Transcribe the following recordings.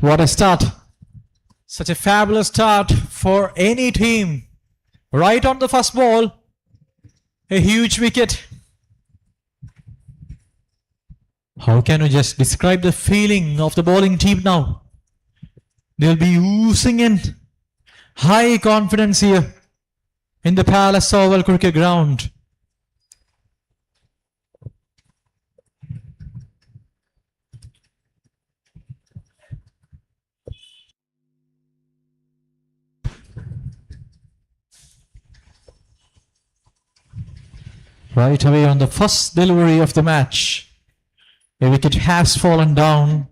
What a start. Such a fabulous start for any team. Right on the first ball. A huge wicket. How can you just describe the feeling of the bowling team now? They'll be oozing in high confidence here in the Palace Oval Cricket Ground. Right away on the first delivery of the match, a wicket has fallen down.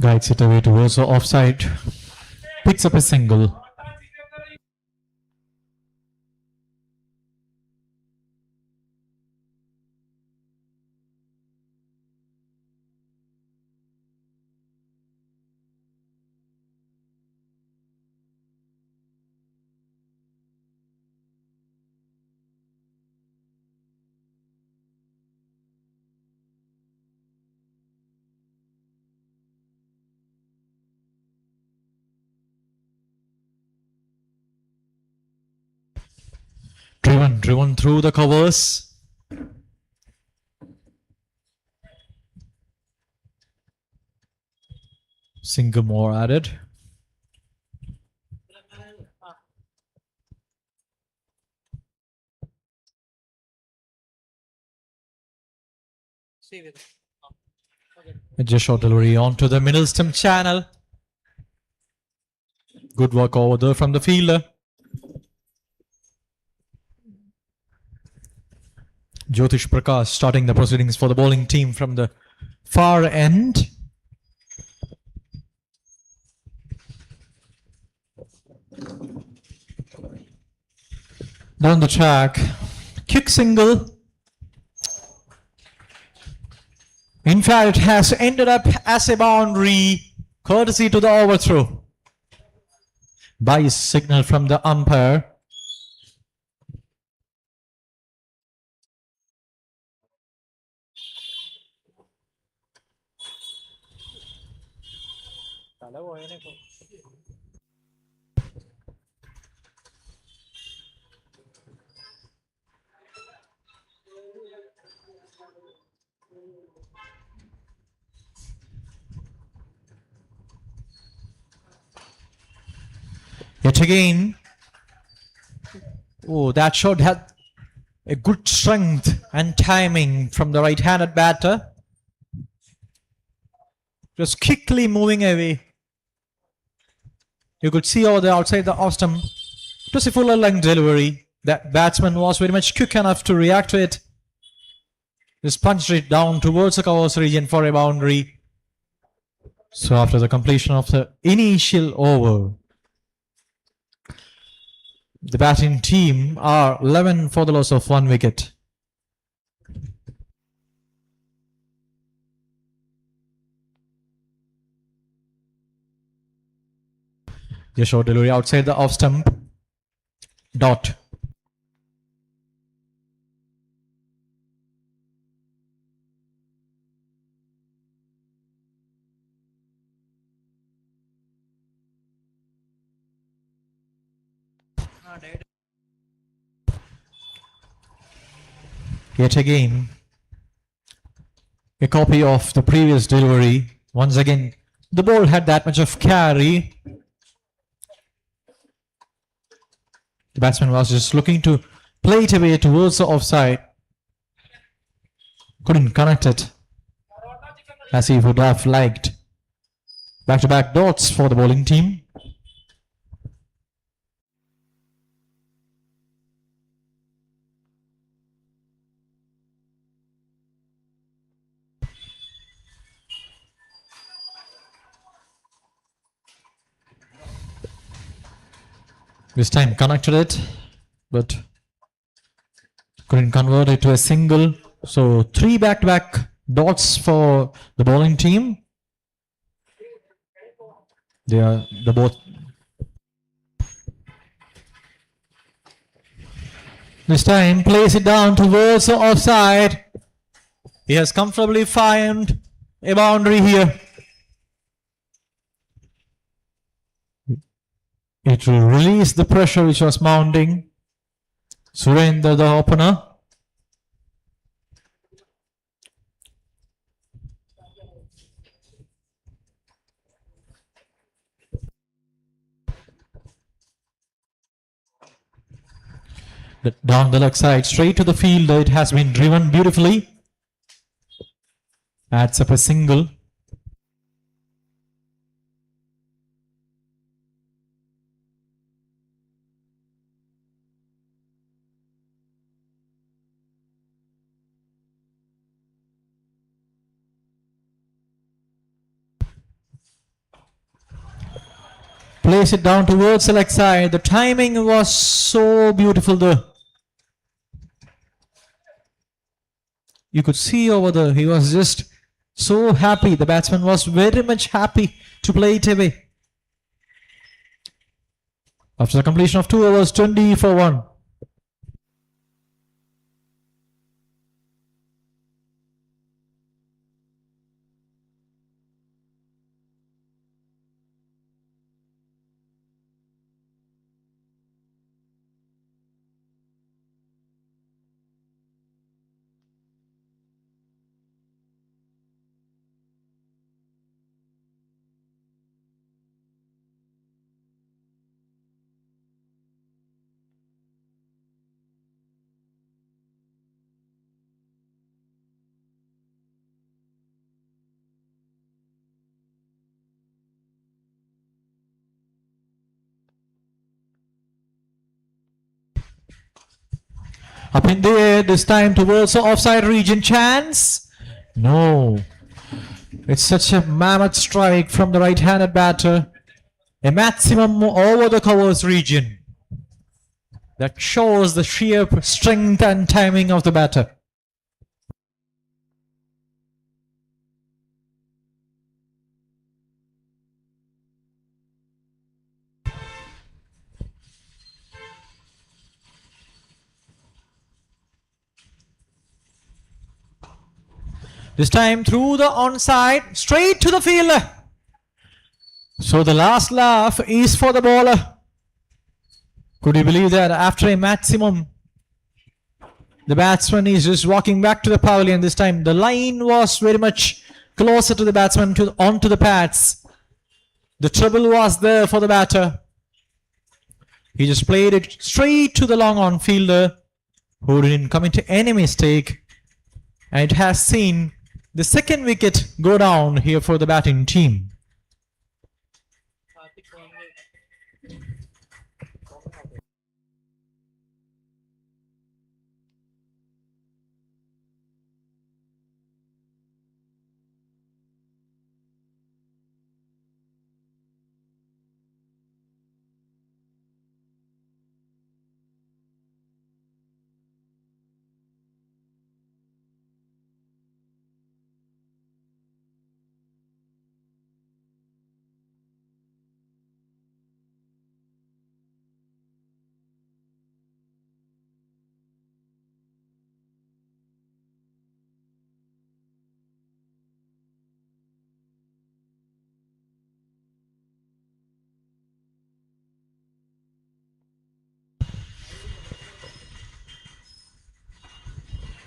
Guides it away towards the offside. Picks up a single. Driven through the covers. Single more added. Just short delivery onto the middle stump channel. Good work over there from the fielder. Jyotish Prakash starting the proceedings for the bowling team from the far end. Down the track, kick single. In fact, it has ended up as a boundary, courtesy to the overthrow by signal from the umpire. Yet again, that shot had a good strength and timing from the right-handed batter. Just quickly moving away. You could see over the outside the off stump. It was a fuller length delivery. That batsman was very much quick enough to react to it. Just punched it down towards the covers region for a boundary. So after the completion of the initial over, the batting team are 11 for the loss of 1 wicket. The short delivery outside the off stump. Dot. Yet again, a copy of the previous delivery. Once again, the ball had that much of carry. The batsman was just looking to play it away towards the offside. Couldn't connect it as he would have liked. Back-to-back dots for the bowling team. This time connected it, but couldn't convert it to a single. So 3 back-to-back dots for the bowling team. They are the both. This time plays it down towards the offside. He has comfortably found a boundary here. It will release the pressure which was mounting. Surendra, the opener. Down the leg side, straight to the field. It has been driven beautifully. Adds up a single. Place it down towards the leg side. The timing was so beautiful there. You could see over there, he was just so happy. The batsman was very much happy to play it away. After the completion of 2 overs, 20 for 1. Up in the air, this time towards the offside region. Chance? No. It's such a mammoth strike from the right-handed batter. A maximum over the covers region. That shows the sheer strength and timing of the batter. This time through the onside, straight to the fielder. So the last laugh is for the bowler. Could you believe that after a maximum, the batsman is just walking back to the pavilion. This time the line was very much closer to the batsman, onto the pads. The trouble was there for the batter. He just played it straight to the long on fielder, who didn't commit any mistake. And it has seen the second wicket go down here for the batting team.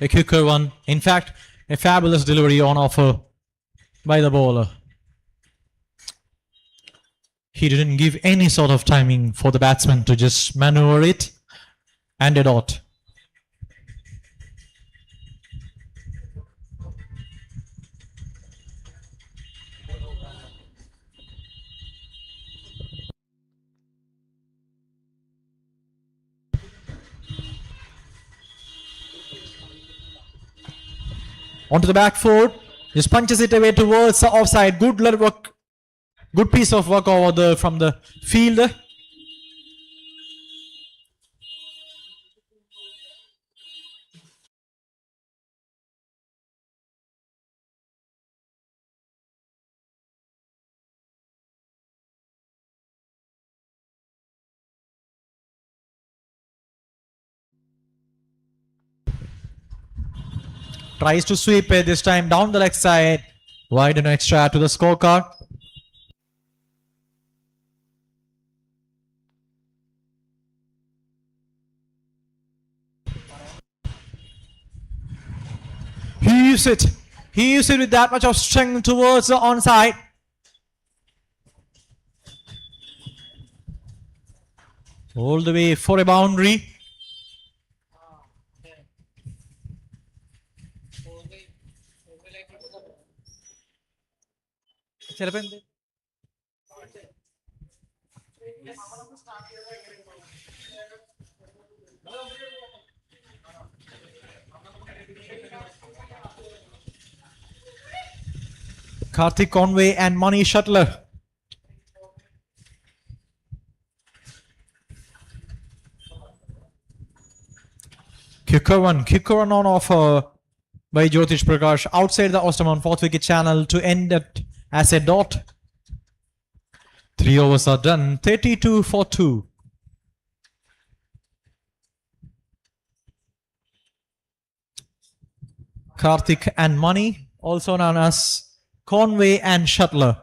A quicker one. In fact, a fabulous delivery on offer by the bowler. He didn't give any sort of timing for the batsman to just maneuver it, and a dot. Onto the back foot, just punches it away towards the offside. Good work, good piece of work over there from the fielder. Tries to sweep it this time down the leg side. Wide and extra to the scorecard. He used it. He used it with that much of strength towards the onside. All the way for a boundary. Karthik Conway and Money Shuttler. Kicker one on offer by Jyotish Prakash outside the Ostam on 4th wicket channel to end it as a dot. 3 overs are done, 32 for 2. Karthik and Money, also known as Conway and Shuttler.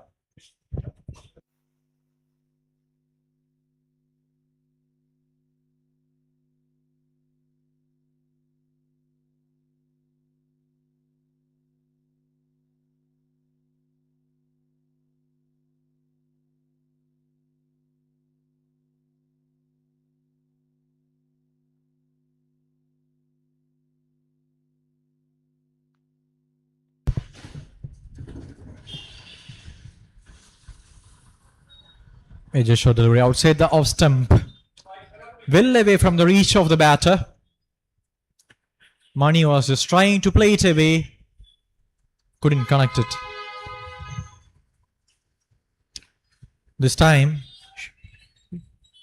Major shot delivery outside the off stump. Well away from the reach of the batter. Money was just trying to play it away. Couldn't connect it. This time,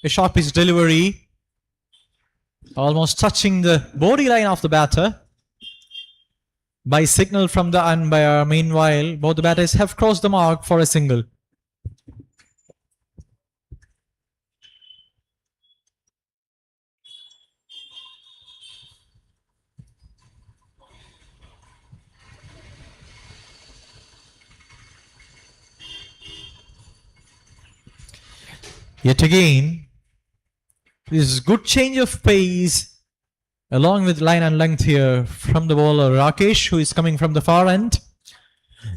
a sharp pitch delivery. Almost touching the body line of the batter. By signal from the umpire. Meanwhile, both the batters have crossed the mark for a single. Yet again, this good change of pace along with line and length here from the bowler Rakesh, who is coming from the far end.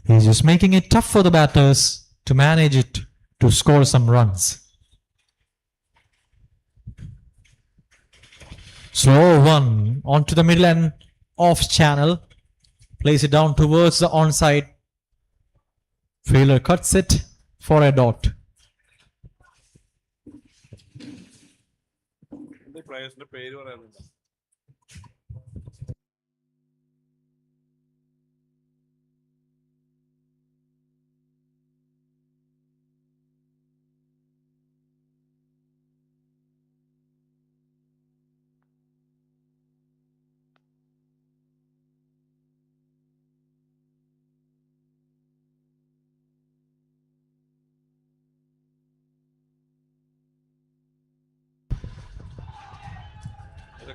He's just making it tough for the batters to manage it to score some runs. Slow one onto the middle and off channel. Plays it down towards the onside. Fielder cuts it for a dot.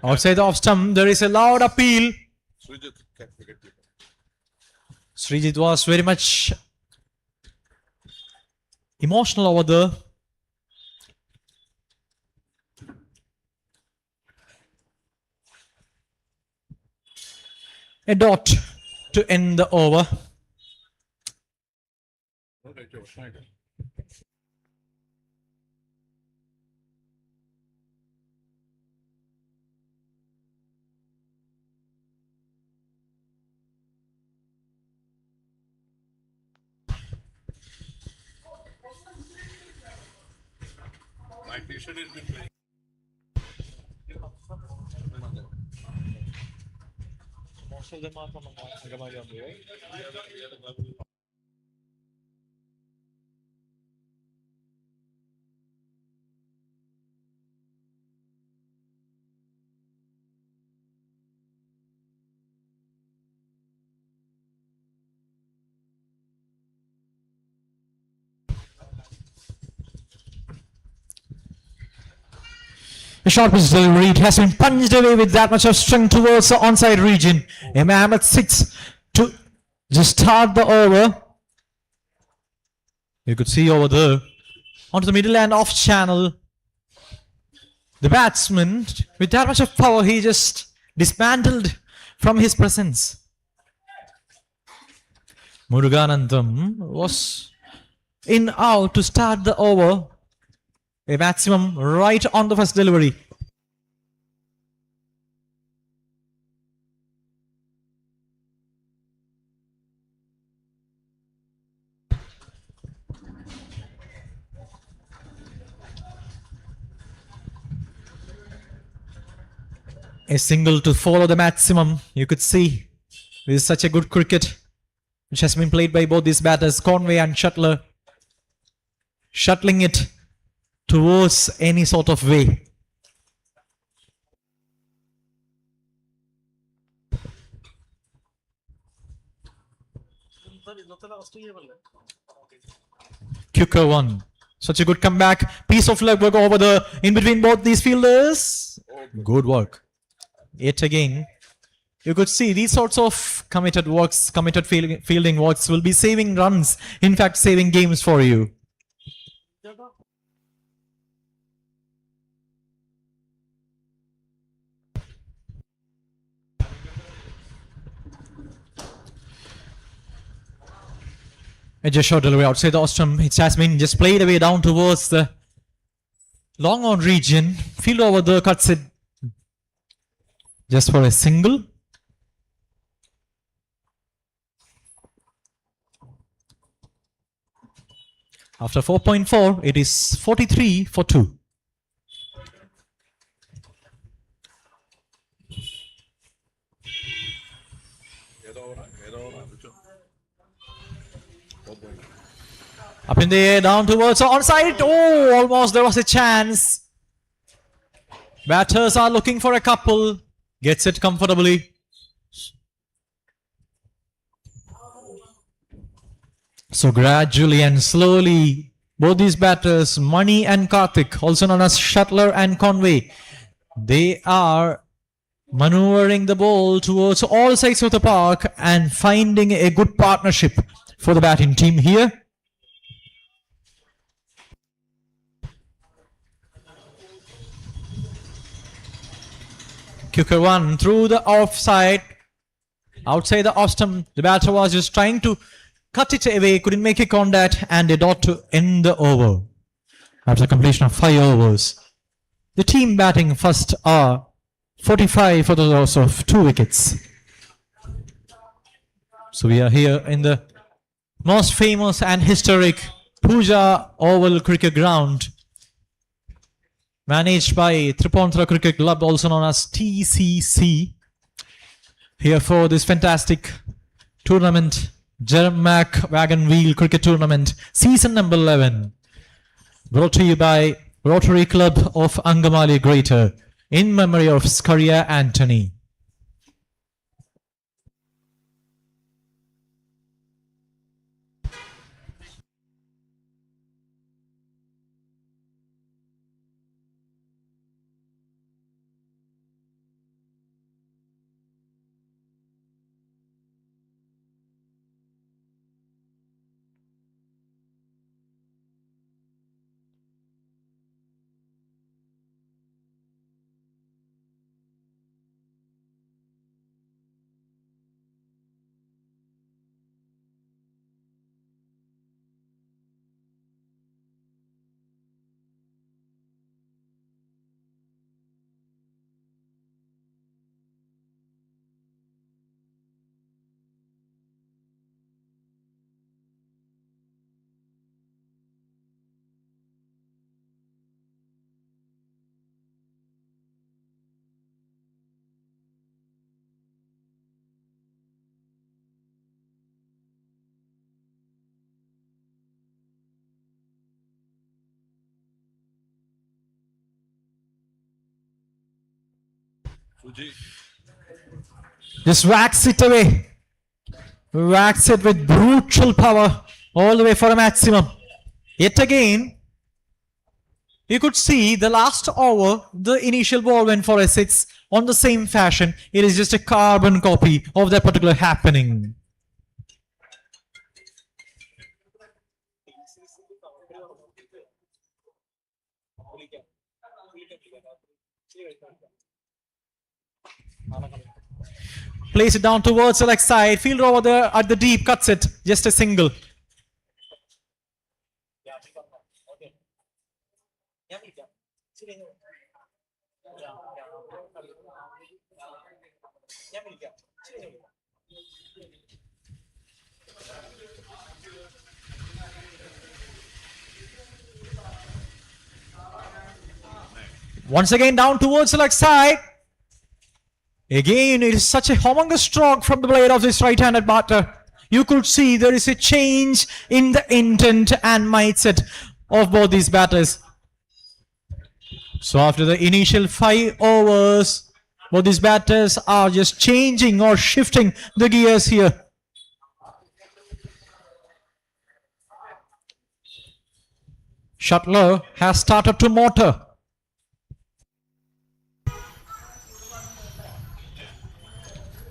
Outside the off stump, there is a loud appeal. Srijit was very much emotional over there. A dot to end the over. Most of them are from Angamali, right? A short pitch delivery. It has been punched away with that much of strength towards the onside region. Mohammed 6 to just start the over. You could see over there onto the middle and off channel. The batsman, with that much of power, he just dismantled from his presence. Muruganandam was in out to start the over. A maximum right on the first delivery. A single to follow the maximum. You could see this is such a good cricket which has been played by both these batters, Conway and Shuttler, shuttling it towards any sort of way. Kuka one. Such a good comeback. Piece of leg work over the in between both these fielders. Good work. Yet again, you could see these sorts of committed works, committed fielding works will be saving runs. In fact, saving games for you. A just short delivery outside the Ostrom. It has been just played away down towards the long on region. Field over there cuts it just for a single. After 4.4, it is 43 for 2. Up in the air, down towards the onside. Oh, almost there was a chance. Batters are looking for a couple. Gets it comfortably. So gradually and slowly, both these batters, Mani and Karthik, also known as Shuttler and Conway, they are maneuvering the ball towards all sides of the park and finding a good partnership for the batting team here. Kicker one through the offside. Outside the off stump, the batter was just trying to cut it away, couldn't make a contact, and a dot to end the over. After completion of 5 overs, the team batting first are 45 for the loss of 2 wickets. So we are here in the most famous and historic Pooja Oval Cricket Ground, managed by Tripontra Cricket Club, also known as TCC. Here for this fantastic tournament, Germak Wagon Wheel Cricket Tournament, season number 11, brought to you by Rotary Club of Angamali Greater, in memory of Scaria Anthony. Just whacks it away. Whacks it with brutal power all the way for a maximum. Yet again, you could see the last over, the initial ball went for a 6 on the same fashion. It is just a carbon copy of that particular happening. Place it down towards the leg side. Fielder over there at the deep cuts it. Just a single. Once again down towards the leg side. Again, it is such a humongous stroke from the blade of this right-handed batter. You could see there is a change in the intent and mindset of both these batters. So after the initial 5 overs, both these batters are just changing or shifting the gears here. Shuttler has started to motor.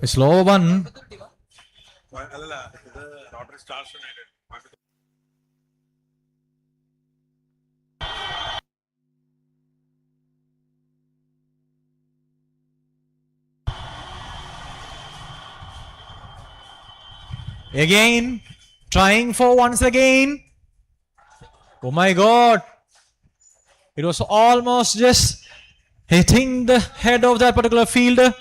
A slow one. Again, trying for once again. Oh my God. It was almost just hitting the head of that particular fielder.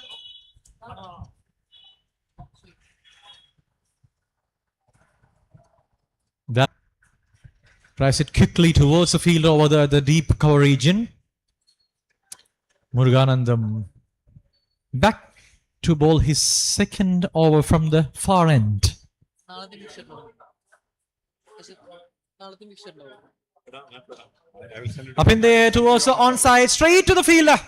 That tries it quickly towards the fielder over there at the deep cover region. Muruganandam back to bowl his second over from the far end. Up in the air towards the onside, straight to the fielder.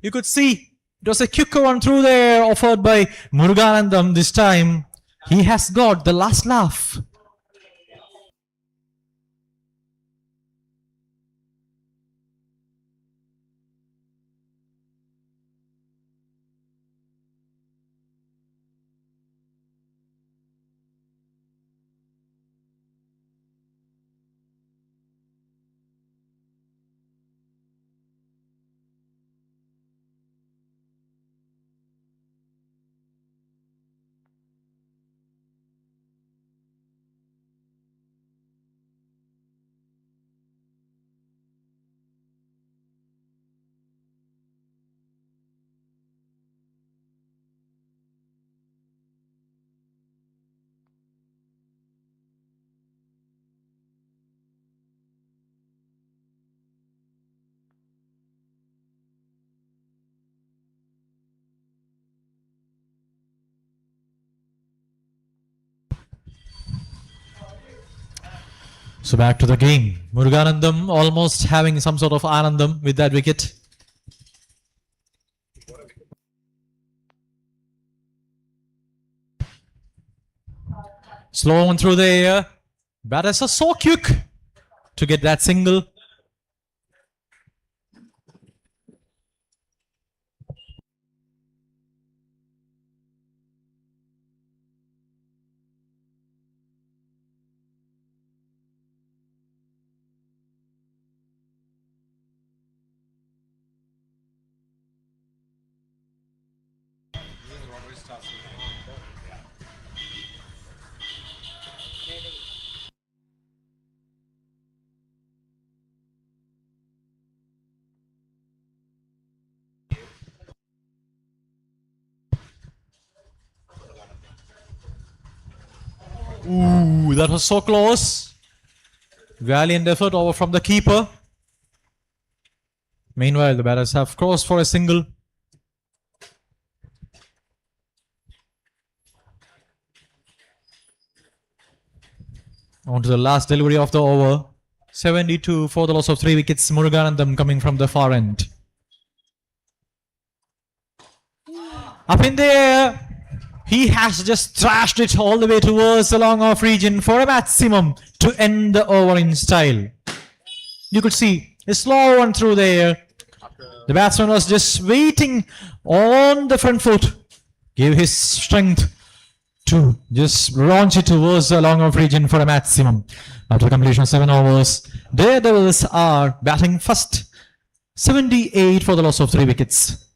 You could see it was a quicker one through there offered by Muruganandam this time. He has got the last laugh. So back to the game. Muruganandam almost having some sort of anandam with that wicket. Slow one through the air. Batters are so quick to get that single. Ooh, that was so close. Valiant effort over from the keeper. Meanwhile, the batters have crossed for a single. On to the last delivery of the over. 72 for the loss of 3 wickets. Muruganandam coming from the far end. Up in the air, he has just thrashed it all the way towards the long off region for a maximum to end the over in style. You could see a slow one through there. The batsman was just waiting on the front foot, gave his strength to just launch it towards the long off region for a maximum. After the completion of 7 overs, Daredevils are batting first. 78 for the loss of 3 wickets.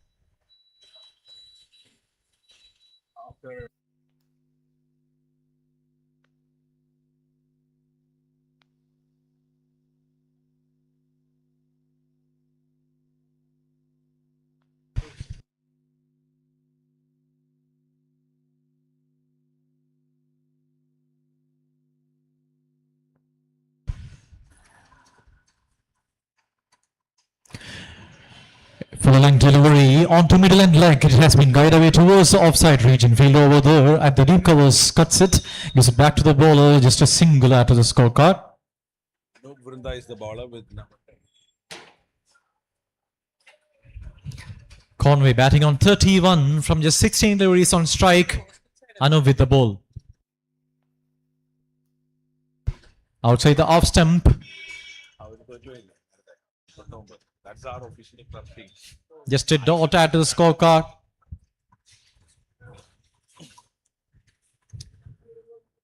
For the leg delivery onto middle and leg, it has been guided away towards the offside region. Field over there at the deep covers, cuts it, gives it back to the bowler, just a single out of the scorecard. No, Vrunda is the bowler with number 10. Conway batting on 31 from just 16 deliveries on strike. Anup with the ball. Outside the off stump. That's our official club thing. Just a dot add to the scorecard.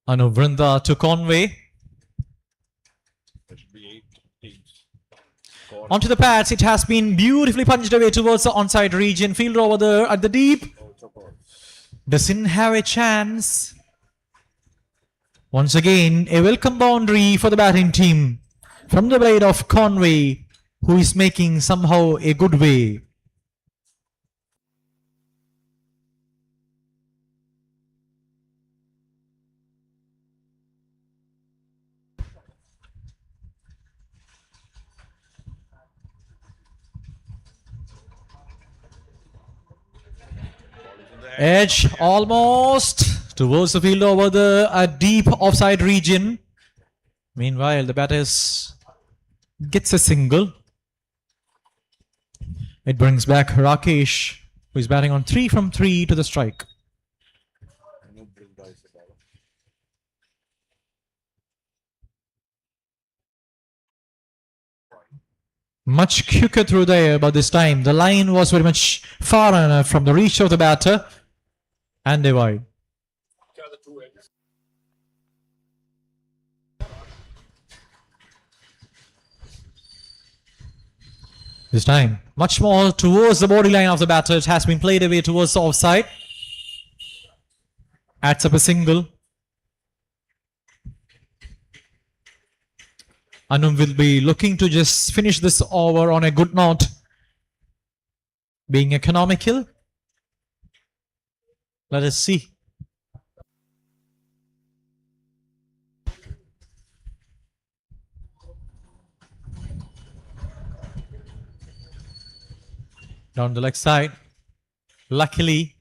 Anup Vrunda to Conway. There should be 8 teams. Onto the pads, it has been beautifully punched away towards the onside region. Fielder over there at the deep. Doesn't have a chance. Once again, a welcome boundary for the batting team from the blade of Conway, who is making somehow a good way. Edge almost towards the field over the deep offside region. Meanwhile, the batters gets a single. It brings back Rakesh, who is batting on 3 from 3 to the strike. No, Vrunda is the bowler. Much quicker through the air, but this time the line was very much far enough from the reach of the batter and a wide. This time, much more towards the bodyline of the batter. It has been played away towards the offside. Adds up a single. Anum will be looking to just finish this over on a good note, being economical. Let us see. Down the leg side. Luckily,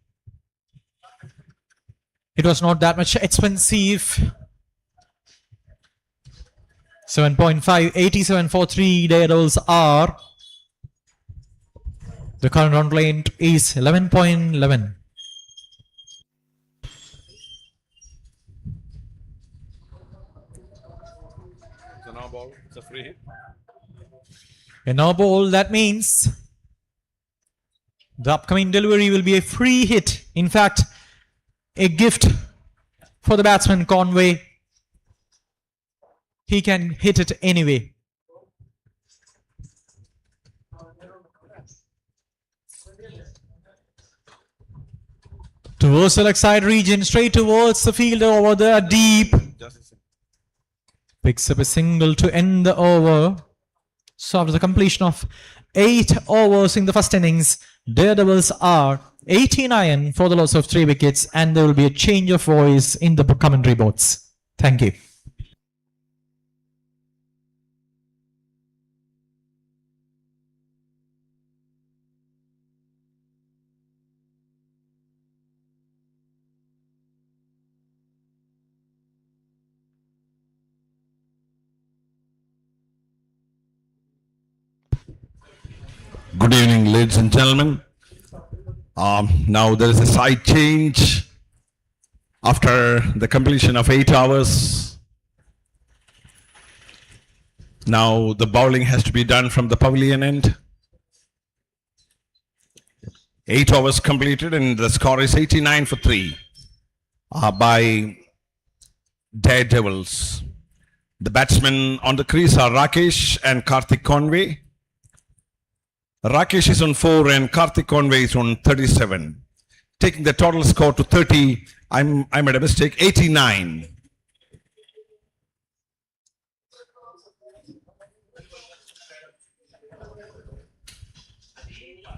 it was not that much expensive. 7.5, 87 for 3 Daredevils are. The current run rate is 11.11. It's a no ball. It's a free hit. A no ball, that means the upcoming delivery will be a free hit. In fact, a gift for the batsman Conway. He can hit it anyway. Towards the leg side region, straight towards the fielder over there, deep. Picks up a single to end the over. So after the completion of 8 overs in the first innings, Daredevils are 89 for the loss of 3 wickets, and there will be a change of voice in the commentary boards. Thank you. Good evening, ladies and gentlemen. Now there is a side change after the completion of 8 hours. Now the bowling has to be done from the pavilion end. 8 hours completed and the score is 89 for 3 by Daredevils. The batsmen on the crease are Rakesh and Karthik Conway. Rakesh is on 4 and Karthik Conway is on 37. Taking the total score to 30, I made a mistake, 89.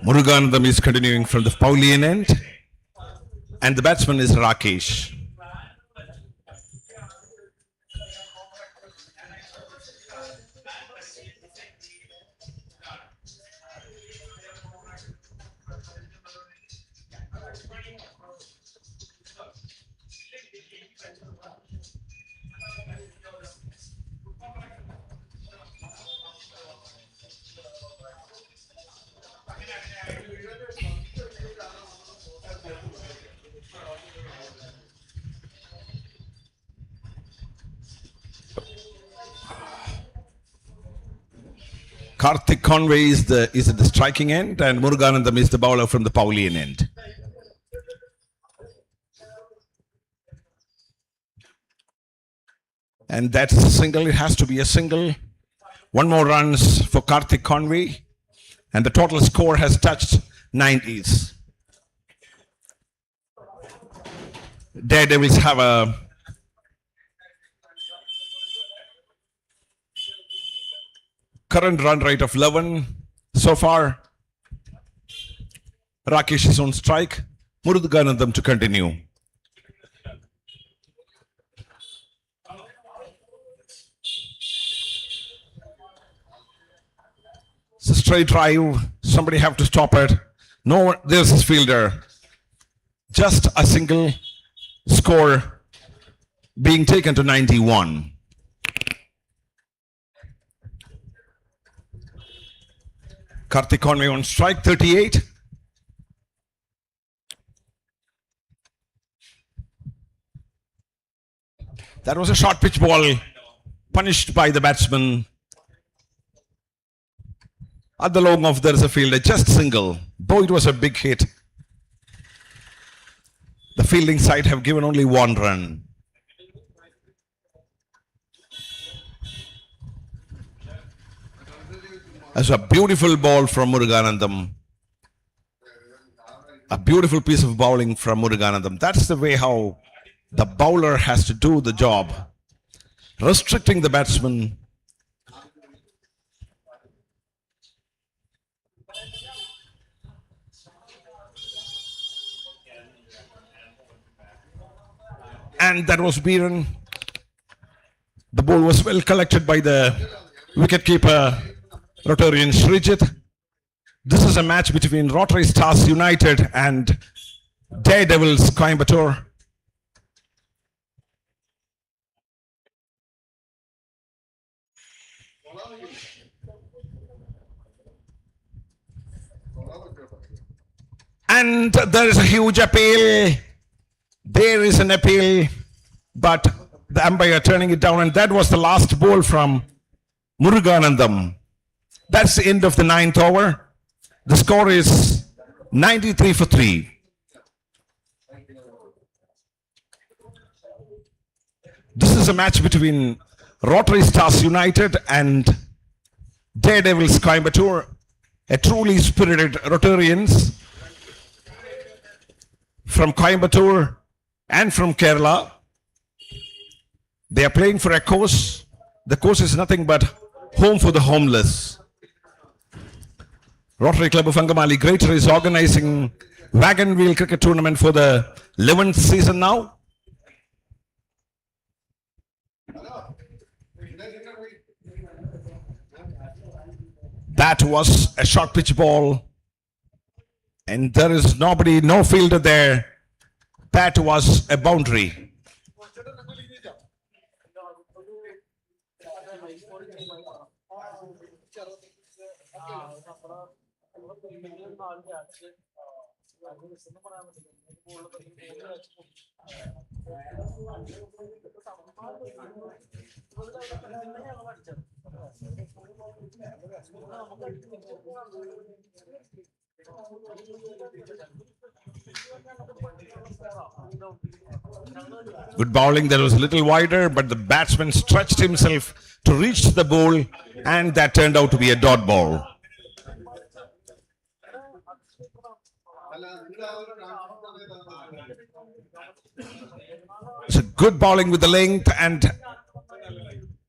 Muruganandam is continuing from the pavilion end and the batsman is Rakesh. Karthik Conway is at the striking end and Muruganandam is the bowler from the pavilion end. And that's a single, it has to be a single. One more runs for Karthik Conway and the total score has touched 90s. Daredevils have a current run rate of 11 so far. Rakesh is on strike. Muruganandam to continue. It's a straight drive. Somebody have to stop it. No, there's his fielder. Just a single score being taken to 91. Karthik Conway on strike, 38. That was a short pitch ball punished by the batsman. At the long off, there is a fielder, just single. Though it was a big hit, the fielding side have given only 1 run. That's a beautiful ball from Muruganandam. A beautiful piece of bowling from Muruganandam. That's the way how the bowler has to do the job. Restricting the batsman. And that was beaten. The ball was well collected by the wicketkeeper, Rotarian Srijit. This is a match between Rotary Stars United and Daredevils Coimbatore. And there is a huge appeal. There is an appeal, but the umpire turning it down, and that was the last ball from Muruganandam. That's the end of the 9th over. The score is 93 for 3. This is a match between Rotary Stars United and Daredevils Coimbatore, a truly spirited Rotarians from Coimbatore and from Kerala. They are playing for a cause. The cause is nothing but home for the homeless. Rotary Club of Angamali Greater is organizing Wagon Wheel Cricket Tournament for the 11th season now. That was a short pitch ball. And there is nobody, no fielder there. That was a boundary. Good bowling. That was a little wider, but the batsman stretched himself to reach the ball, and that turned out to be a dot ball. It's a good bowling with the length and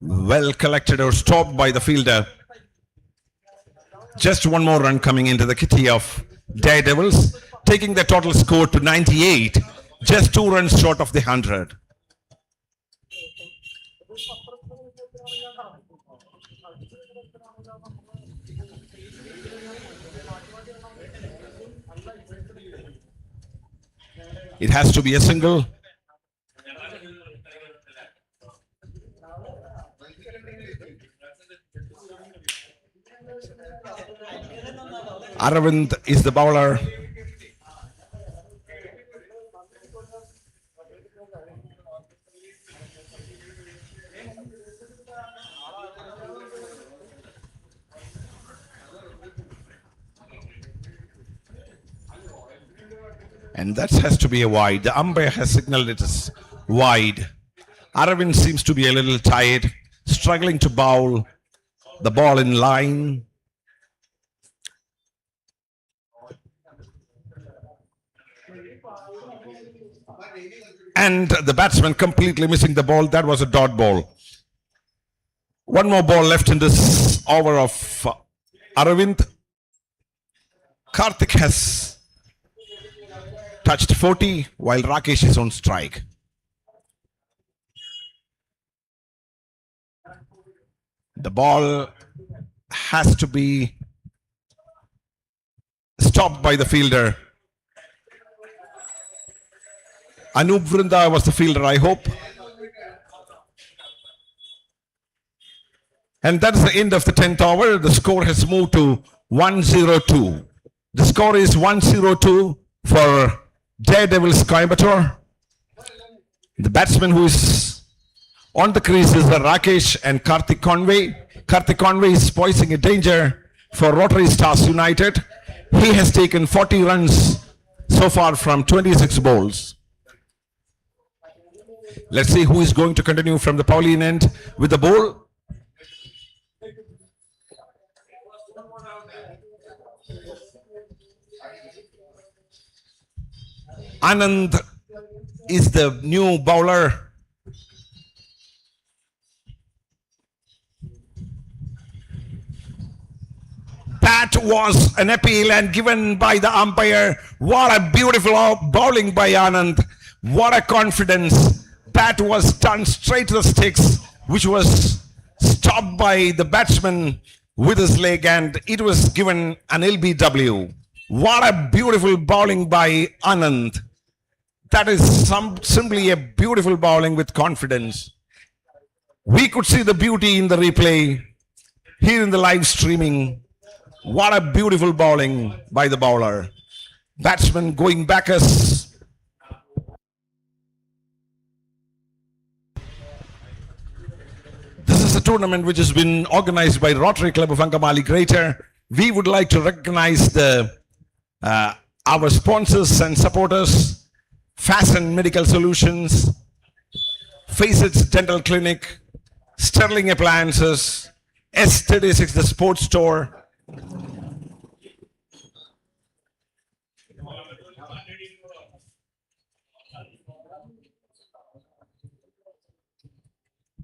well collected or stopped by the fielder. Just one more run coming into the kitty of Daredevils, taking the total score to 98, just 2 runs short of the 100. It has to be a single. Aravind is the bowler. And that has to be a wide. The umpire has signaled it as wide. Aravind seems to be a little tired, struggling to bowl the ball in line. And the batsman completely missing the ball. That was a dot ball. One more ball left in this over of Aravind. Karthik has touched 40 while Rakesh is on strike. The ball has to be stopped by the fielder. Anup Vrinda was the fielder, I hope. And that's the end of the 10th over. The score has moved to 102. The score is 102 for Daredevils Coimbatore. The batsman who is on the crease is Rakesh and Karthik Conway. Karthik Conway is poising a danger for Rotary Stars United. He has taken 40 runs so far from 26 balls. Let's see who is going to continue from the Pauline end with the ball. Anand is the new bowler. That was an appeal and given by the umpire. What a beautiful bowling by Anand. What a confidence. That was done straight to the sticks, which was stopped by the batsman with his leg, and it was given an LBW. What a beautiful bowling by Anand. That is simply a beautiful bowling with confidence. We could see the beauty in the replay here in the live streaming. What a beautiful bowling by the bowler. Batsman going back as this is a tournament which has been organized by Rotary Club of Angamali Greater. We would like to recognize our sponsors and supporters: Fasten Medical Solutions, Facets Dental Clinic, Sterling Appliances, S36 the Sports Store.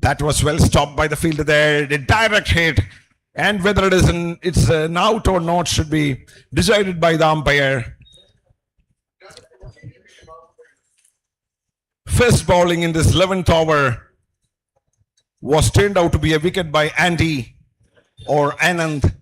That was well stopped by the fielder there. The direct hit, and whether it's an out or not should be decided by the umpire. First bowling in this 11th over was turned out to be a wicket by Andy or Anand.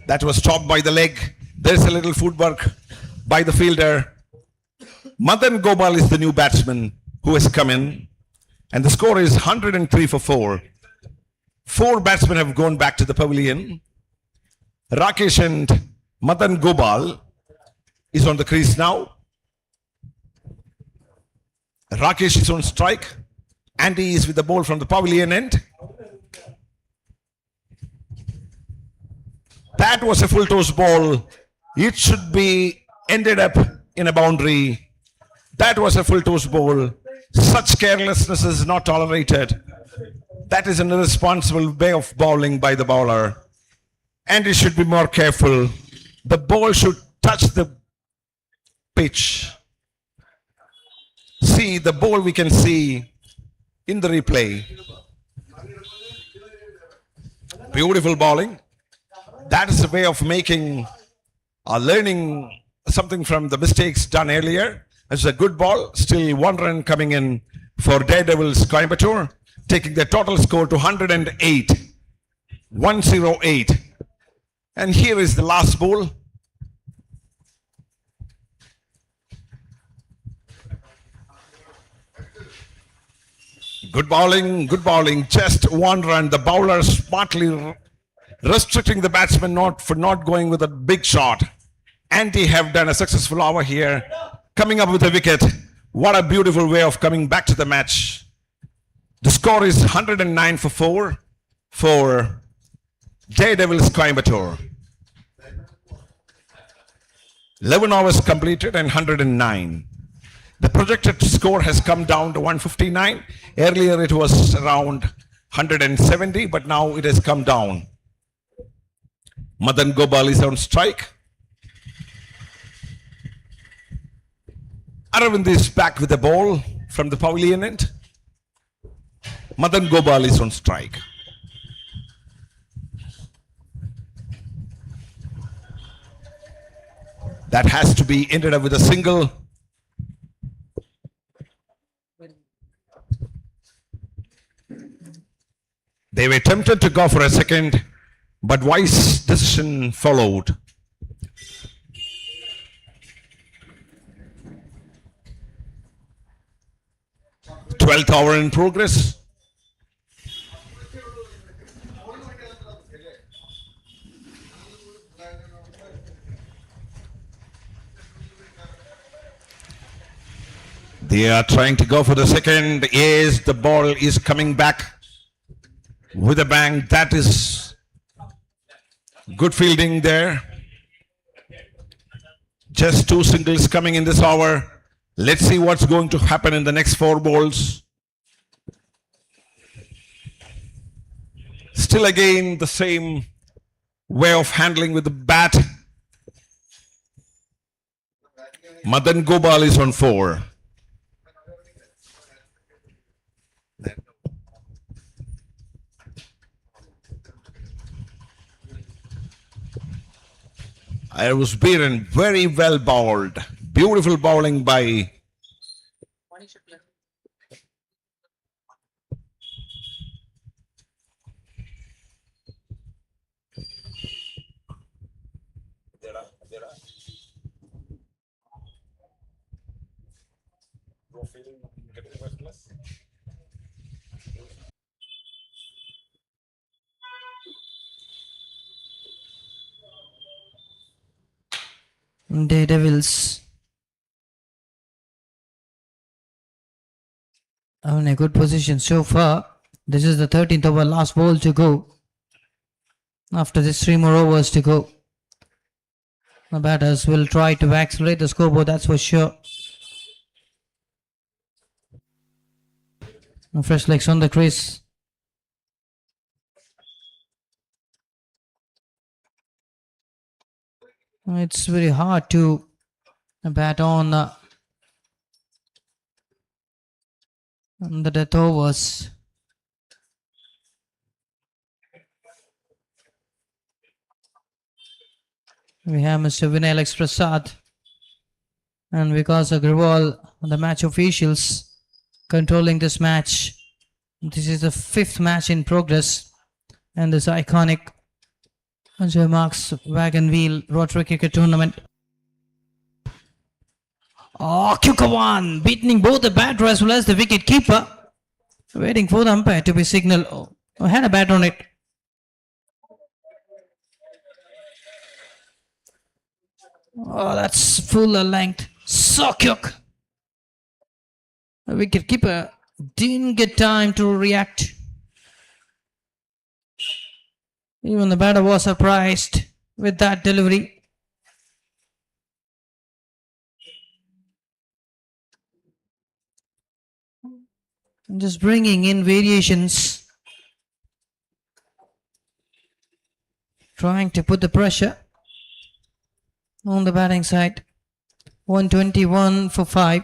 That was stopped by the leg. There's a little footwork by the fielder. Madan Gopal is the new batsman who has come in. And the score is 103 for 4. 4 batsmen have gone back to the pavilion. Rakesh and Madan Gopal is on the crease now. Rakesh is on strike. Andy is with the ball from the pavilion end. That was a full toss ball. It should be ended up in a boundary. That was a full toss ball. Such carelessness is not tolerated. That is an irresponsible way of bowling by the bowler. And he should be more careful. The ball should touch the pitch. See, the ball we can see in the replay. Beautiful bowling. That is a way of making or learning something from the mistakes done earlier. It's a good ball. Still 1 run coming in for Daredevils Coimbatore, taking the total score to 108. 108. And here is the last ball. Good bowling, good bowling. Just 1 run. The bowler smartly restricting the batsman for not going with a big shot. Andy have done a successful over here, coming up with a wicket. What a beautiful way of coming back to the match. The score is 109 for 4 for Daredevils Coimbatore. 11 overs completed and 109. The projected score has come down to 159. Earlier it was around 170, but now it has come down. Madan Gopal is on strike. Aravind is back with the ball from the pavilion end. Madan Gopal is on strike. That has to be ended up with a single. They were tempted to go for a second, but wise decision followed. Twelfth over in progress. They are trying to go for the second. Yes, the ball is coming back with a bang. That is good fielding there. Just 2 singles coming in this over. Let's see what's going to happen in the next 4 balls. Still again the same way of handling with the bat. Madan Gopal is on 4. I was beaten, very well bowled. Beautiful bowling by Daredevils are in a good position so far. This is the 13th over, last ball to go. After this, 3 more overs to go. The batters will try to accelerate the scoreboard, that's for sure. Fresh legs on the crease. It's very hard to bat on the death overs. We have Mr. Vinay Alex Prasad and Vikas Agrawal, the match officials controlling this match. This is the 5th match in progress, and this iconic Germak's Wagon Wheel Rotary Cricket Tournament. Oh, Kukawan beating both the batter as well as the wicket keeper. Waiting for the umpire to be signaled. Oh, had a bat on it. Oh, that's full length. Sokyuk. The wicket keeper didn't get time to react. Even the batter was surprised with that delivery. Just bringing in variations. Trying to put the pressure on the batting side. 121 for 5.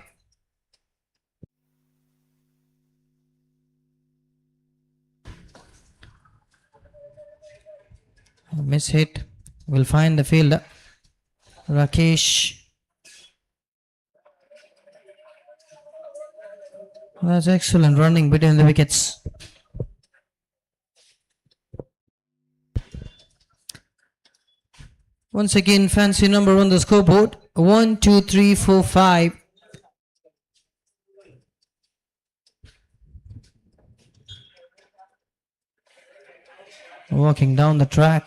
A miss hit. Will find the fielder. Rakesh. That's excellent running between the wickets. Once again, fancy number on the scoreboard. 1, 2, 3, 4, 5. Walking down the track.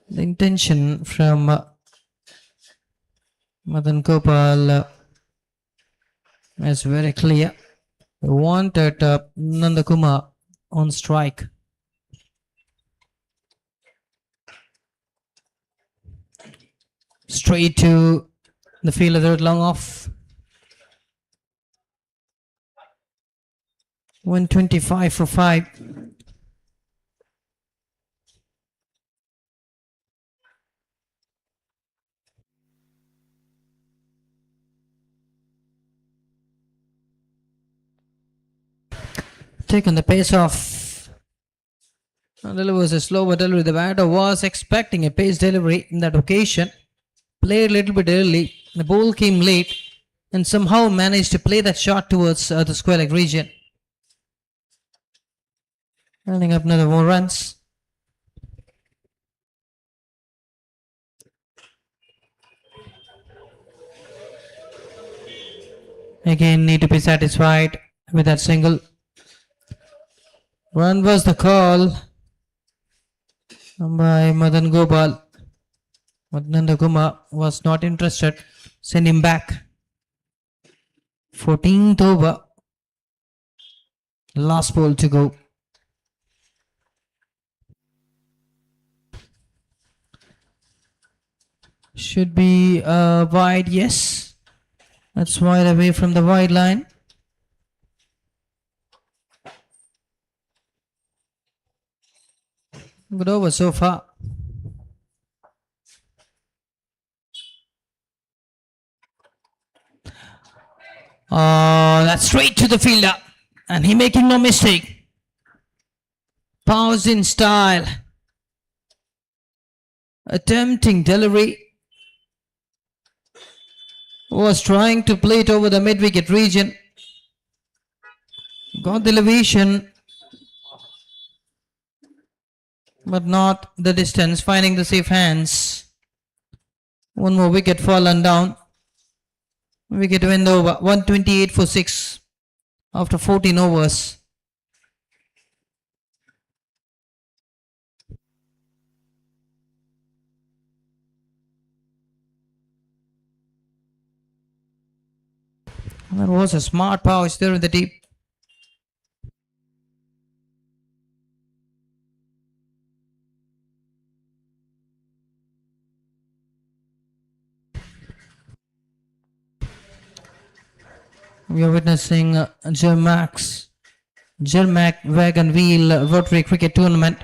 The intention from Madan Gopal is very clear. We wanted Nandakumar on strike. Straight to the fielder, third long off. 125 for 5. Taken the pace off. Delivers a slower delivery. The batter was expecting a pace delivery in that occasion. Played a little bit early. The ball came late and somehow managed to play that shot towards the square leg region. Running up another 4 runs. Again, need to be satisfied with that single. Run was the call by Madan Gopal. Nandakumar was not interested. Send him back. 14th over. Last ball to go. Should be wide, yes. That's wide away from the wide line. Good over so far. That's straight to the fielder. And he making no mistake. Pause in style. Attempting delivery. Was trying to play it over the mid-wicket region. Got the elevation. But not the distance. Finding the safe hands. One more wicket fallen down. Wicket went over. 128 for 6 after 14 overs. That was a smart pouch there in the deep. We are witnessing Germak Wagon Wheel Rotary Cricket Tournament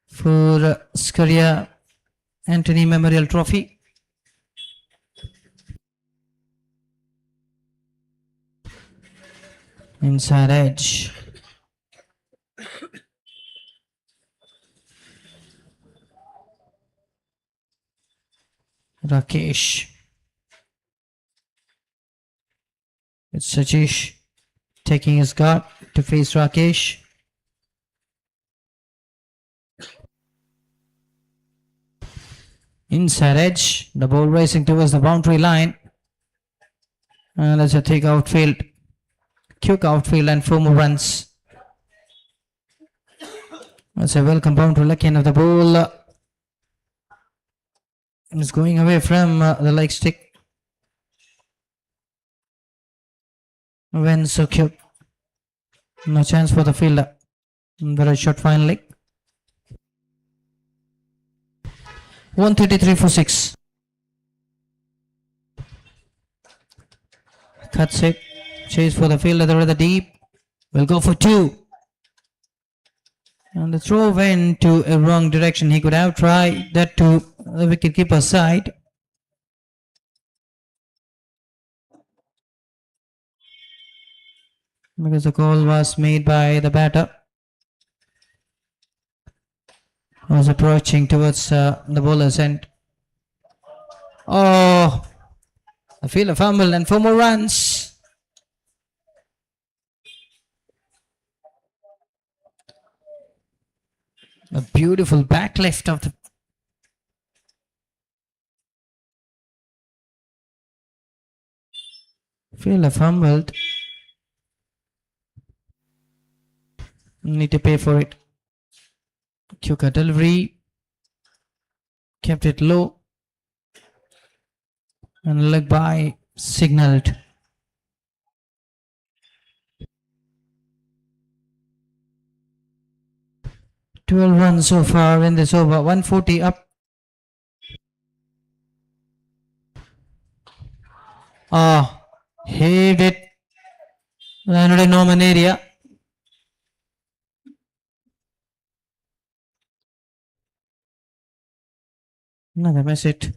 for Scaria Anthony Memorial Trophy. Inside edge. Rakesh. It's Sajish taking his guard to face Rakesh. Inside edge. The ball racing towards the boundary line. And that's a thick outfield. Quick outfield and 4 more runs. That's a welcome boundary lucky end of the ball. It's going away from the leg stick. When so cute. No chance for the fielder. The right shot finally. 133 for 6. Cuts it. Chase for the fielder. The rather deep. Will go for 2. And the throw went to a wrong direction. He could have tried that to the wicketkeeper's side. Because the call was made by the batter. Who was approaching towards the bowler's end. Oh, the fielder fumbled and 4 more runs. A beautiful back left of the fielder fumbled. Need to pay for it. Quicker delivery. Kept it low. And leg by signaled. Twelve runs so far in this over. 140 up. Heaved it. Landed in Norman area. Another miss it.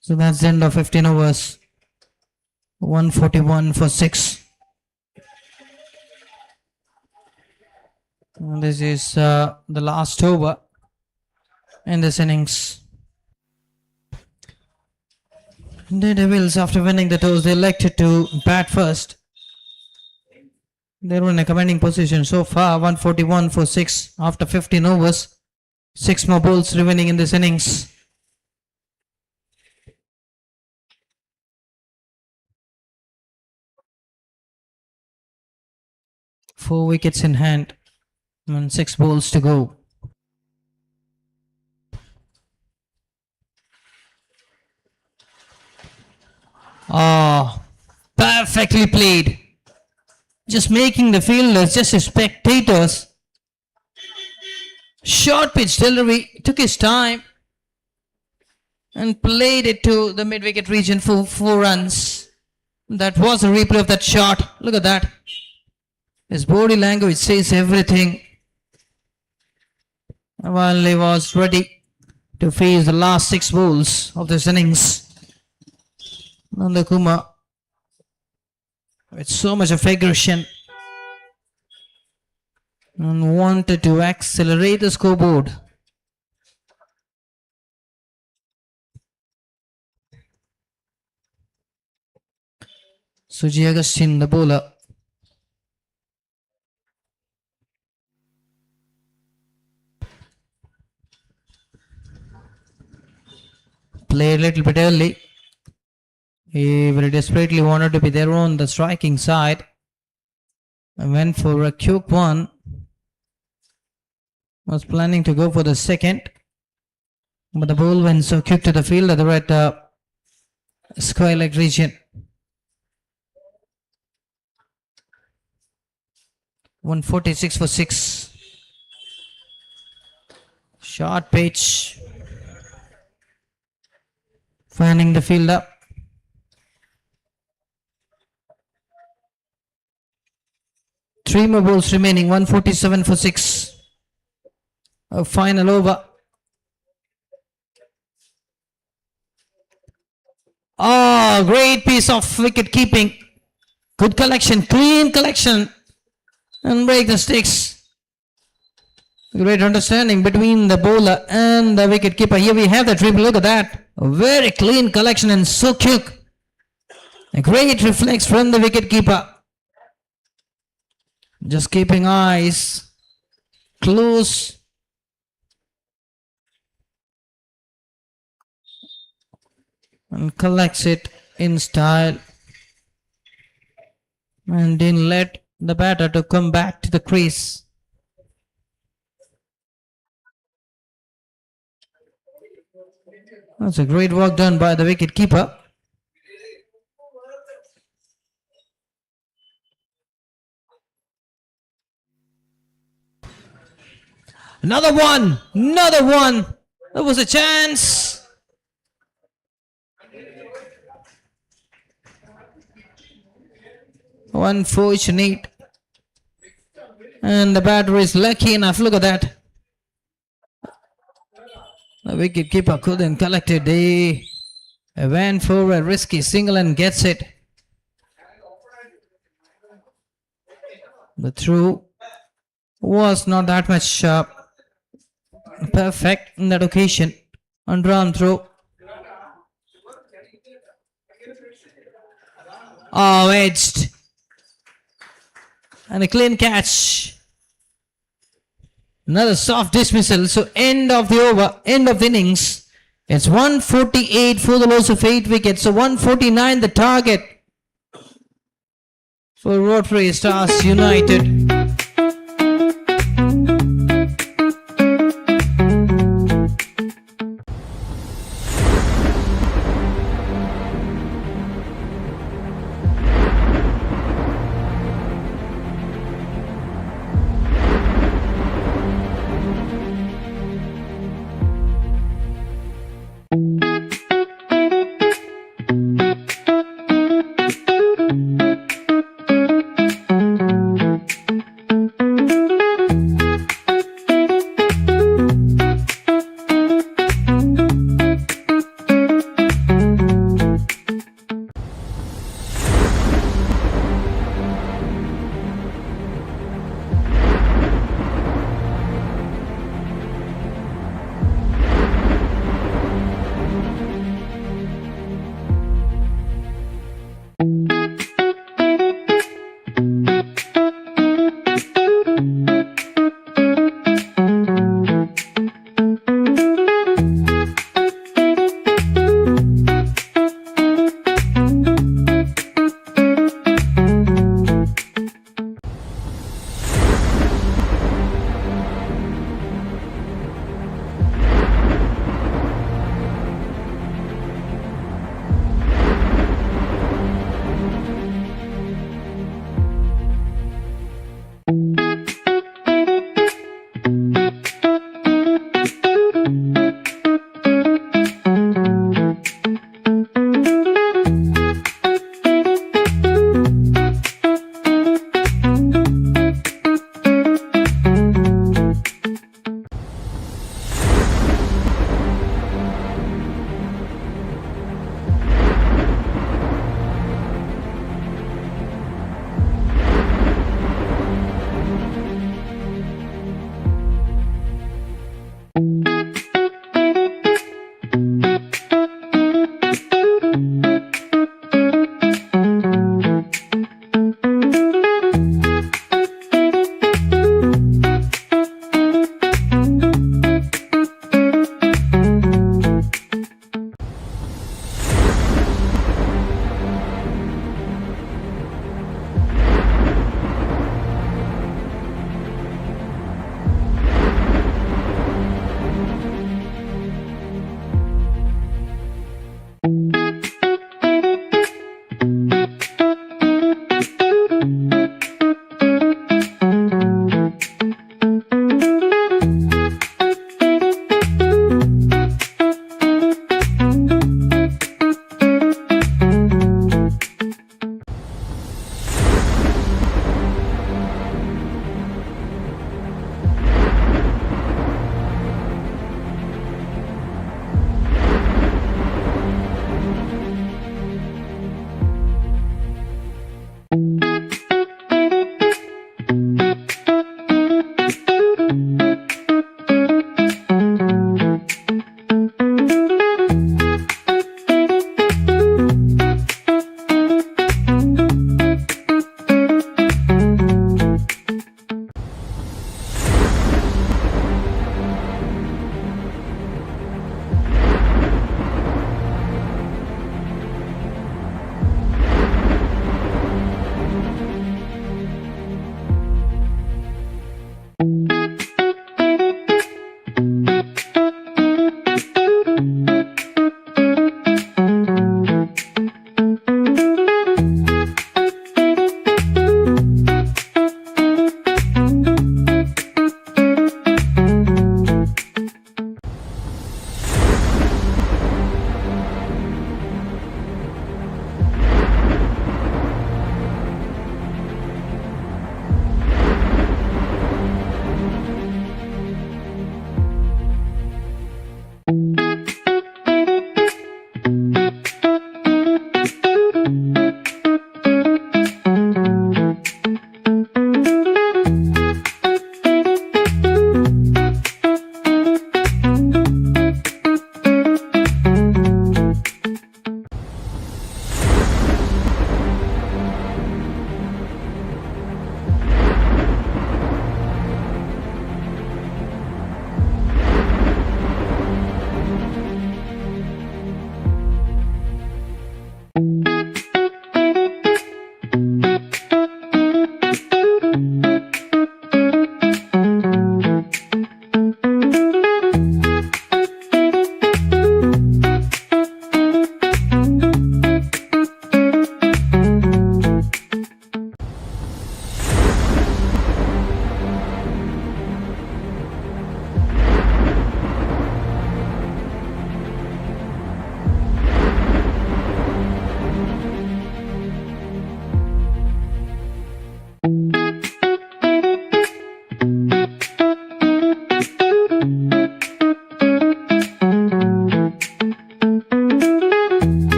So that's the end of 15 overs. 141 for 6. And this is the last over in this innings. The Devils, after winning the toss, they elected to bat first. They were in a commanding position so far. 141 for 6 after 15 overs. 6 more balls remaining in this innings. Four wickets in hand and 6 balls to go. Perfectly played. Just making the fielders just as spectators. Short pitch delivery, took his time and played it to the mid-wicket region for 4 runs. That was a replay of that shot. Look at that. His body language says everything. While he was ready to face the last 6 balls of this innings. Nandakuma with so much of aggression and wanted to accelerate the scoreboard. Suji Agustin, the bowler. Played a little bit early. He very desperately wanted to be there on the striking side. And went for a quick one. Was planning to go for the second. But the ball went so quick to the field at the right square leg region. 146 for 6. Short pitch. Fanning the fielder. Three more balls remaining. 147 for 6. A final over. Great piece of wicket keeping. Good collection, clean collection. And break the sticks. Great understanding between the bowler and the wicket keeper. Here we have the triple. Look at that. A very clean collection and so quick. A great reflex from the wicket keeper. Just keeping eyes close. and collects it in style and didn't let the batter to come back to the crease. That's a great work done by the wicket keeper. Another one! Another one! There was a chance! Unfortunate. And the batter is lucky enough. Look at that. The wicket keeper couldn't collect it. They went for a risky single and gets it. The throw was not that much perfect in that occasion. Underarm throw. Oh, edged. And a clean catch. Another soft dismissal. So end of the over, end of the innings. It's 148 for the loss of 8 wickets. So 149 the target for Rotary Stars United.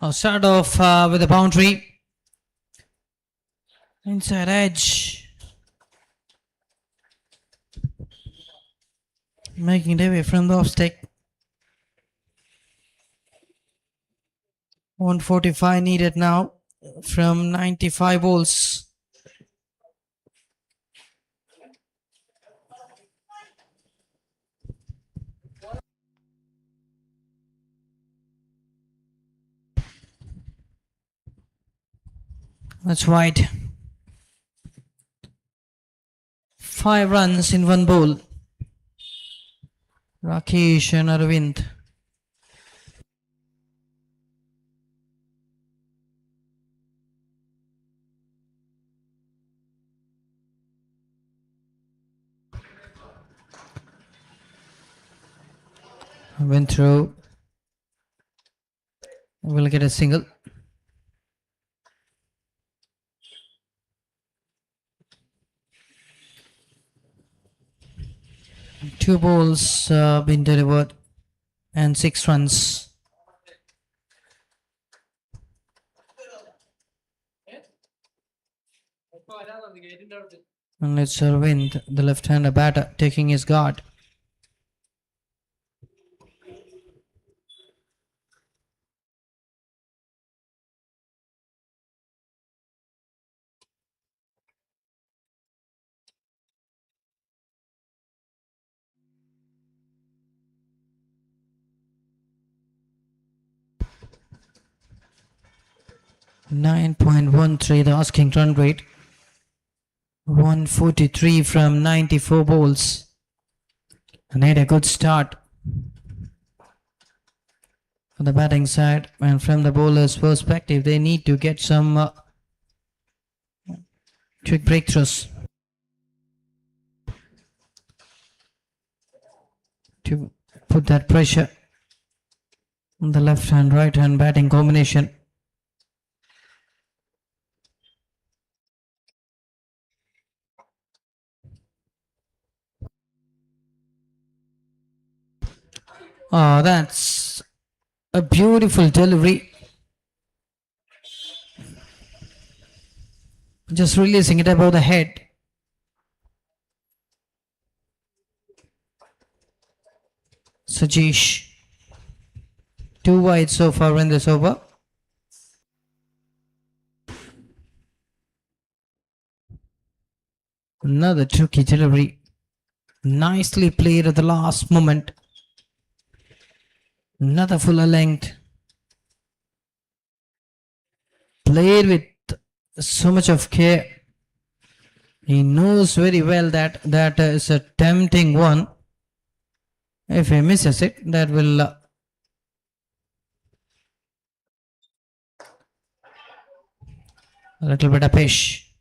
I'll start off with a boundary. Inside edge. Making it away from the off stick. 145 needed now from 95 balls. That's wide. 5 runs in 1 ball. Rakesh and Arvind. Went through. Will get a single. Two balls been delivered and 6 runs. And it's Arvind, the left-hander batter, taking his guard. .13 the asking run rate. 143 from 94 balls. And had a good start for the batting side, and from the bowler's perspective, they need to get some quick breakthroughs to put that pressure on the left hand right hand batting combination. Oh, that's a beautiful delivery. Just releasing it above the head. Sajesh. 2 wide so far in this over. Another tricky delivery. Nicely played at the last moment. Another fuller length. Played with so much of care. He knows very well that that is a tempting one. If he misses it, that will a little bit of fish.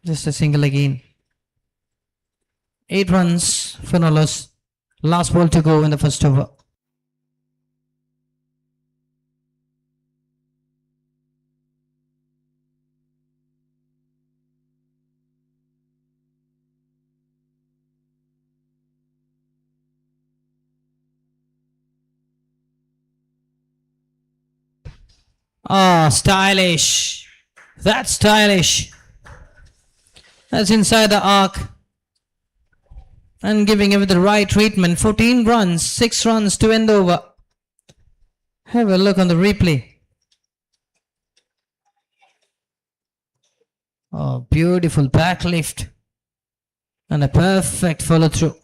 Just a single again. 8 runs for no loss. Last ball to go in the first over. Ah, stylish. That's stylish. That's inside the arc. And giving him the right treatment. 14 runs, 6 runs to end over. Have a look on the replay. Oh, beautiful back lift. And a perfect follow through.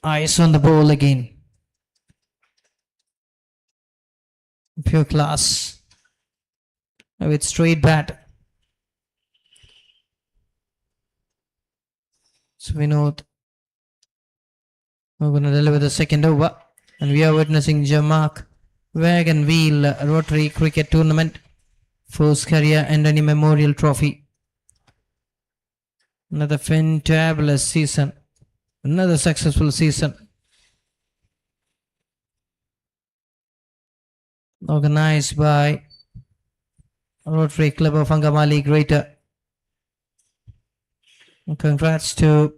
Eyes on the ball again. Pure class. With straight bat. So we know we're going to deliver the second over, and we are witnessing Germak Wagon Wheel Rotary Cricket Tournament, first career and any memorial trophy. Another fantabulous season, another successful season. Organized by Rotary Club of Angamali Greater. Congrats to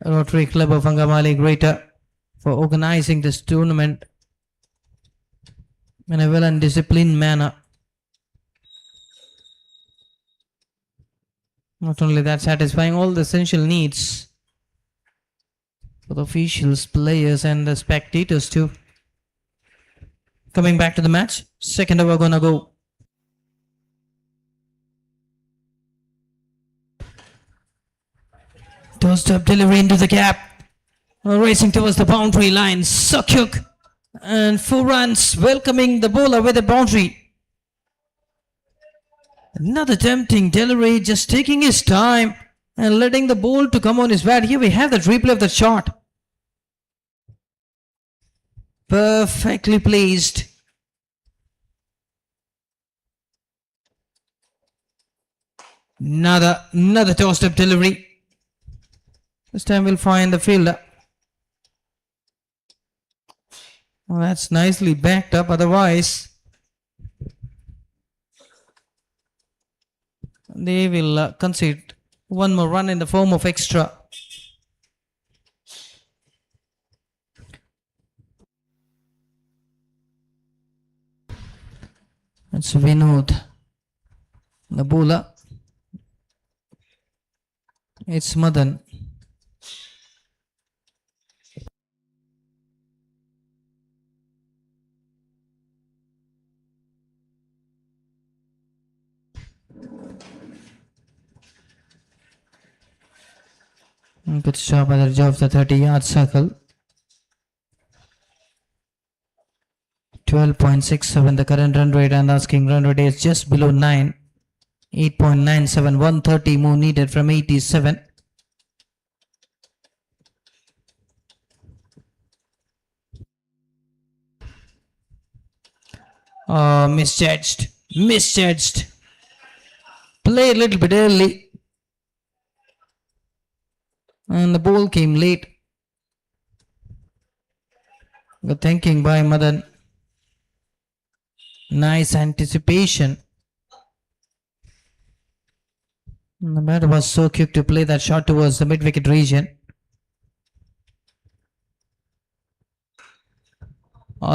Rotary Club of Angamali Greater for organizing this tournament in a well and disciplined manner. Not only that, satisfying all the essential needs for the officials, players, and the spectators too. Coming back to the match, second over gonna go. Tossed up delivery into the gap. Racing towards the boundary line. Sukyuk. And 4 runs, welcoming the bowler with a boundary. Another tempting delivery, just taking his time and letting the ball to come on his bat. Here we have the replay of the shot. Perfectly placed. Another tossed up delivery. This time we'll find the fielder. Well, that's nicely backed up. Otherwise, they will concede one more run in the form of extra. It's Vinod, the bowler. It's Madan. Good stop at the edge of the 30-yard circle. 12.67 the current run rate, and asking run rate is just below 9. 8.97, 130 more needed from 87. Misjudged. Play a little bit early. And the ball came late. Good thinking by Madan. Nice anticipation. And the batter was so quick to play that shot towards the mid-wicket region.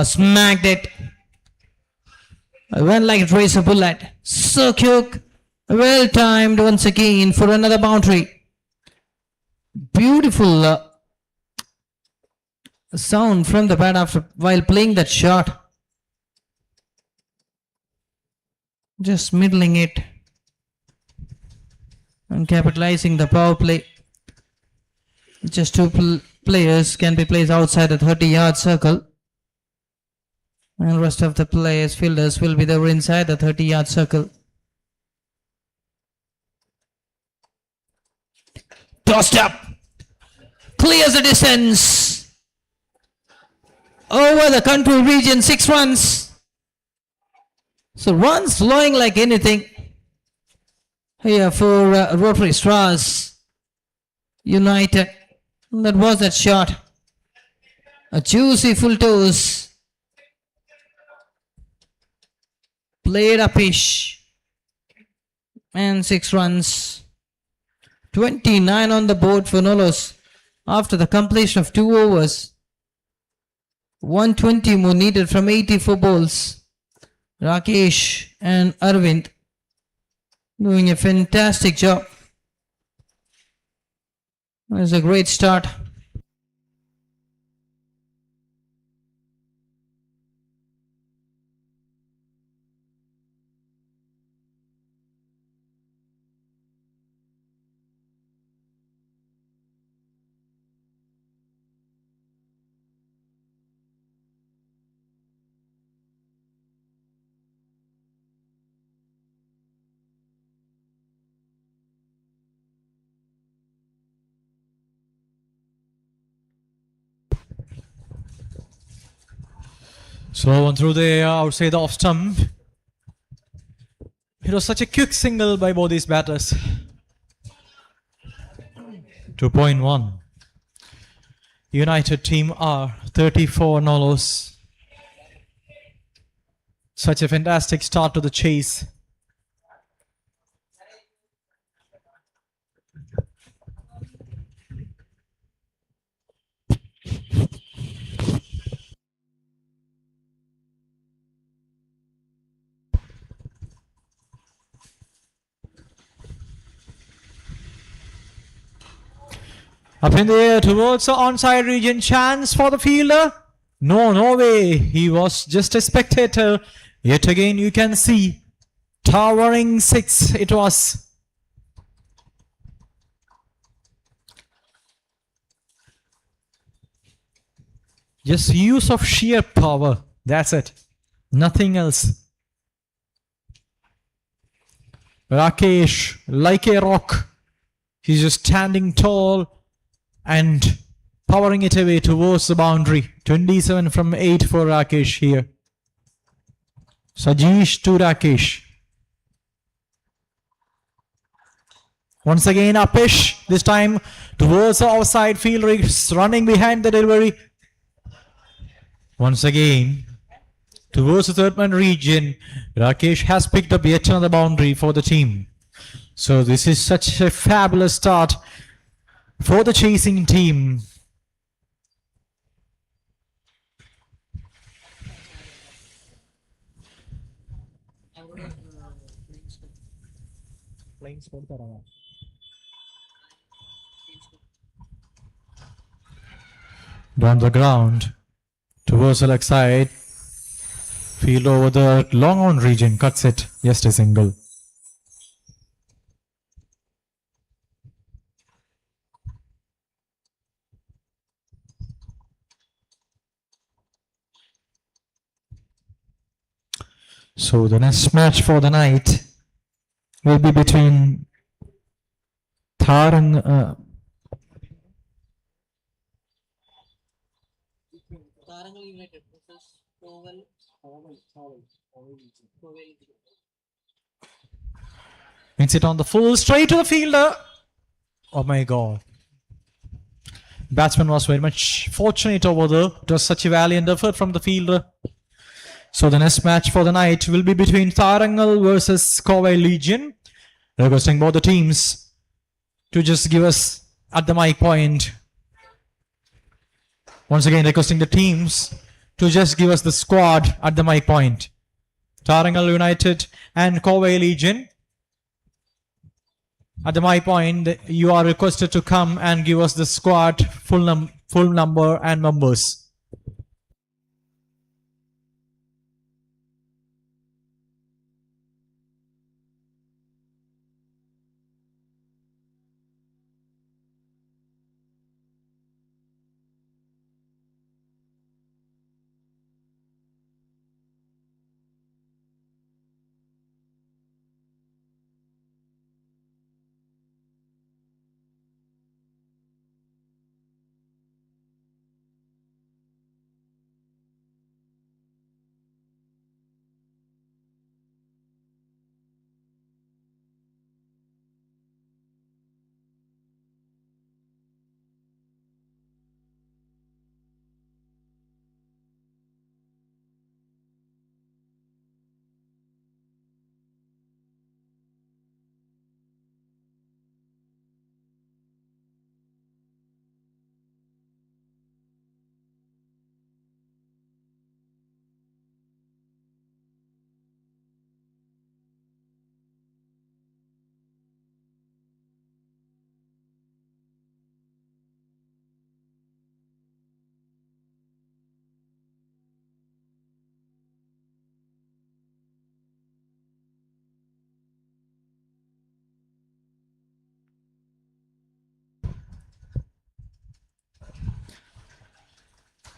Smacked it. I went like a razor bullet. So quick. Well timed once again for another boundary. Beautiful sound from the bat while playing that shot. Just middling it and capitalizing the power play. Just 2 players can be placed outside the 30-yard circle, and rest of the players, fielders, will be there inside the 30-yard circle. Tossed up. Clears the distance. Over the control region, 6 runs. So runs flowing like anything here for Rotary Stars United. That was that shot. A juicy full toss. Played upish. And 6 runs. 29 on the board for Nolos after the completion of 2 overs. 120 more needed from 84 balls. Rakesh and Arvind doing a fantastic job. It was a great start. Slow one through the outside the off stump. It was such a quick single by both these batters. 2.1. United team are 34 Nolos. Such a fantastic start to the chase. Up in the air towards the onside region. Chance for the fielder. No way. He was just a spectator. Yet again you can see. Towering 6 it was. Just use of sheer power. That's it. Nothing else. Rakesh, like a rock. He's just standing tall and powering it away towards the boundary. 27 from 8 for Rakesh here. Sajesh to Rakesh. Once again Apish, this time towards the outside field, running behind the delivery. Once again, towards the third man region, Rakesh has picked up yet another boundary for the team. So this is such a fabulous start for the chasing team. Down the ground, towards the leg side, field over the long on region, cuts it, just a single. So the next match for the night will be between Tharang. Hits it on the full straight to the fielder. Oh my god. Batsman was very much fortunate over there. It was such a valiant effort from the fielder. So the next match for the night will be between Tharangal versus Kovai Legion. Requesting both the teams to just give us at the mic point. Once again requesting the teams to just give us the squad at the mic point. Tharangal United and Kovai Legion. At the mic point, you are requested to come and give us the squad full number and members.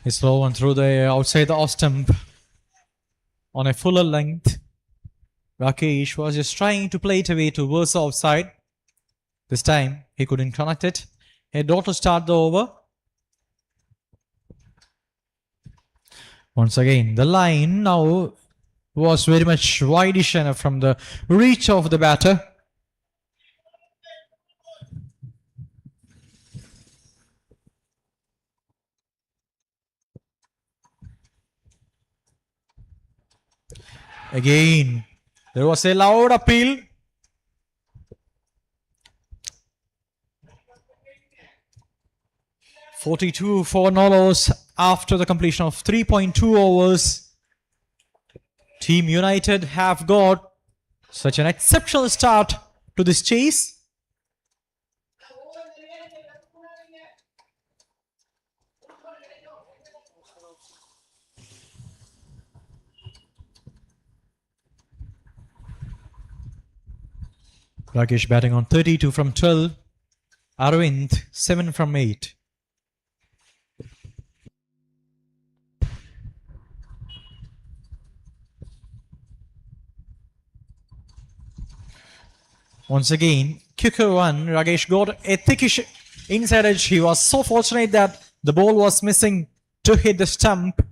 It's low one through the outside the off stump on a fuller length. Rakesh was just trying to play it away towards the offside. This time he couldn't connect it. He had to start the over. Once again, the line now was very much wideish enough from the reach of the batter. Again, there was a loud appeal. .42 for Nolos after the completion of 3.2 overs. Team United have got such an exceptional start to this chase. Rakesh batting on 32 from 12. Arvind 7 from 8. Once again, quicker one. Rakesh got a thickish inside edge. He was so fortunate that the ball was missing to hit the stump.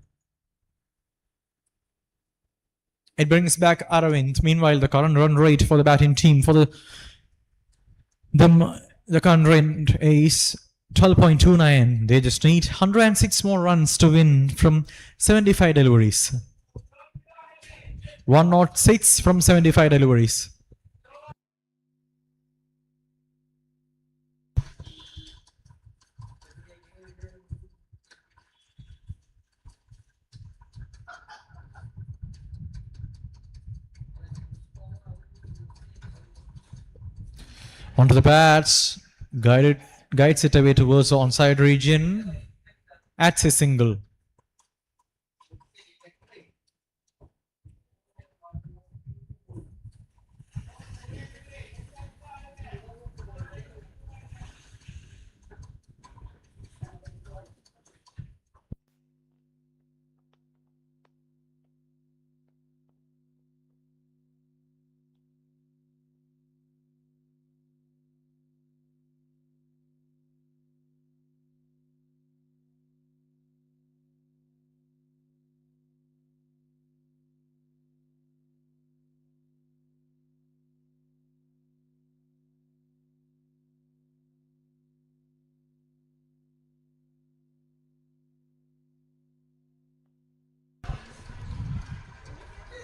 It brings back Aravind. Meanwhile, the current run rate for the batting team for the current rate is 12.29. They just need 106 more runs to win from 75 deliveries. 106 from 75 deliveries. Onto the bats, guides it away towards the onside region. Adds a single.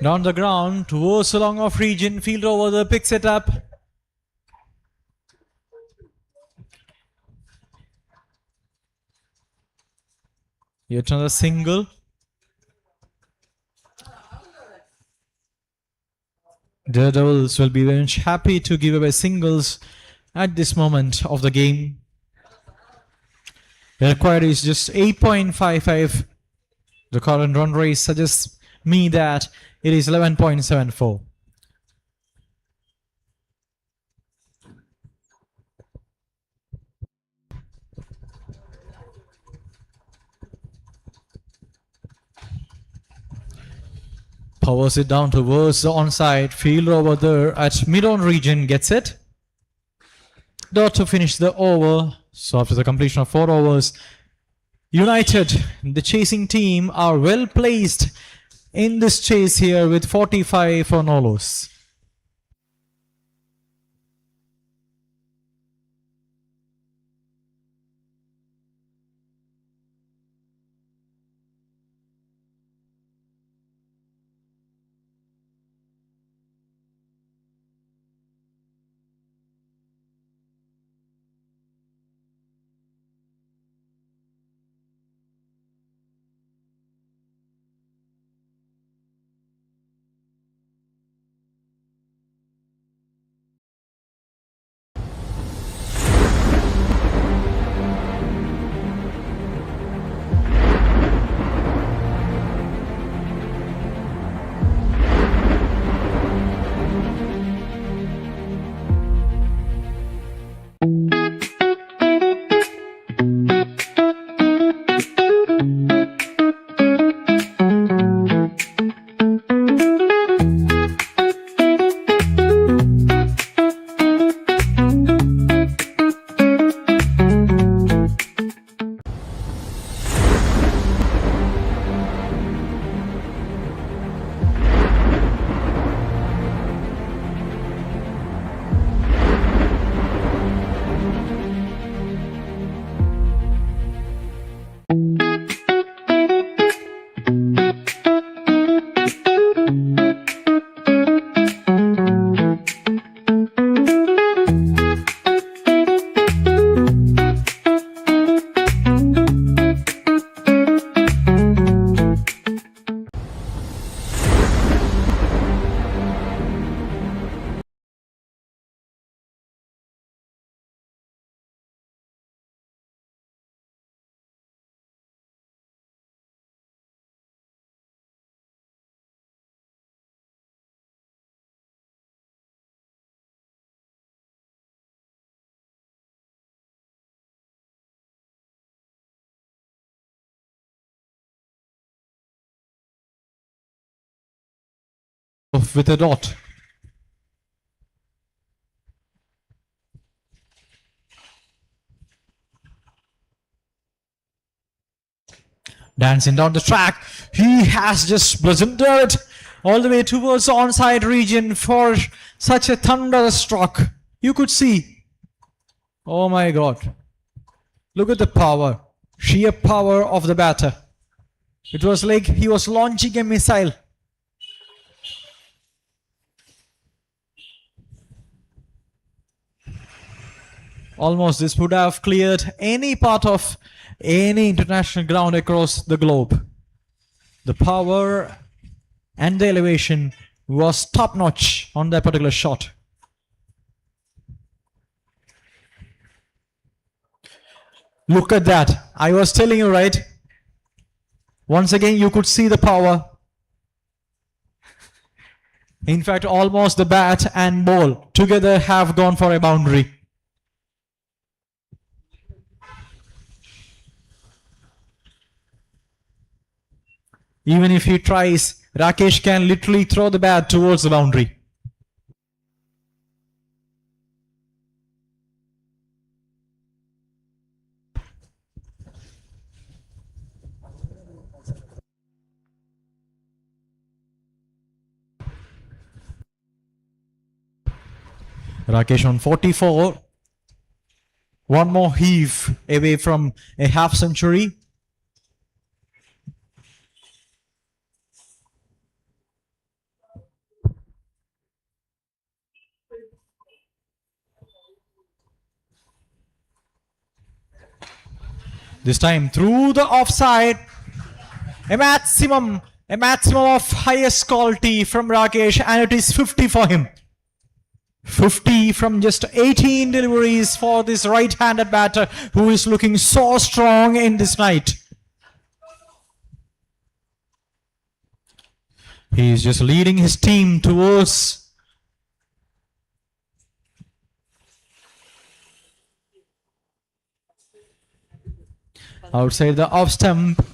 Down the ground towards the long off region. Field over there, picks it up. Yet another single. Daredevils will be very much happy to give away singles at this moment of the game. The required is just 8.55. The current run rate suggests me that it is 11.74. Powers it down towards the onside. Field over there at mid-on region gets it. Dot to finish the over. So after the completion of 4 overs, United, the chasing team, are well placed in this chase here with 45 for no loss. with a dot. Dancing down the track, he has just bludgeoned it all the way towards the onside region for such a thunderous stroke. You could see. Oh my God. Look at the power, sheer power of the batter. It was like he was launching a missile. Almost this would have cleared any part of any international ground across the globe. The power and the elevation was top notch on that particular shot. Look at that. I was telling you, right? Once again, you could see the power. In fact, almost the bat and ball together have gone for a boundary. Even if he tries, Rakesh can literally throw the bat towards the boundary. Rakesh on 44. One more heave away from a half century. This time through the offside. A maximum of highest quality from Rakesh, and it is 50 for him. 50 from just 18 deliveries for this right-handed batter who is looking so strong in this night. He is just leading his team towards outside the off stump.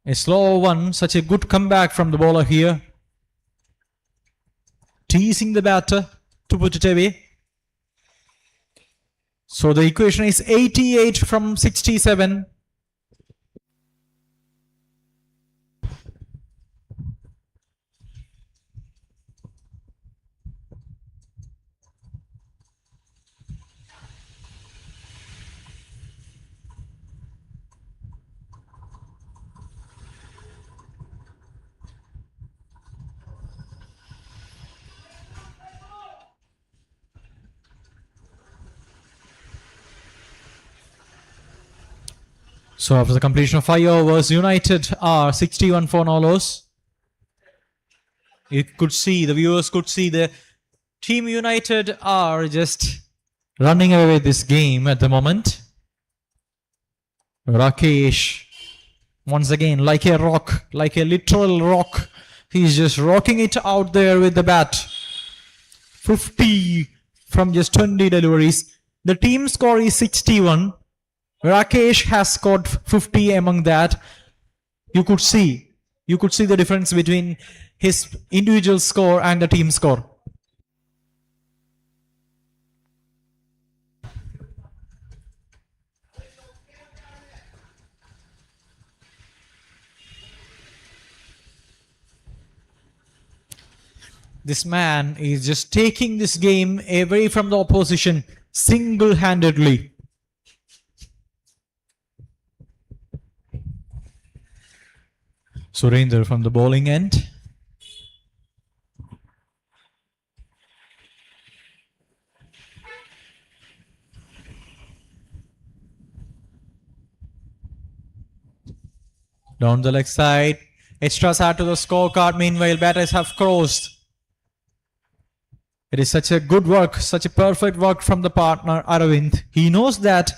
A slow one, such a good comeback from the bowler here. Teasing the batter to put it away. So the equation is 88 from 67. So after the completion of 5 overs, United are 61 for no loss. You could see, the viewers could see the Team United are just running away with this game at the moment. Rakesh, once again, like a rock, like a literal rock. He's just rocking it out there with the bat. 50 from just 20 deliveries. The team score is 61. Rakesh has scored 50 among that. You could see the difference between his individual score and the team score. This man is just taking this game away from the opposition single-handedly. Surender from the bowling end. Down the leg side. Extras add to the scorecard. Meanwhile, batters have crossed. It is such a good work, such a perfect work from the partner, Aravind. He knows that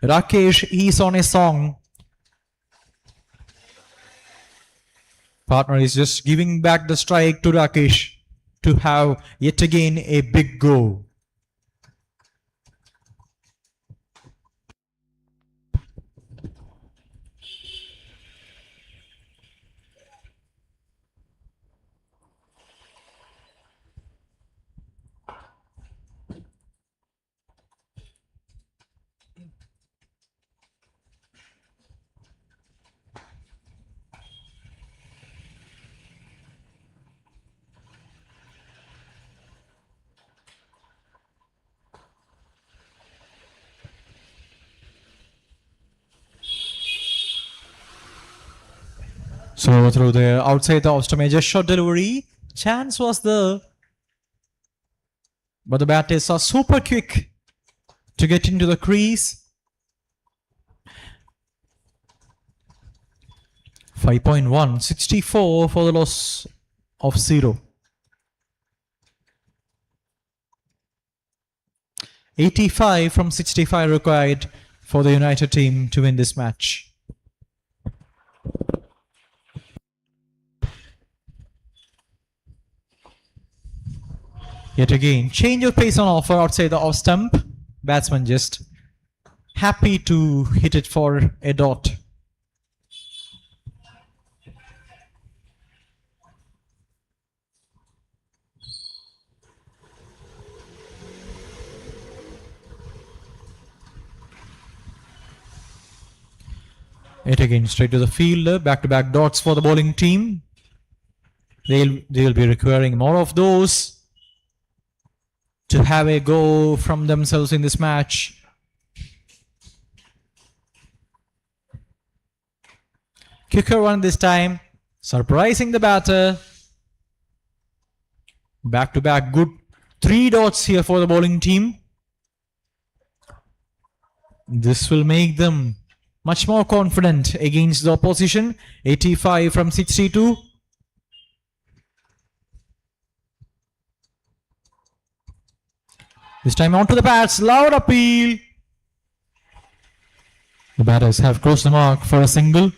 Rakesh is on a song. Partner is just giving back the strike to Rakesh to have yet again a big go. So through the outside the off stump, a just shot delivery. Chance was there. But the batters are super quick to get into the crease. 5.1, 64 for the loss of 0. 85 from 65 required for the United team to win this match. Yet again, change of pace on offer outside the off stump. Batsman just happy to hit it for a dot. Yet again, straight to the fielder. Back-to-back dots for the bowling team. They'll be requiring more of those to have a go from themselves in this match. Quicker one this time, surprising the batter. Back-to-back good 3 dots here for the bowling team. This will make them much more confident against the opposition. 85 from 62. This time on to the bats. Loud appeal. The batters have crossed the mark for a single.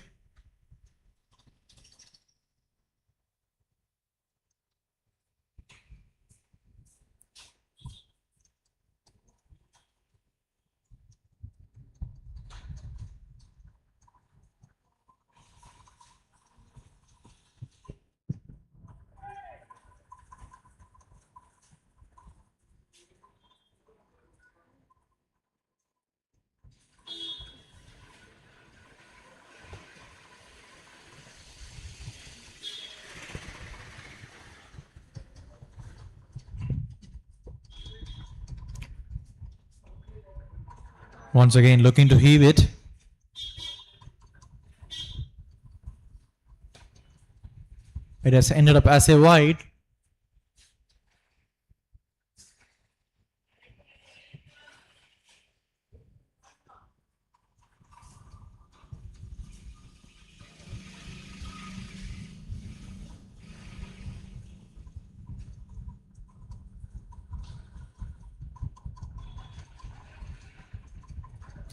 Once again looking to heave it. It has ended up as a wide.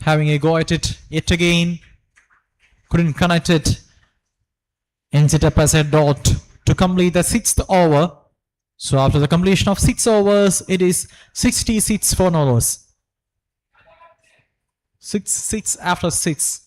Having a go at it yet again. Couldn't connect it. Ends it up as a dot to complete the 6th over. So after the completion of 6 overs, it is 66 for no loss. 6 after 6.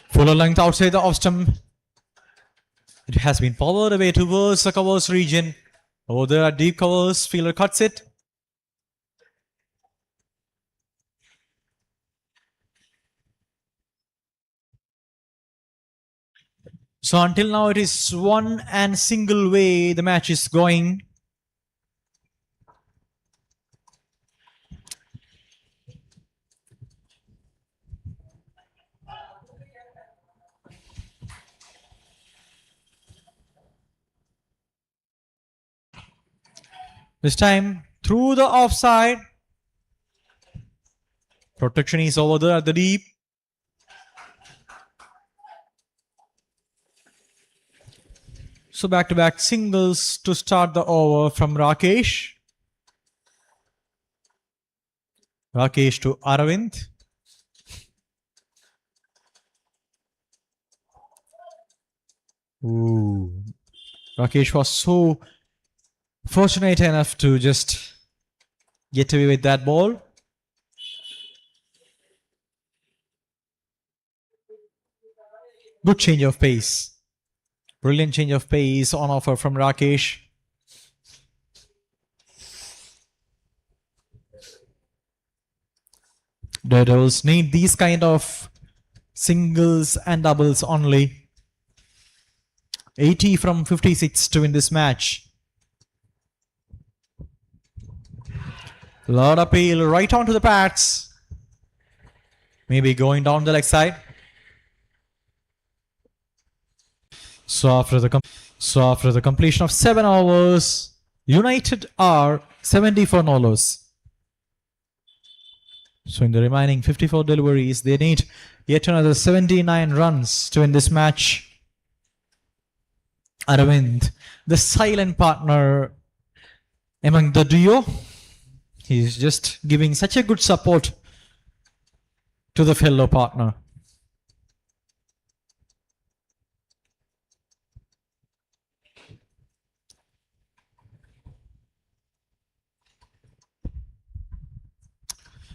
Fuller length outside the off stump. It has been powered away towards the covers region. Over there are deep covers. Fielder cuts it. So until now it is one and single way the match is going. This time through the offside. Protection is over there at the deep. So back-to-back singles to start the over from Rakesh. Rakesh to Aravind. Ooh. Rakesh was so fortunate enough to just get away with that ball. Good change of pace. Brilliant change of pace on offer from Rakesh. Daredevils need these kind of singles and doubles only. 80 from 56 to win this match. Lot appeal right onto the pads. Maybe going down the leg side. So after the completion of 7 overs, United are 74 no-loss. So in the remaining 54 deliveries, they need yet another 79 runs to win this match. Aravind, the silent partner among the duo, he's just giving such a good support to the fellow partner.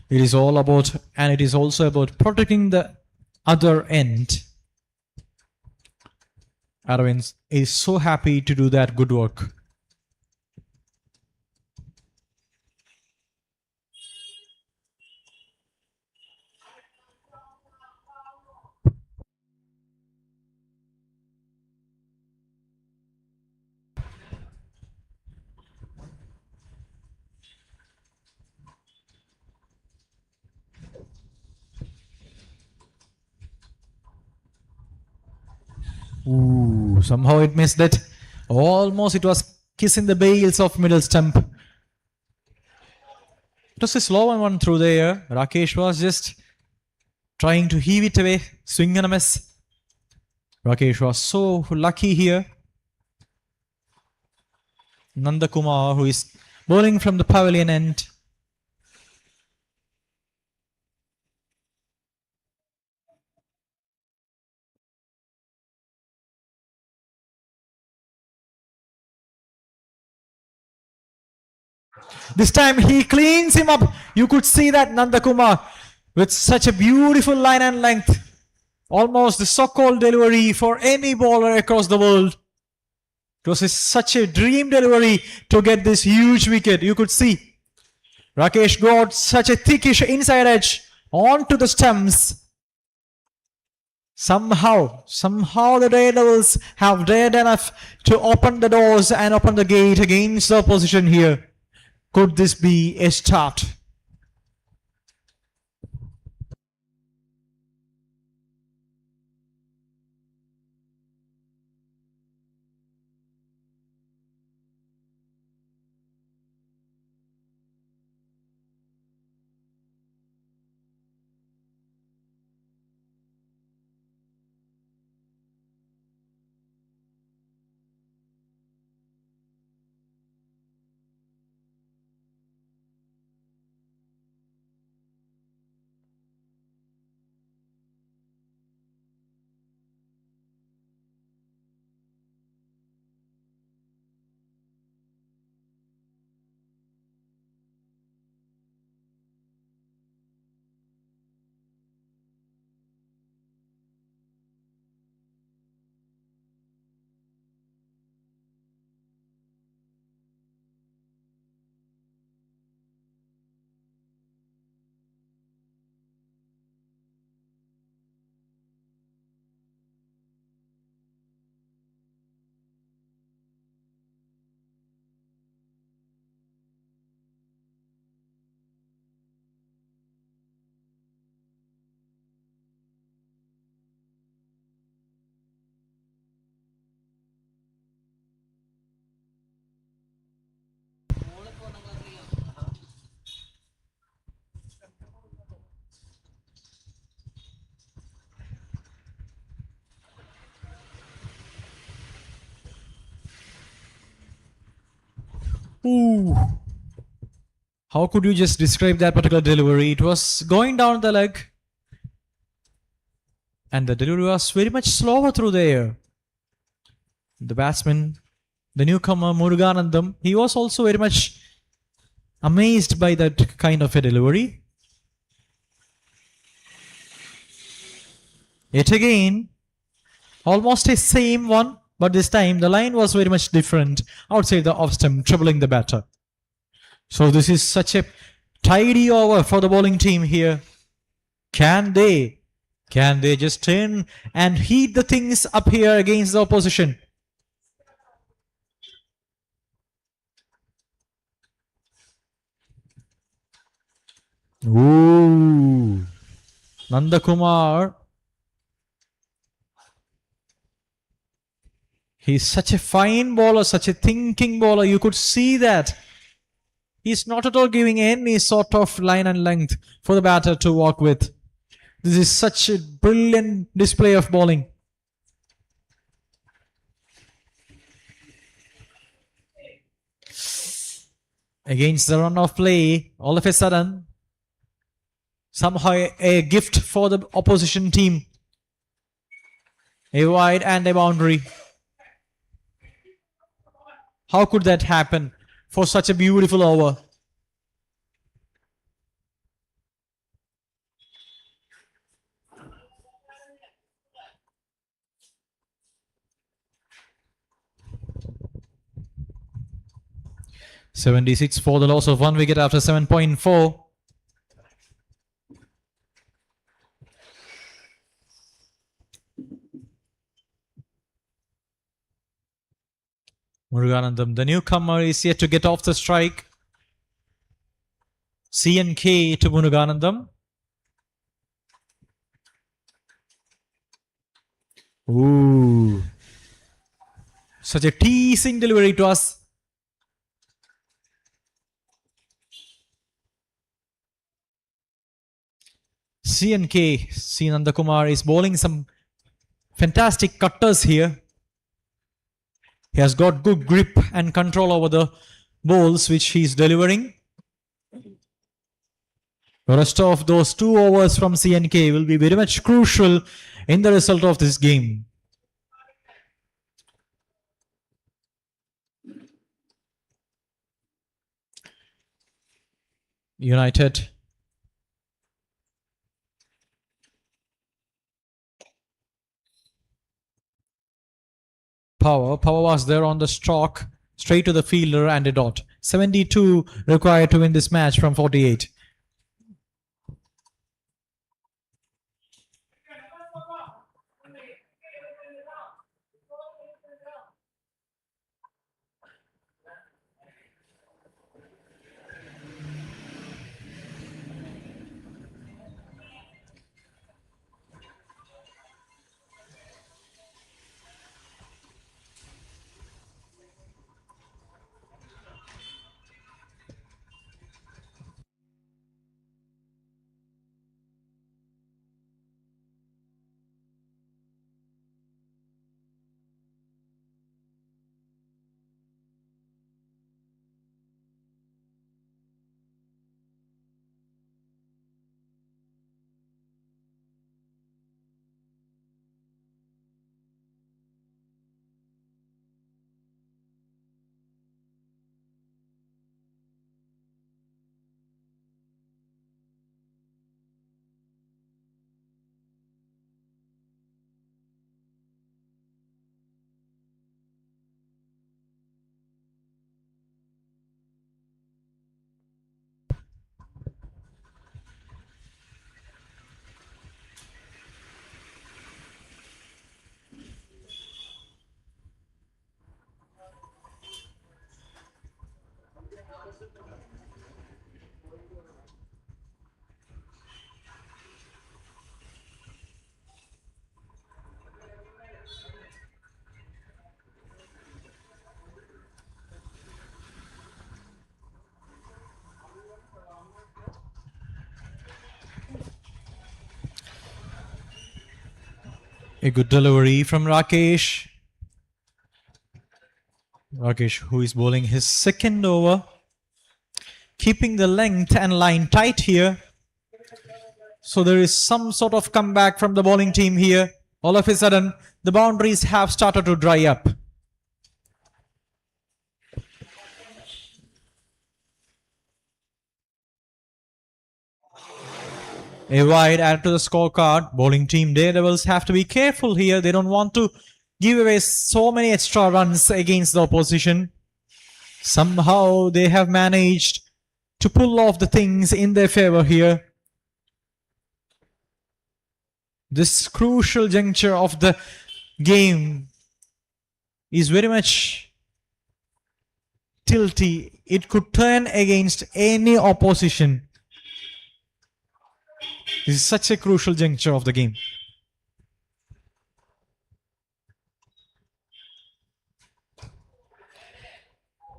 It is all about, and it is also about protecting the other end. Aravind is so happy to do that good work. Ooh, somehow it missed it. Almost it was kissing the bails of middle stump. It was a slow one through the air. Rakesh was just trying to heave it away, swing and a miss. Rakesh was so lucky here. Nanda Kumar, who is bowling from the pavilion end. This time he cleans him up. You could see that Nanda Kumar with such a beautiful line and length. Almost the so-called delivery for any bowler across the world. It was such a dream delivery to get this huge wicket. You could see Rakesh got such a thickish inside edge onto the stumps. Somehow the Daredevils have dared enough to open the doors and open the gate against the opposition here. Could this be a start? Ooh. How could you just describe that particular delivery? It was going down the leg. And the delivery was very much slower through the air. The batsman, the newcomer Muruganandam, he was also very much amazed by that kind of a delivery. Yet again, almost a same one, but this time the line was very much different outside the off stump, troubling the batter. So this is such a tidy over for the bowling team here. Can they just turn and heat the things up here against the opposition? Ooh, Nandakumar. He's such a fine bowler, such a thinking bowler. You could see that. He's not at all giving any sort of line and length for the batter to work with. This is such a brilliant display of bowling. Against the run of play, all of a sudden, somehow a gift for the opposition team. A wide and a boundary. How could that happen for such a beautiful over? .76 for the loss of 1 wicket after 7.4. Muruganandam, the newcomer, is yet to get off the strike. C&K to Muruganandam. Ooh. Such a teasing delivery to us. C&K, C. Nandakumar, is bowling some fantastic cutters here. He has got good grip and control over the balls which he is delivering. The rest of those 2 overs from C&K will be very much crucial in the result of this game. United. Power was there on the stroke, straight to the fielder and a dot. 72 required to win this match from 48. A good delivery from Rakesh. Rakesh, who is bowling his second over, keeping the length and line tight here. So there is some sort of comeback from the bowling team here. All of a sudden, the boundaries have started to dry up. A wide added to the scorecard. Bowling team Daredevils have to be careful here. They don't want to give away so many extra runs against the opposition. Somehow they have managed to pull off the things in their favor here. This crucial juncture of the game is very much tilty. It could turn against any opposition. This is such a crucial juncture of the game.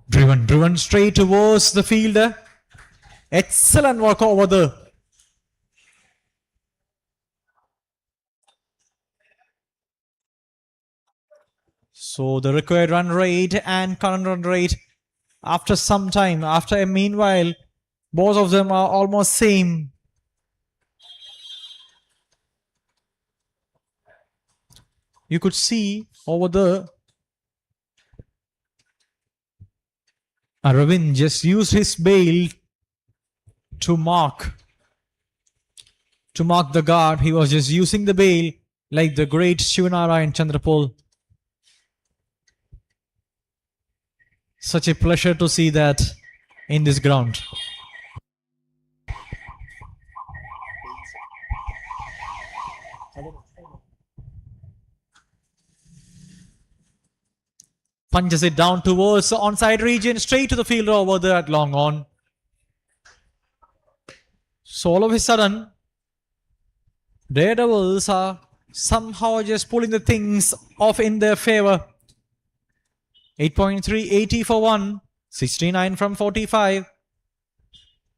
Driven straight towards the fielder. Excellent work over there. So the required run rate and current run rate after some time, after a meanwhile, both of them are almost same. You could see over there, Aravind just used his bail to mark the guard. He was just using the bail like the great Shivanarayan Chandrapal. Such a pleasure to see that in this ground. Punches it down towards the onside region, straight to the fielder over there at long on. So all of a sudden, Daredevils are somehow just pulling the things off in their favor. 8.3, 80 for 1, 69 from 45.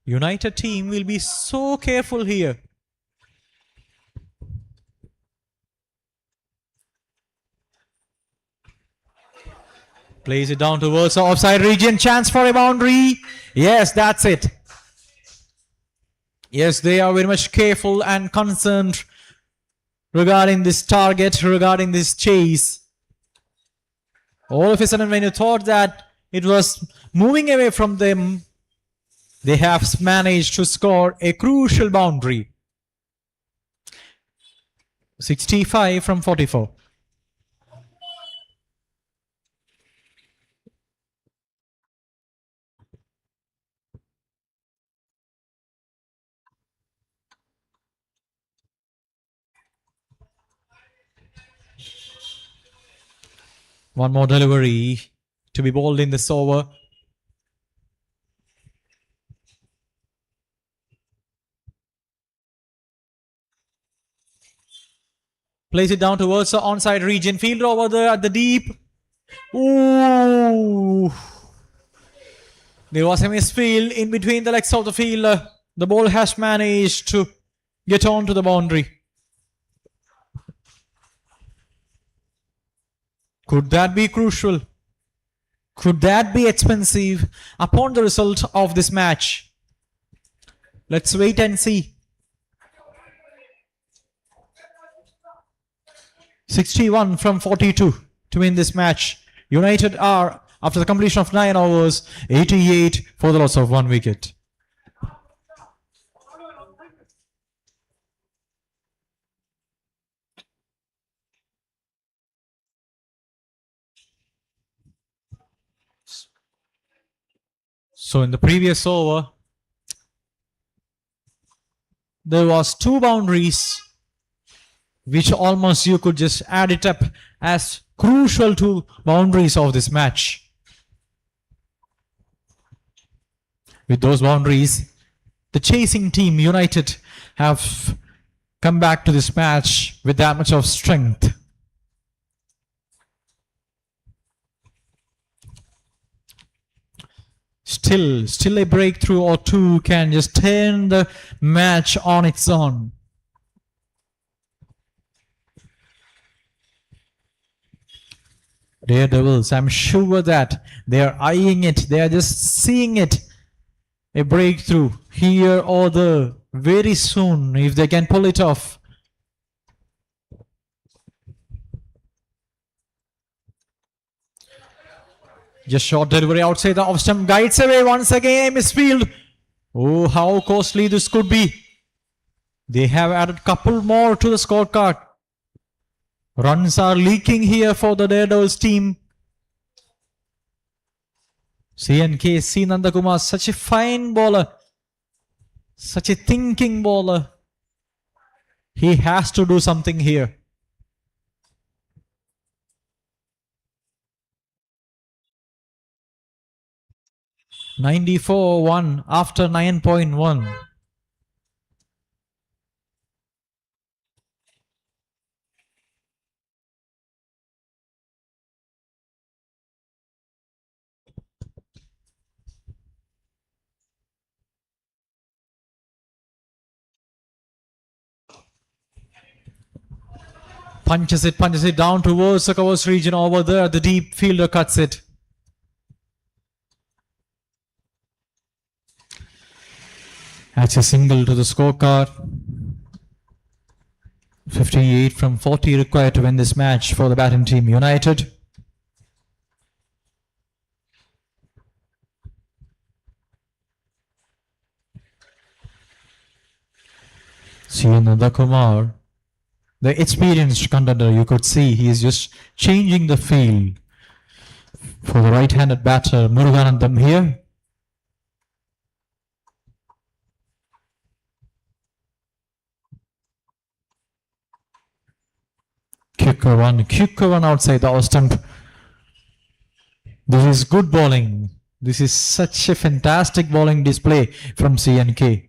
United team will be so careful here. Plays it down towards the offside region. Chance for a boundary. Yes, that's it. Yes, they are very much careful and concerned regarding this target, regarding this chase. All of a sudden, when you thought that it was moving away from them, they have managed to score a crucial boundary. 65 from 44. One more delivery to be bowled in this over. Plays it down towards the onside region. Fielder over there at the deep. Ooh. There was a misfield in between the legs of the fielder. The ball has managed to get on to the boundary. Could that be crucial? Could that be expensive upon the result of this match? Let's wait and see. 61 from 42 to win this match. United are, after the completion of 9 overs, 88 for the loss of 1 wicket. So in the previous over, there was 2 boundaries, which almost you could just add it up as crucial 2 boundaries of this match. With those boundaries, the chasing team United have come back to this match with that much of strength. Still a breakthrough or 2 can just turn the match on its own. Daredevils, I'm sure that they are eyeing it. They are just seeing it. A breakthrough here or there very soon if they can pull it off. Just short delivery outside the off stump, guides away once again, misfield. Oh, how costly this could be. They have added couple more to the scorecard. Runs are leaking here for the Daredevils team. CNK C. Nandakumar, such a fine bowler, such a thinking bowler. He has to do something here. (94) after 9.1. Punches it down towards the covers region over there. The deep fielder cuts it. That's a single to the scorecard. 58 from 40 required to win this match for the batting team United. Nanda Kumar, the experienced contender, you could see he is just changing the field for the right-handed batter Muruganandam here. Quicker one outside the off stump. This is good bowling. This is such a fantastic bowling display from CNK.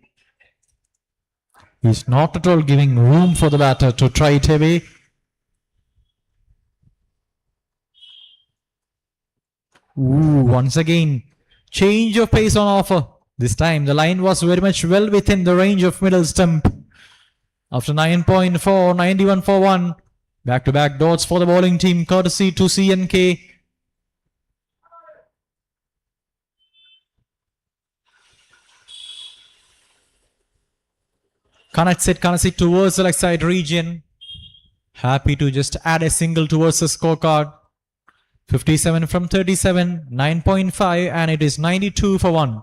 He's not at all giving room for the batter to try it away. Ooh, once again, change of pace on offer. This time the line was very much well within the range of middle stump. After 9.4, 91 for 1. Back-to-back dots for the bowling team, courtesy to CNK. Connects it towards the left side region. Happy to just add a single towards the scorecard. 57 from 37, 9.5, and it is 92 for 1.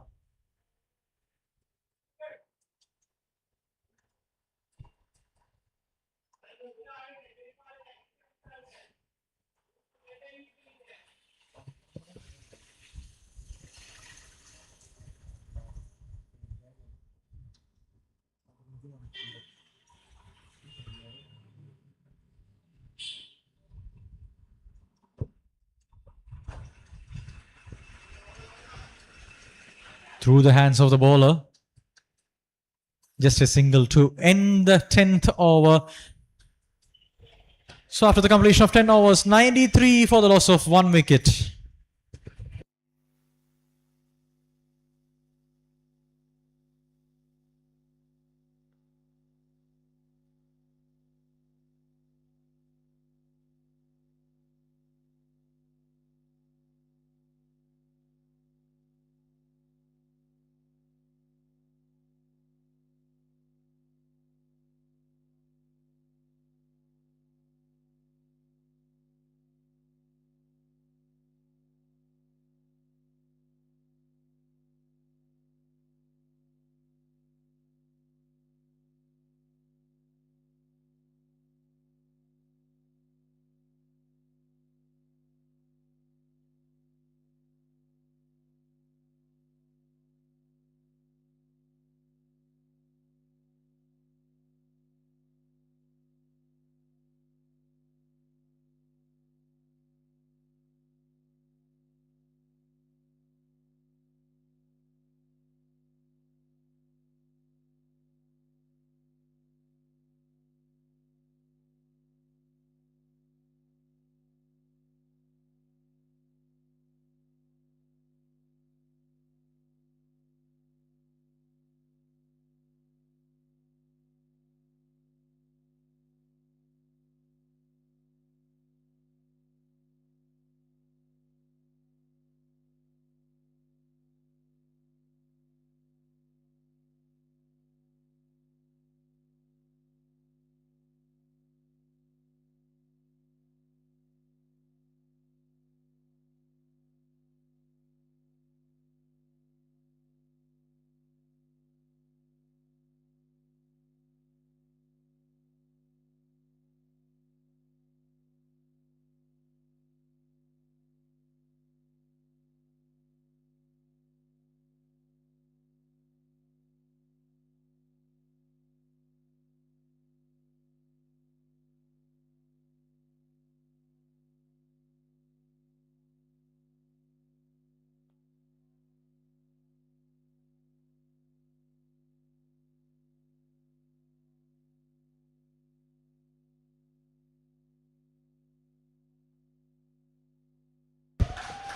Through the hands of the bowler. Just a single to end the 10th over. So after the completion of 10 overs, 93 for the loss of 1 wicket.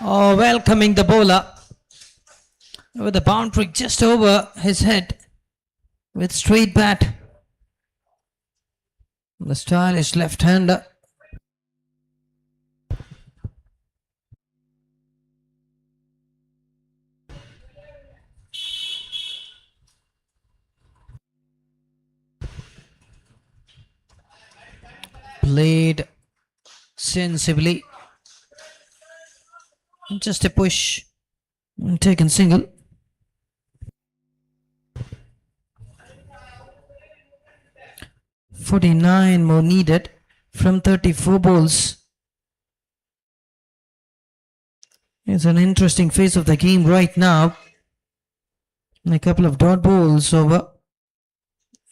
Oh, welcoming the bowler with the boundary just over his head with straight bat. The stylish left-hander. Played sensibly. Just a push. Taken single. "49 more needed from 34 balls." It's an interesting phase of the game right now. A couple of dot balls over,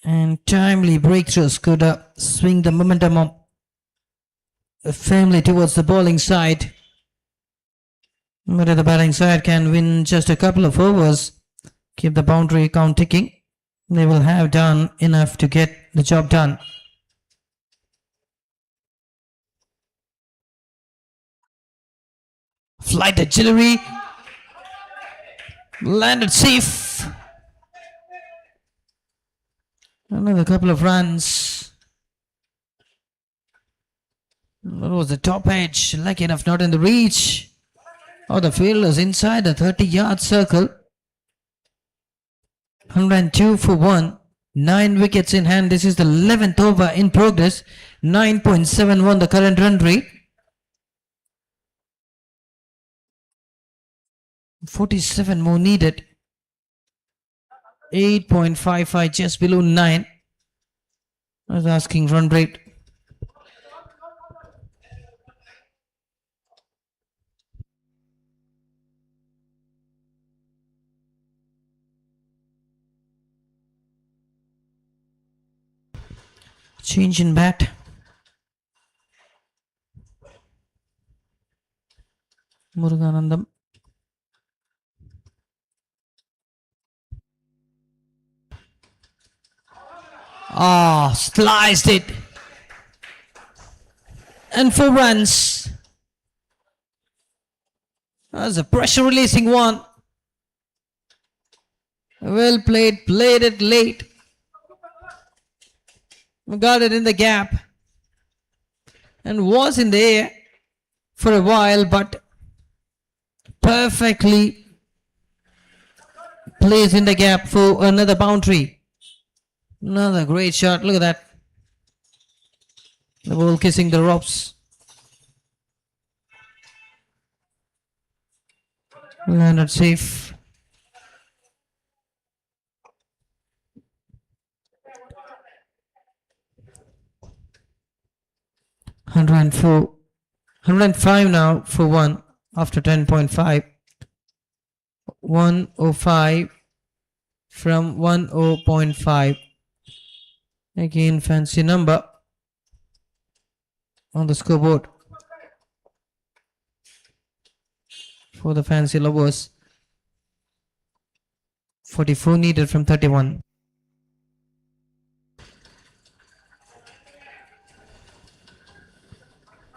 and timely breakthroughs could swing the momentum firmly towards the bowling side. But if the batting side can win just a couple of overs, keep the boundary count ticking, they will have done enough to get the job done. Flight artillery landed safe. Another couple of runs. That was the top edge, lucky enough not in the reach. Oh, the fielders inside the 30-yard circle. 102 for 1. 9 wickets in hand. This is the 11th over in progress. 9.71 the current run rate. 47 more needed. 8.55 just below 9. I was asking run rate. Change in bat. Muruganandam. Sliced it. And 4 runs. That's a pressure releasing one. Well played, played it late. Got it in the gap. And was in the air for a while, but perfectly placed in the gap for another boundary. Another great shot. Look at that. The ball kissing the ropes. Landed safe. "104, 105 now for 1 after 10.5. 105 from 10.5. Again, fancy number on the scoreboard for the fancy lovers. 44 needed from 31.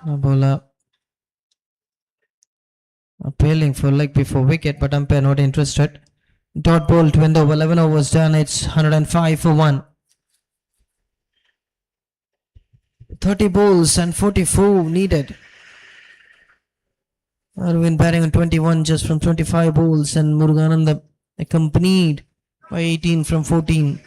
The bowler appealing for leg before wicket, but umpire not interested. Dot ball to end over. 11 overs done. It's 105 for 1. 30 balls and 44 needed. Arvind batting on 21 just from 25 balls, and Muruganandam accompanied by 18 from 14.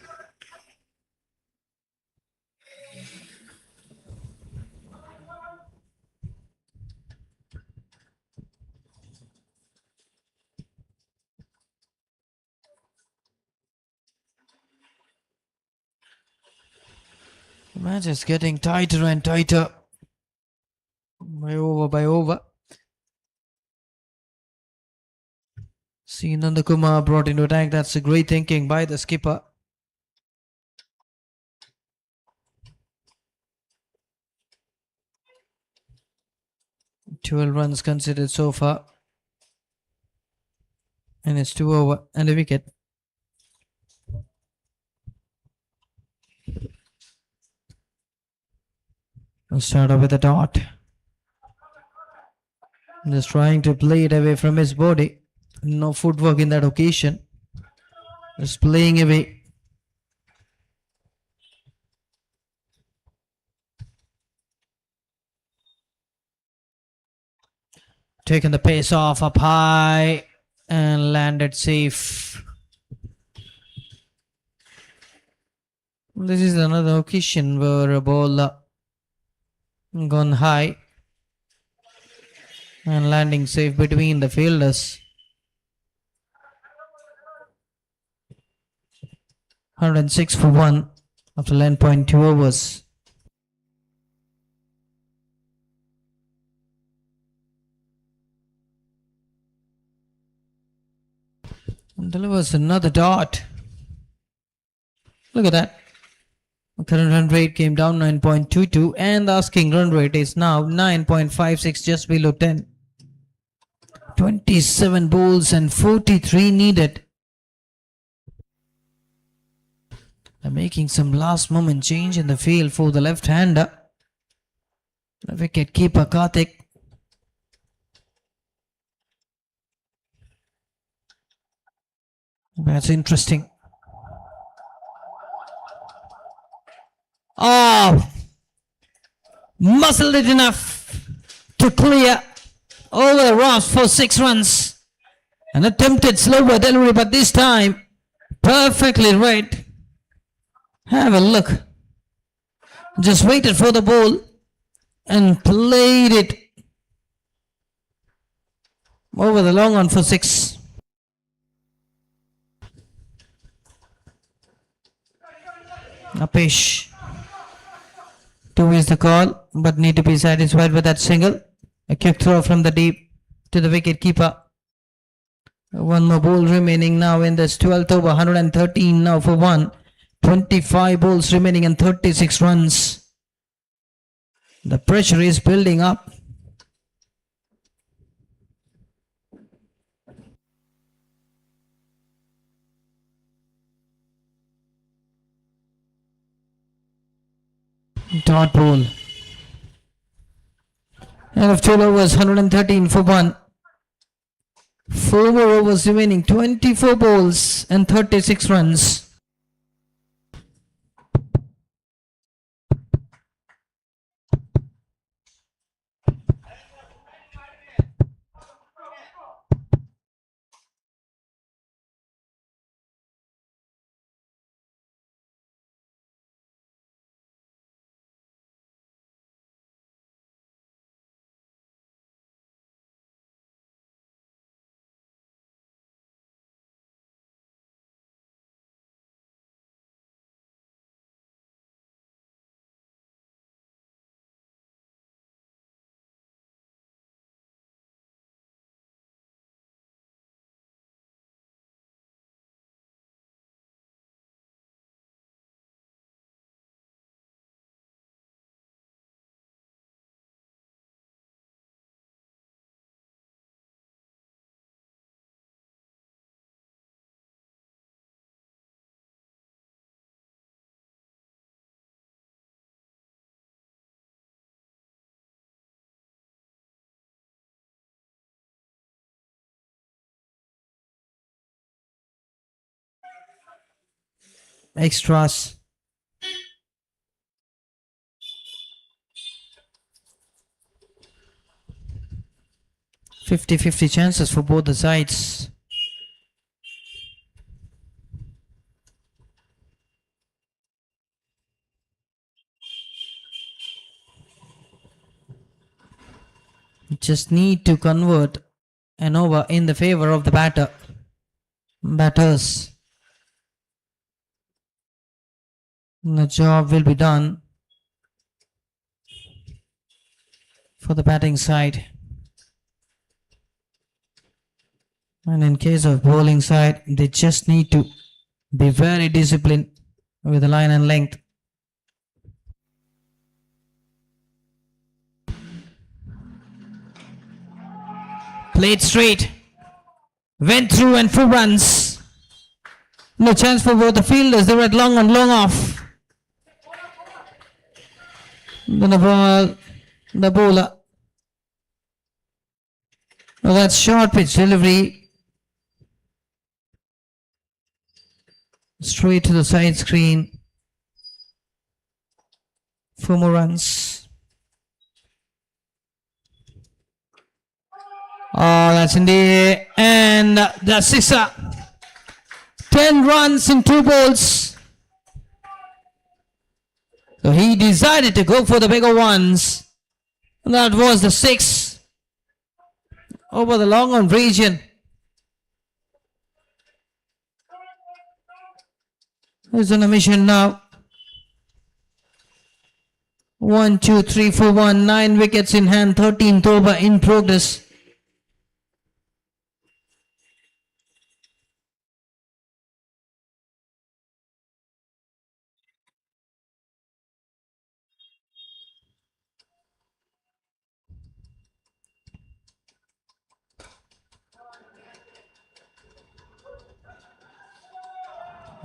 The match is getting tighter and tighter by over. See, Nandakumar brought into attack. That's a great thinking by the skipper. "12 runs considered so far. And it's 2 over and a wicket. We'll start off with a dot. Just trying to play it away from his body. No footwork in that occasion. Just playing away. Taking the pace off up high and landed safe. This is another occasion where a ball gone high and landing safe between the fielders. 106 for 1 after 11.2 overs. And delivers another dot. Look at that. The current run rate came down 9.22 and the asking run rate is now 9.56, just below 10. 27 balls and 43 needed. They're making some last moment change in the field for the left-hander. The wicket keeper Karthik. That's interesting. Oh, muscled it enough to clear over Ross for 6 runs. An attempted slower delivery, but this time perfectly read. Have a look. Just waited for the ball and played it over the long on for 6. Apesh. 2 is the call, but need to be satisfied with that single. A quick throw from the deep to the wicket keeper. 1 more ball remaining now in this 12th over. 113 now for 1. 25 balls remaining and 36 runs. The pressure is building up. Dot ball. End of 12 overs, 113 for 1. 4 more overs remaining, 24 balls and 36 runs. Extras. 50-50 chances for both the sides. Just need to convert an over in the favor of the batters. The job will be done for the batting side. And in case of bowling side, they just need to be very disciplined with the line and length. Played straight. Went through and 4 runs. No chance for both the fielders. They were at long on, long off. Then the ball, the bowler. Now that's short pitch delivery. Straight to the side screen. 4 more runs. Oh, that's in the air. And that's sixer. 10 runs in 2 balls. So he decided to go for the bigger ones. That was the 6 over the long on region. He's on a mission now. 1, 2, 3, 4, 1, 9 wickets in hand, 13th over in progress.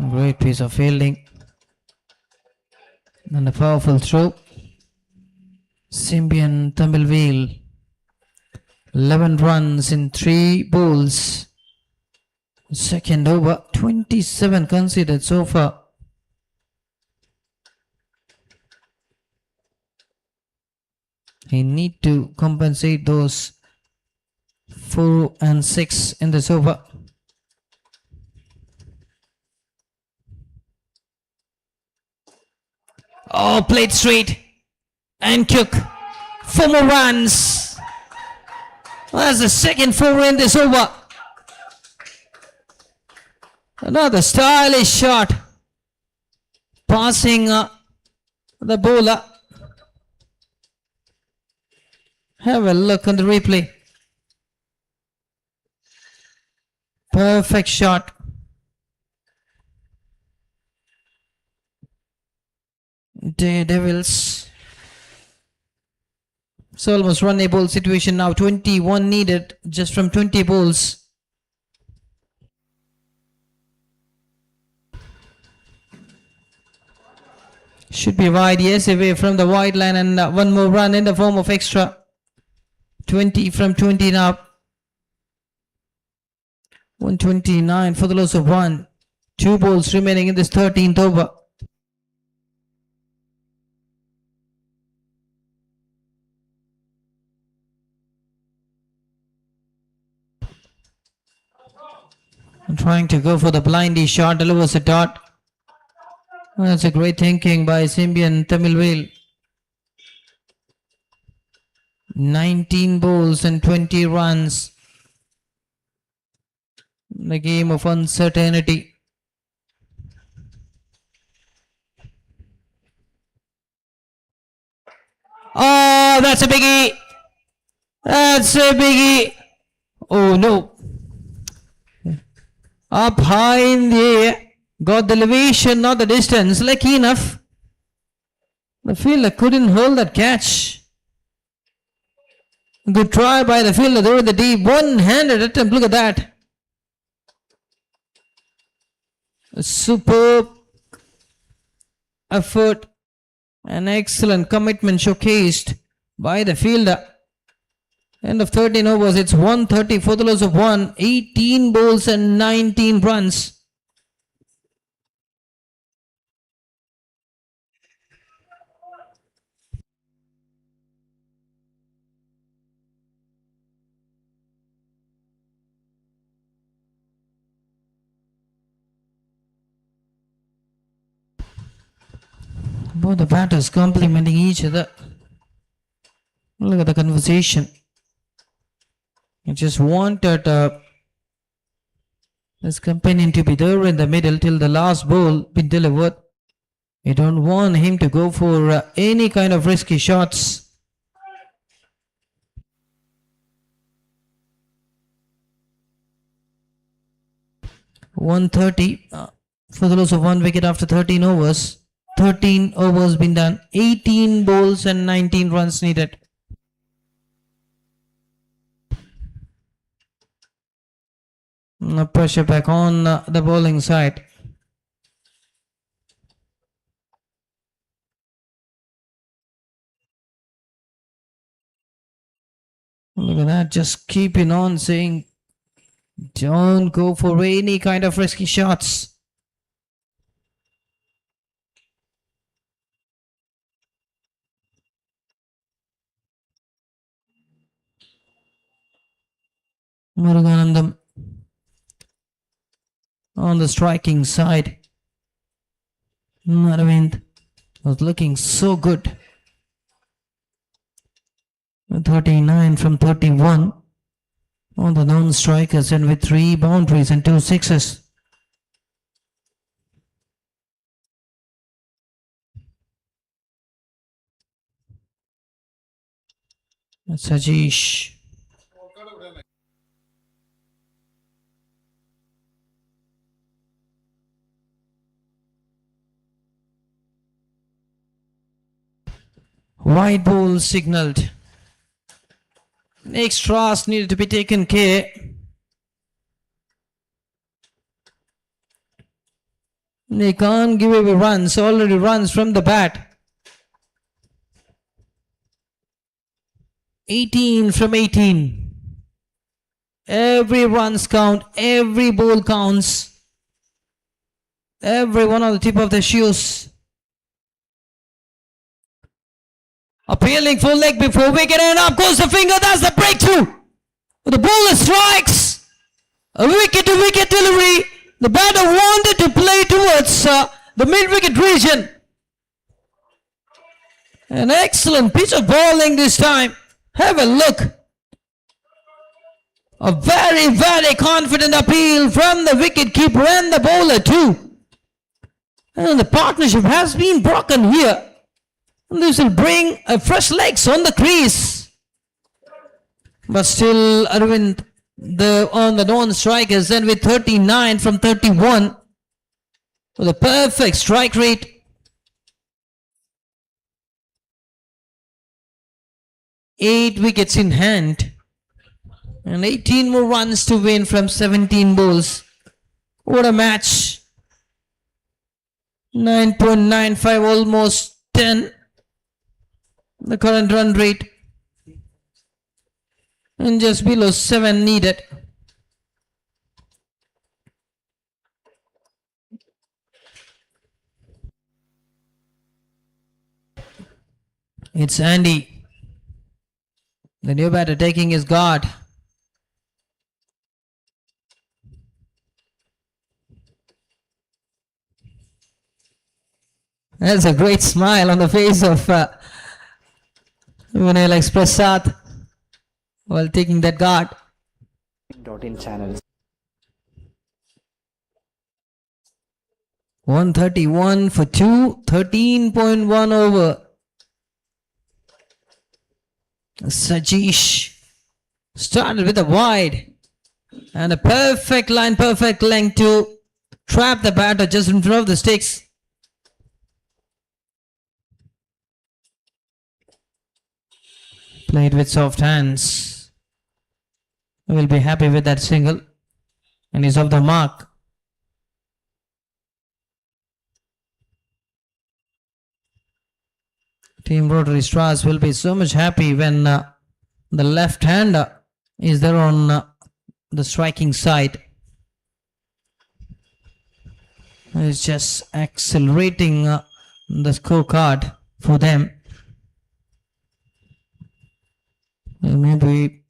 Great piece of fielding. And a powerful throw. Symbian Tamilvale. 11 runs in 3 balls. Second over. 27 conceded so far. He need to compensate those 4 and 6 in this over. Oh, played straight and Cook. 4 more runs. That's the second 4 in this over. Another stylish shot. Passing the bowler. Have a look on the replay. Perfect shot. Daredevils. So almost run a ball situation now. 21 needed just from 20 balls. Should be wide, yes, away from the wide line, and 1 more run in the form of extra. 20 from 20 now. 129 for the loss of 1. 2 balls remaining in this 13th over. I'm trying to go for the blindy shot, delivers a dot. That's a great thinking by Symbian Tamilvale. 19 balls and 20 runs. The game of uncertainty. Oh, that's a biggie. That's a biggie. Oh no. Up high in the air. Got the elevation, not the distance. Lucky enough. The fielder couldn't hold that catch. Good try by the fielder over the deep. One-handed attempt. Look at that. A superb effort. An excellent commitment showcased by the fielder. End of 13 overs. It's 130 for the loss of 1. 18 balls and 19 runs. Both the batters complimenting each other. Look at the conversation. He just wanted his companion to be there in the middle till the last ball been delivered. You don't want him to go for any kind of risky shots. .130 for the loss of 1 wicket after 13 overs. 13 overs been done. 18 balls and 19 runs needed. No pressure back on the bowling side. Look at that, just keeping on saying, don't go for any kind of risky shots. Muruganandam on the striking side. Aravind was looking so good. 39 from 31 on the non-strikers and with 3 boundaries and 2 sixes. Sajesh. White ball signaled. Extras needed to be taken care. They can't give away runs, already runs from the bat. 18 from 18. Every runs count, every ball counts. Everyone on the tip of the shoes. Appealing for leg before wicket and up goes the finger, that's the breakthrough. The bowler strikes. A wicket to wicket delivery. The batter wanted to play towards the mid-wicket region. An excellent pitch of bowling this time. Have a look. A very, very confident appeal from the wicket keeper and the bowler too. And the partnership has been broken here. And this will bring a fresh legs on the crease. But still Arvind on the non-strikers and with 39 from 31 with a perfect strike rate. 8 wickets in hand and 18 more runs to win from 17 balls. What a match. 9.95, almost 10. The current run rate. And just below 7 needed. It's Andy. The new batter taking his guard. There's a great smile on the face of Vinay Prasad while taking that guard. .in channels. 131 for 2, 13.1 over. Sajesh started with a wide and a perfect line, perfect length to trap the batter just in front of the sticks. Played with soft hands. We'll be happy with that single. And he's off the mark. Team Rotary Stars will be so much happy when the left hander is there on the striking side. It's just accelerating the scorecard for them. Maybe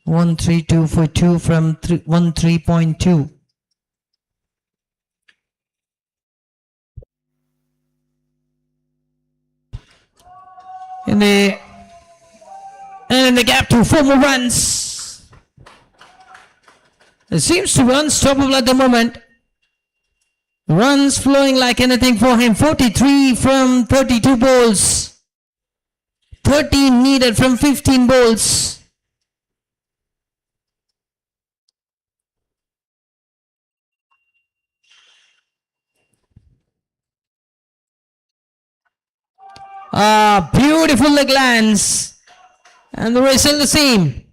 one 3-2 for 2 from 1-3.2. In the gap to 4 more runs. It seems to be unstoppable at the moment. Runs flowing like anything for him. 43 from 32 balls. 13 needed from 15 balls. Beautiful leg lands. And the result the same.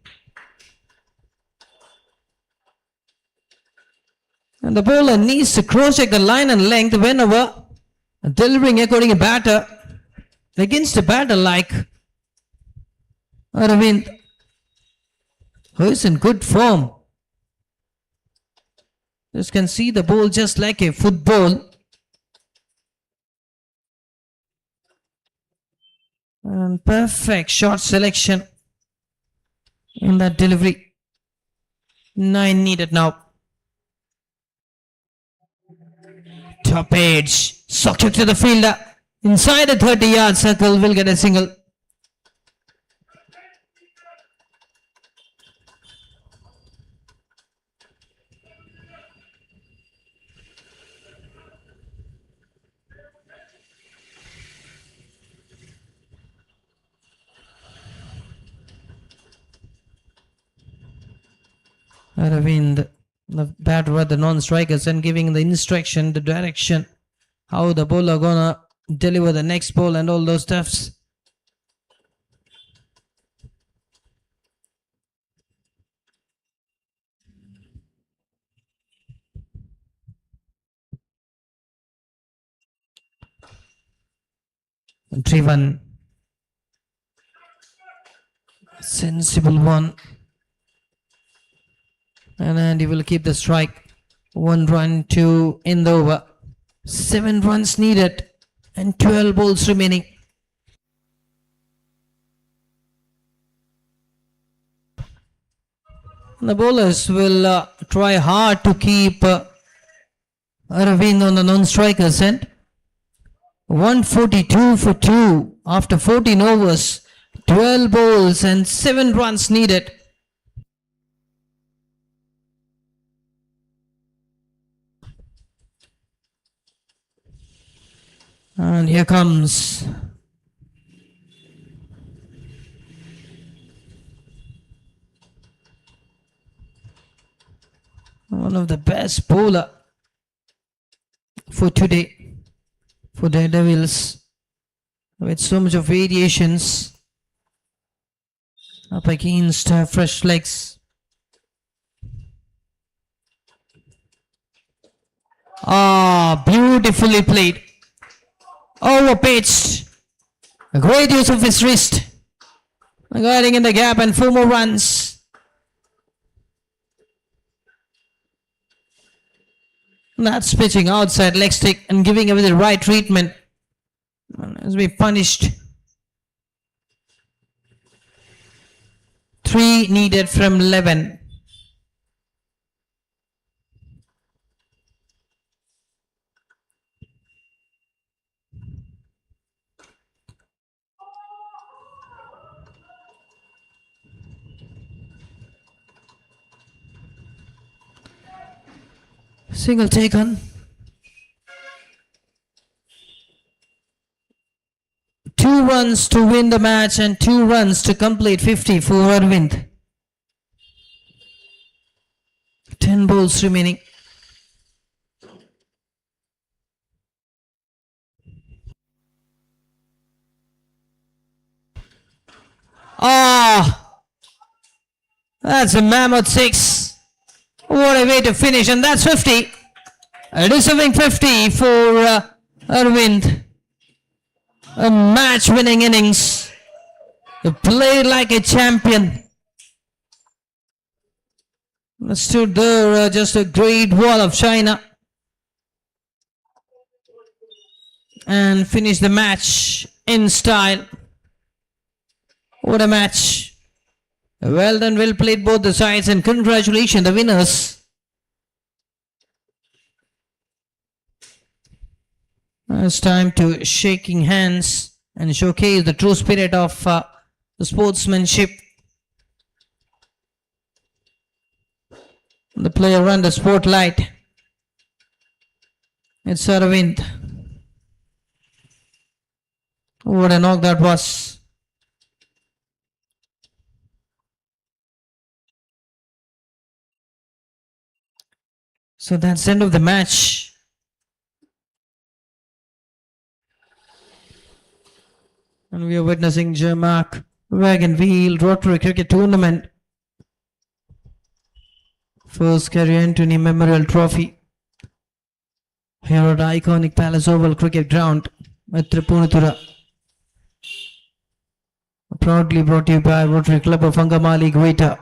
And the bowler needs to cross-check the line and length whenever delivering according to batter. Against a batter like Aravind, who is in good form. You can see the ball just like a football. And perfect shot selection in that delivery. 9 needed now. Top edge. Socked it to the fielder. Inside the 30-yard circle will get a single. Aravind, the batter at the non-strikers, and giving the instruction, the direction, how the bowler gonna deliver the next ball and all those stuffs. Driven. Sensible one. And he will keep the strike. 1 run to end the over. 7 runs needed and 12 balls remaining. The bowlers will try hard to keep Aravind on the non-strikers end. 142 for 2 after 14 overs. 12 balls and 7 runs needed. And here comes one of the best bowler for today for the Devils, with so much of variations up against fresh legs. Beautifully played. Over pitched. A great use of his wrist. Guiding in the gap and 4 more runs. That's pitching outside leg stick and giving away the right treatment. As we punished. 3 needed from 11. Single taken. 2 runs to win the match and 2 runs to complete 50 for Aravind. 10 balls remaining. That's a mammoth 6. What a way to finish, and that's 50. A deserving 50 for Aravind. A match-winning innings. He played like a champion. Stood there, just a great wall of China. And finished the match in style. What a match. Well done, well played both the sides, and congratulations the winners. It's time to shaking hands and showcase the true spirit of the sportsmanship. The player under spotlight. It's Aravind. What a knock that was. So that's the end of the match. And we are witnessing Germak Wagon Wheel Rotary Cricket Tournament. First Kerry Anthony Memorial Trophy. Here at the iconic Palace Oval Cricket Ground at Tripunithura. Proudly brought to you by Rotary Club of Angamali, Guita.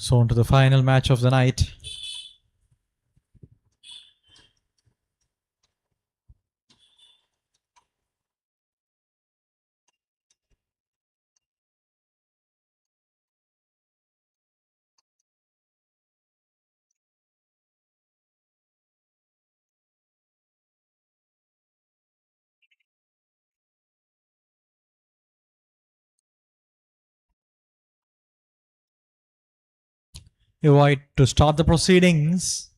So on to the final match of the night. Right, to start the proceedings,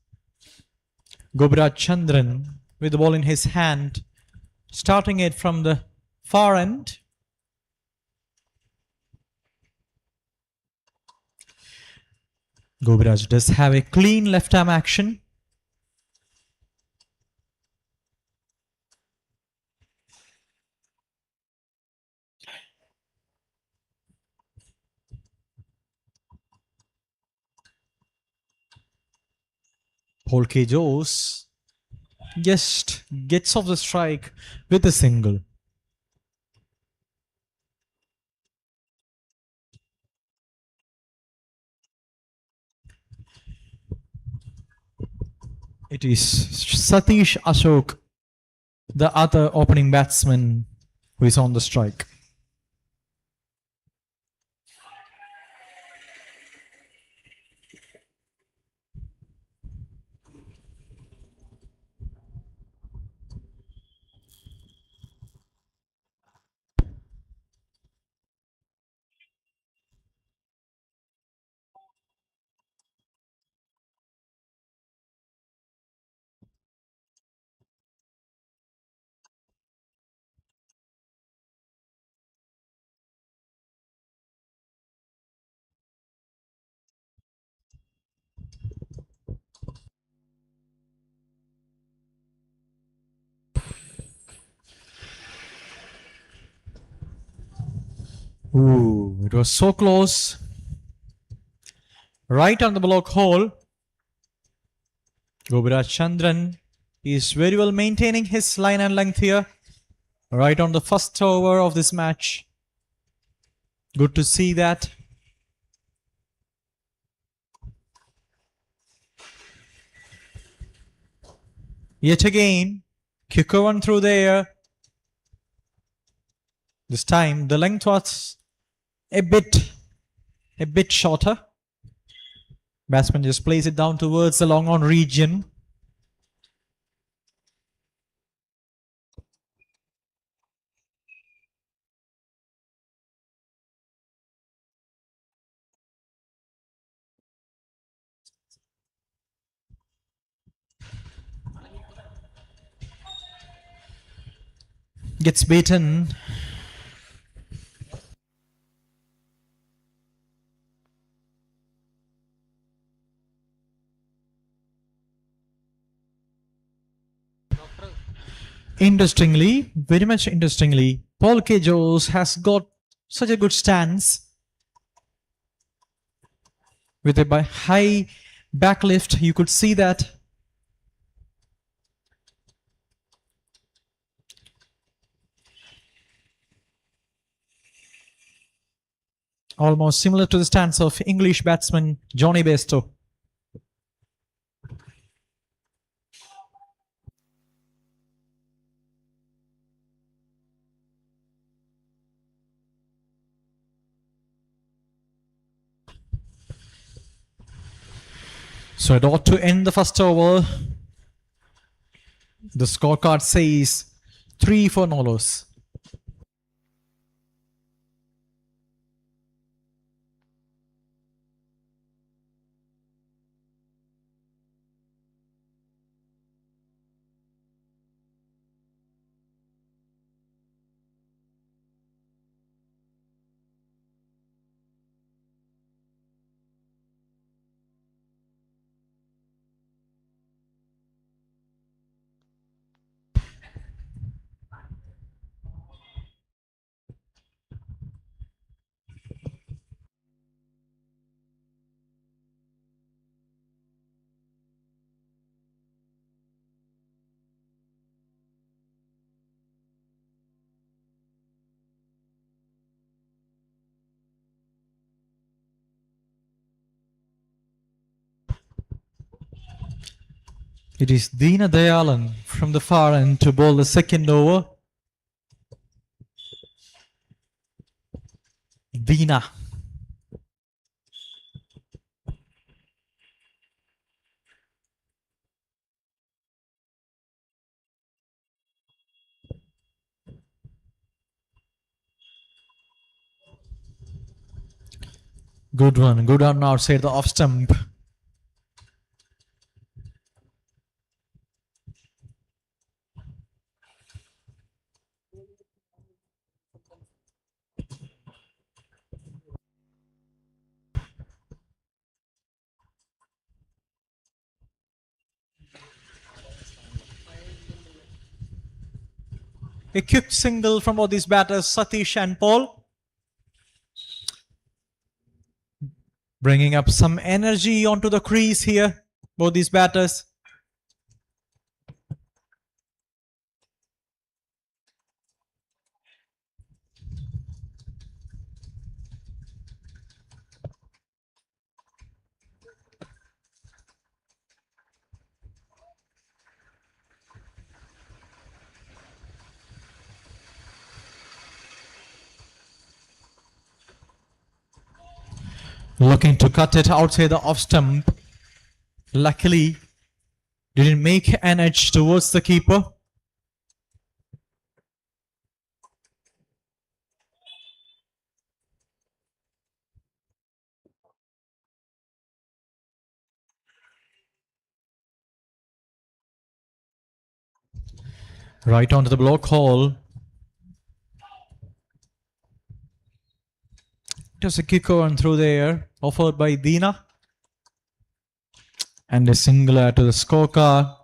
Gobiraj Chandran with the ball in his hand, starting it from the far end. Gobiraj does have a clean left arm action. Polke Jose just gets off the strike with a single. It is Satish Ashok, the other opening batsman, who is on the strike. Ooh, it was so close. Right on the block hole. Gobiraj Chandran is very well maintaining his line and length here. Right on the first over of this match. Good to see that. Yet again, kicker one through the air. This time the length was a bit shorter. Batsman just plays it down towards the long on region. Gets beaten. Interestingly, very much interestingly, Paul K. Jose has got such a good stance with a high back lift. You could see that. Almost similar to the stance of English batsman Johnny Bairstow. So it ought to end the first over. The scorecard says 3 for no loss. It is Dina Dayalan from the far end to bowl the second over. Dina. Good one. Good on outside the off stump. A quick single from both these batters, Satish and Paul. Bringing up some energy onto the crease here, both these batters. Looking to cut it outside the off stump. Luckily, didn't make an edge towards the keeper. Right onto the block hole. Just a kick on through there, offered by Dina. And a singular to the scorecard.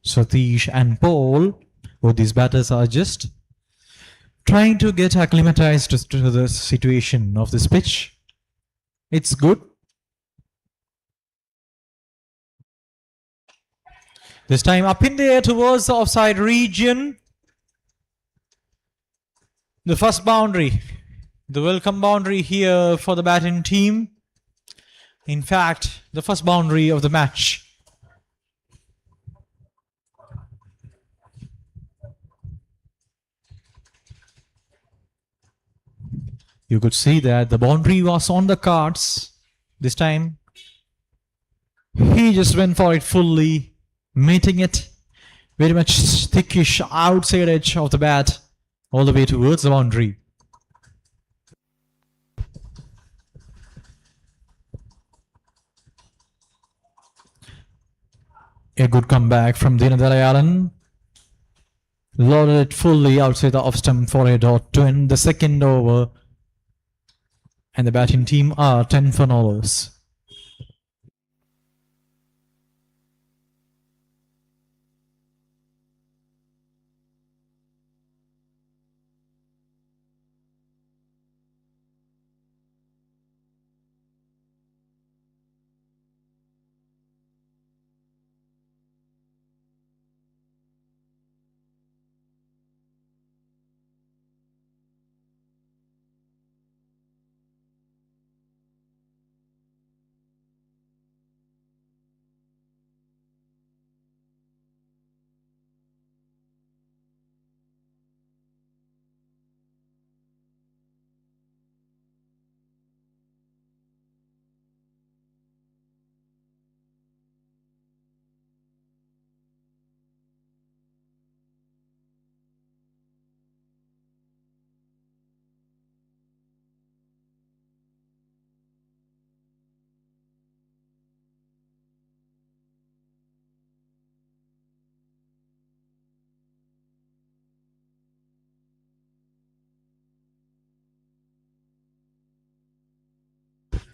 Satish and Paul, both these batters are just trying to get acclimatized to the situation of this pitch. It's good. This time up in the air towards the offside region. The first boundary. The welcome boundary here for the batting team. In fact, the first boundary of the match. You could see that the boundary was on the cards this time. He just went for it fully, meeting it very much thickish outside edge of the bat all the way towards the boundary. A good comeback from Dina Dalayalan. Loaded it fully outside the off stump for a dot to end the second over. And the batting team are 10 for nolers.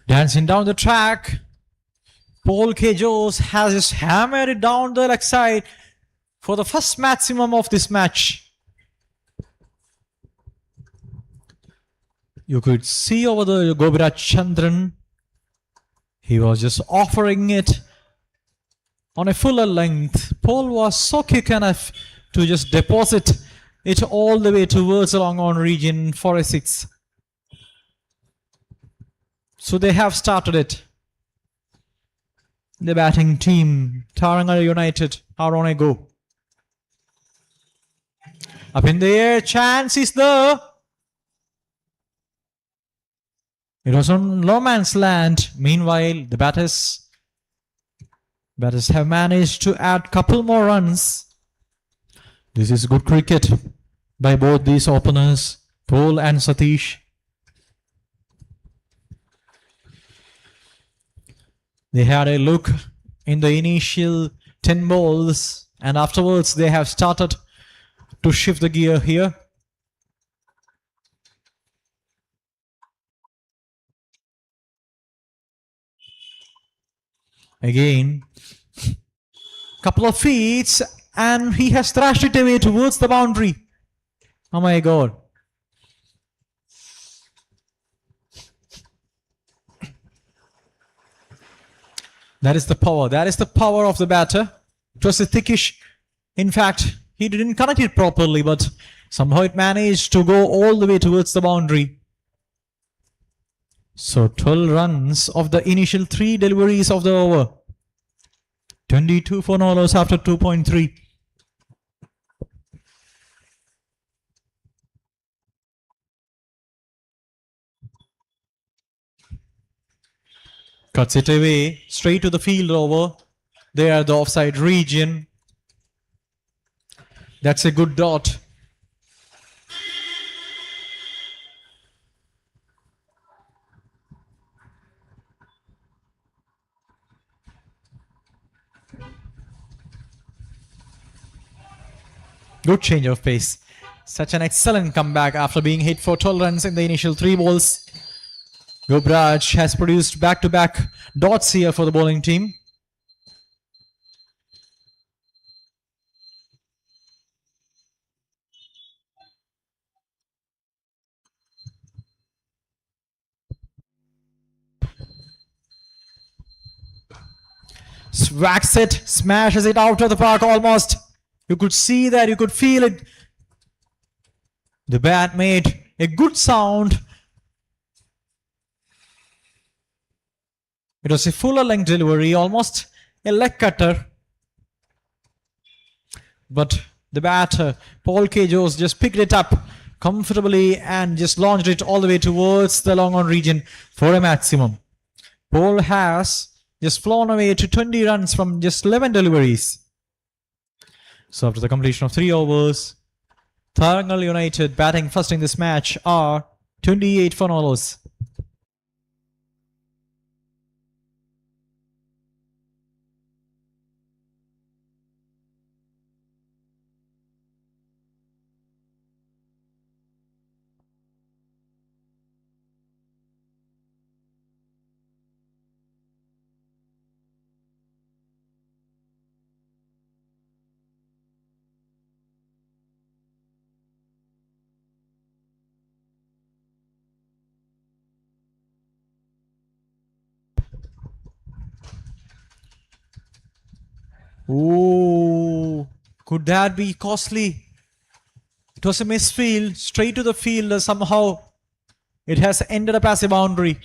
Dancing down the track. Paul Kejos has just hammered it down the leg side for the first maximum of this match. You could see over the Gobiraj Chandran. He was just offering it on a fuller length. Paul was so quick enough to just deposit it all the way towards the long on region for a 6. So they have started it. The batting team, Tarangal United, are on a go. Up in the air, chance is there. It was on low man's land. Meanwhile, the batters have managed to add couple more runs. This is good cricket by both these openers, Paul and Satish. They had a look in the initial 10 balls, and afterwards they have started to shift the gear here. Again, couple of feet, and he has thrashed it away towards the boundary. Oh my God. That is the power. That is the power of the batter. It was a thickish. In fact, he didn't connect it properly, but somehow it managed to go all the way towards the boundary. So 12 runs of the initial 3 deliveries of the over. 22 for Nolos after 2.3. Cuts it away, straight to the field over. There, the offside region. That's a good dot. Good change of pace. Such an excellent comeback after being hit for 12 runs in the initial 3 balls. Gobraj has produced back-to-back dots here for the bowling team. Swacks it, smashes it out of the park almost. You could see that, you could feel it. The bat made a good sound. It was a fuller length delivery, almost a leg cutter. But the batter, Paul K. Jose, just picked it up comfortably and just launched it all the way towards the long on region for a maximum. Paul has just flown away to 20 runs from just 11 deliveries. So after the completion of 3 overs, Tarangal United batting first in this match are 28 for Nolos. Ooh, could that be costly? It was a misfield, straight to the field. Somehow it has ended up as a boundary.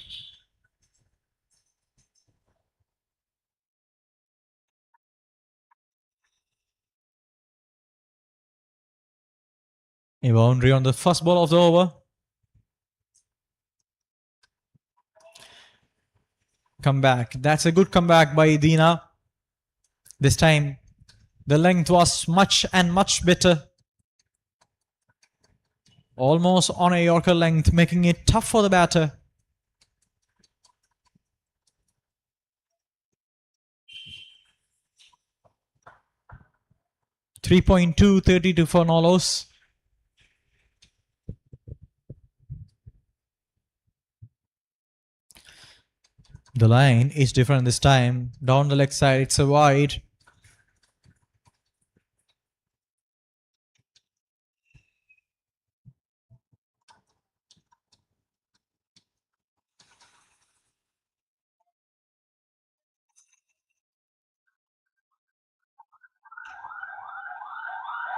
A boundary on the first ball of the over. Comeback. That's a good comeback by Dina. This time, the length was much and much better. Almost on a Yorker length, making it tough for the batter. .32 for Nolos. The line is different this time. Down the leg side, it's a wide.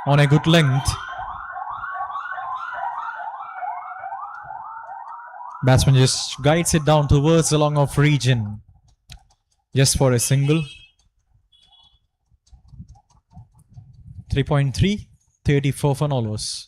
On a good length. Batsman just guides it down towards the long off region. Just for a single. 3.3, 34 for Nolos.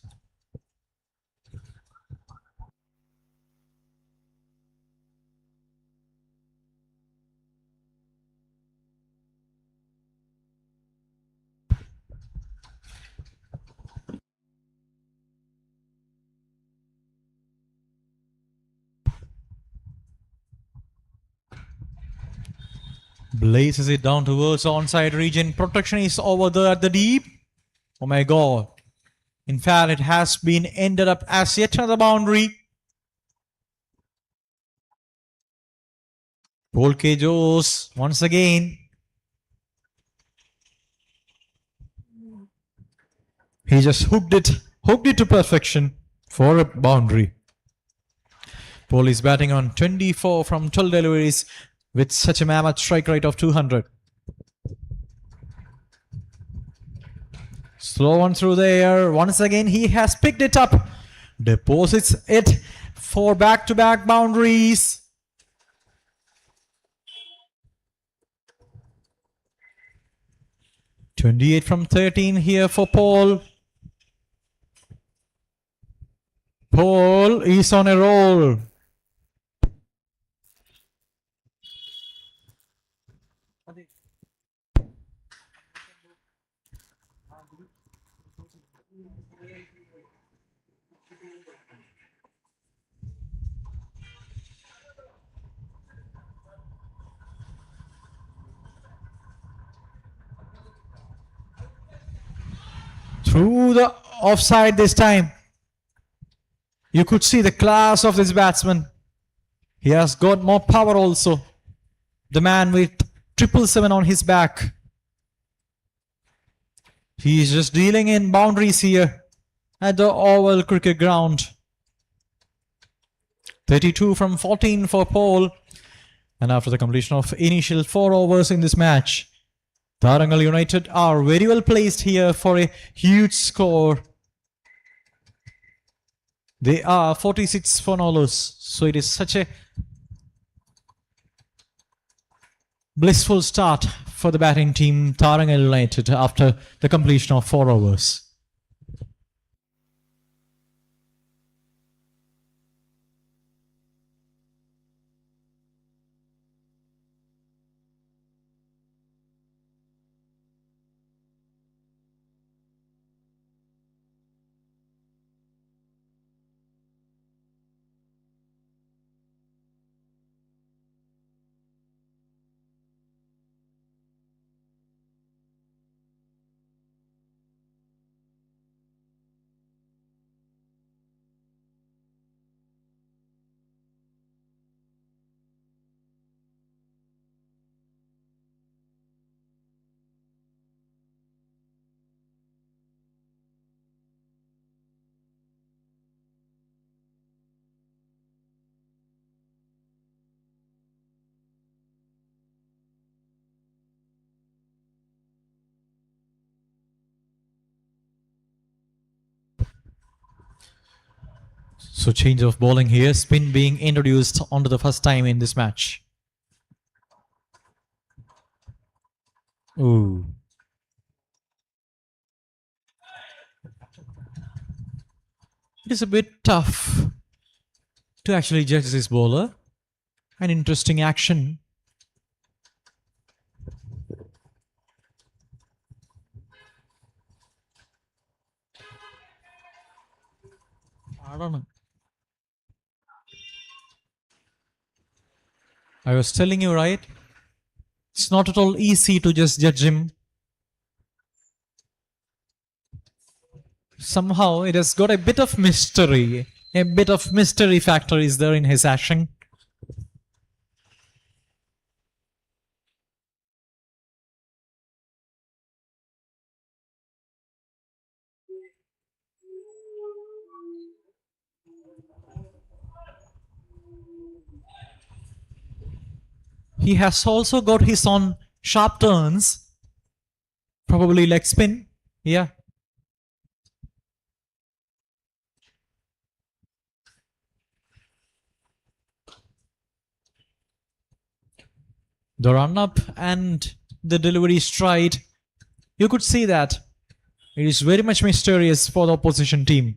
Blazes it down towards the onside region. Protection is over there at the deep. Oh my god. In fact, it has been ended up as yet another boundary. Paul Kejos once again. He just hooked it to perfection for a boundary. Paul is batting on 24 from 12 deliveries with such a mammoth strike rate of 200. Slow one through the air. Once again, he has picked it up. Deposits it for back-to-back boundaries. "28 from 13 here for Paul. Paul is on a roll. Through the offside this time. You could see the class of this batsman. He has got more power also. The man with 777 on his back. He is just dealing in boundaries here at the Oval Cricket Ground. 32 from 14 for Paul. And after the completion of initial 4 overs in this match, Tarangal United are very well placed here for a huge score. They are 46 for Nolos. So it is such a blissful start for the batting team Tarangal United after the completion of 4 overs. So change of bowling here. Spin being introduced onto the first time in this match. Ooh. It is a bit tough to actually judge this bowler. An interesting action. I don't know. I was telling you, right? It's not at all easy to just judge him. Somehow it has got a bit of mystery. A bit of mystery factor is there in his action. He has also got his own sharp turns. Probably leg spin. Yeah. The run up and the delivery stride, you could see that it is very much mysterious for the opposition team.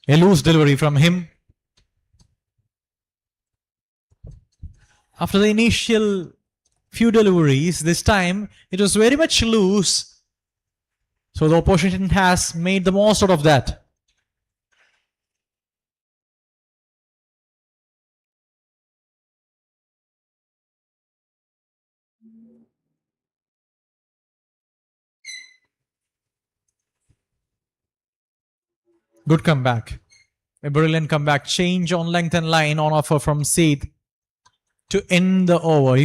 A loose delivery from him. After the initial few deliveries, this time it was very much loose. So the opposition has made the most out of that. Good comeback. A brilliant comeback. Change on length and line on offer from Seed to end the over.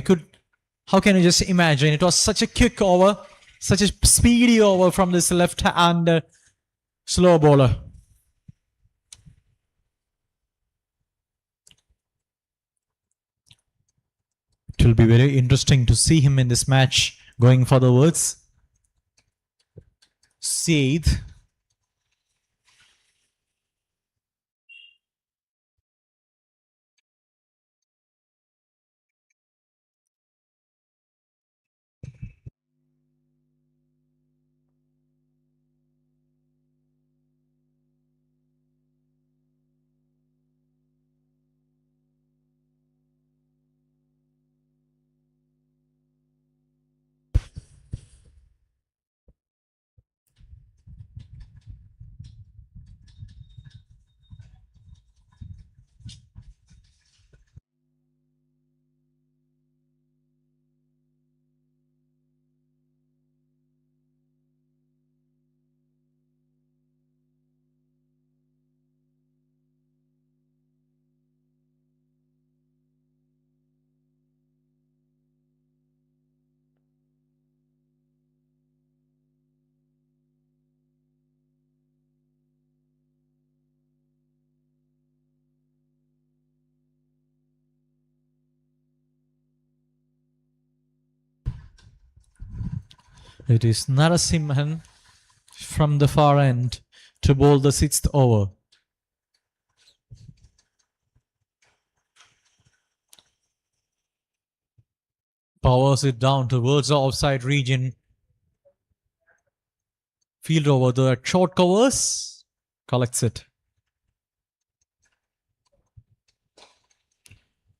How can you just imagine? It was such a quick over, such a speedy over from this left-hand slow bowler. It will be very interesting to see him in this match going forwards. Seed. It is Narasimhan from the far end to bowl the 6th over. Powers it down towards the offside region. Field over the short covers. Collects it.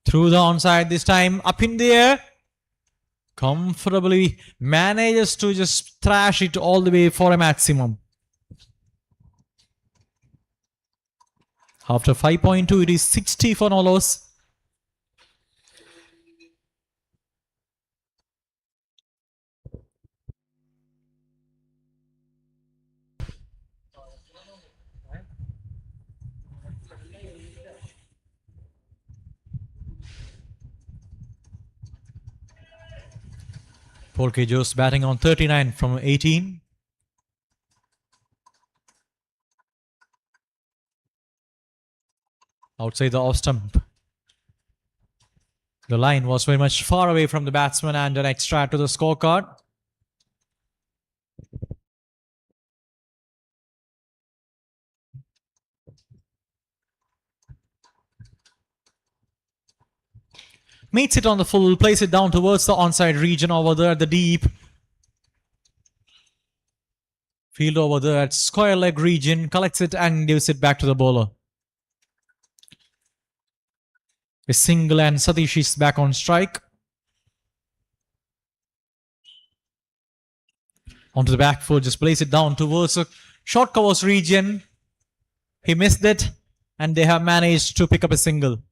Through the onside this time. Up in the air. Comfortably manages to just thrash it all the way for a maximum. After 5.2, it is 60 for no loss. Paul Kejos batting on 39 from 18. Outside the off stump. The line was very much far away from the batsman and an extra to the scorecard. Meets it on the full, plays it down towards the onside region over there at the deep. Field over there at square leg region, collects it and gives it back to the bowler. A single and Satish is back on strike. Onto the back foot, just plays it down towards the short covers region. He missed it and they have managed to pick up a single.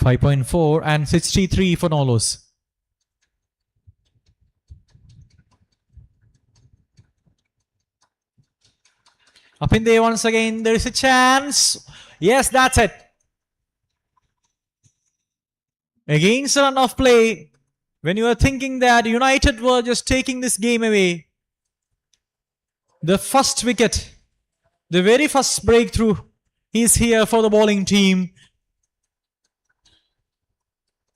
.4 and 63 for no loss. Up in there once again, there is a chance. Yes, that's it. Against a run of play, when you are thinking that United were just taking this game away, the first wicket, the very first breakthrough is here for the bowling team.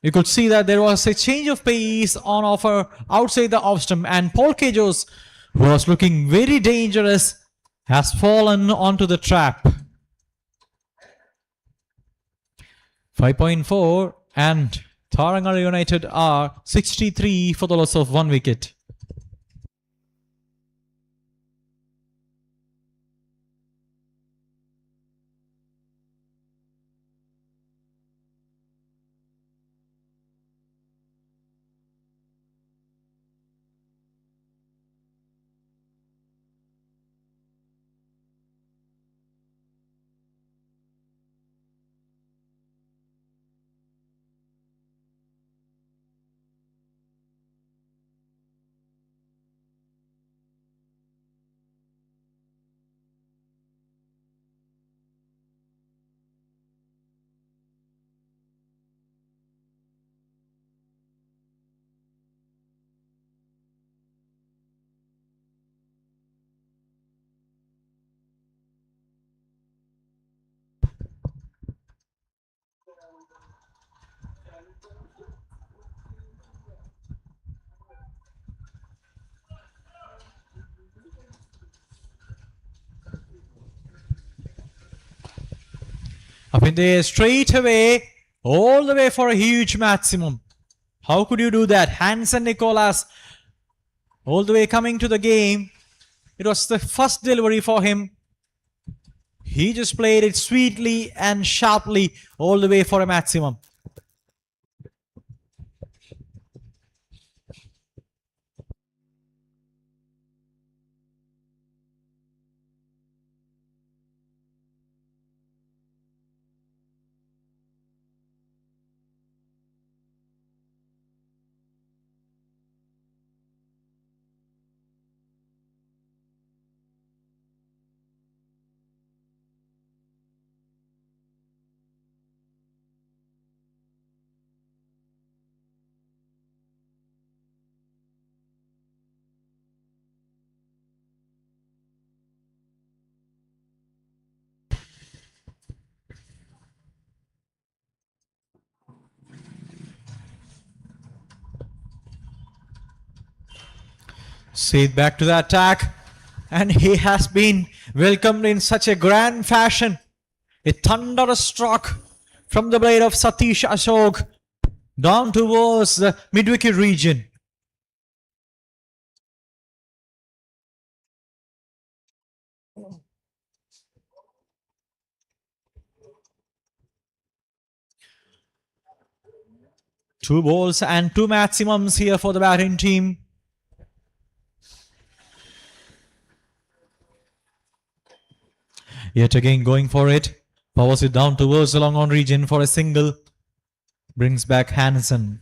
You could see that there was a change of pace on offer outside the off stump, and Paul Kejos, who was looking very dangerous, has fallen onto the trap. 5.4 and Tharangara United are 63 for the loss of 1 wicket. Up in there straight away, all the way for a huge maximum. How could you do that? Hansen Nicholas, all the way coming to the game. It was the first delivery for him. He just played it sweetly and sharply all the way for a maximum. Said back to the attack, and he has been welcomed in such a grand fashion. A thunderous stroke from the blade of Satish Ashok down towards the mid-wicket region. Two balls and two maximums here for the batting team. Yet again going for it. Powers it down towards the long on region for a single. Brings back Hansen.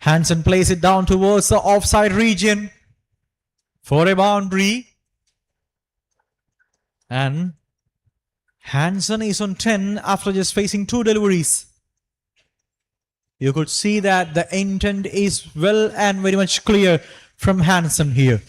Hansen plays it down towards the offside region for a boundary. And Hansen is on 10 after just facing two deliveries. You could see that the intent is well and very much clear from Hansen here.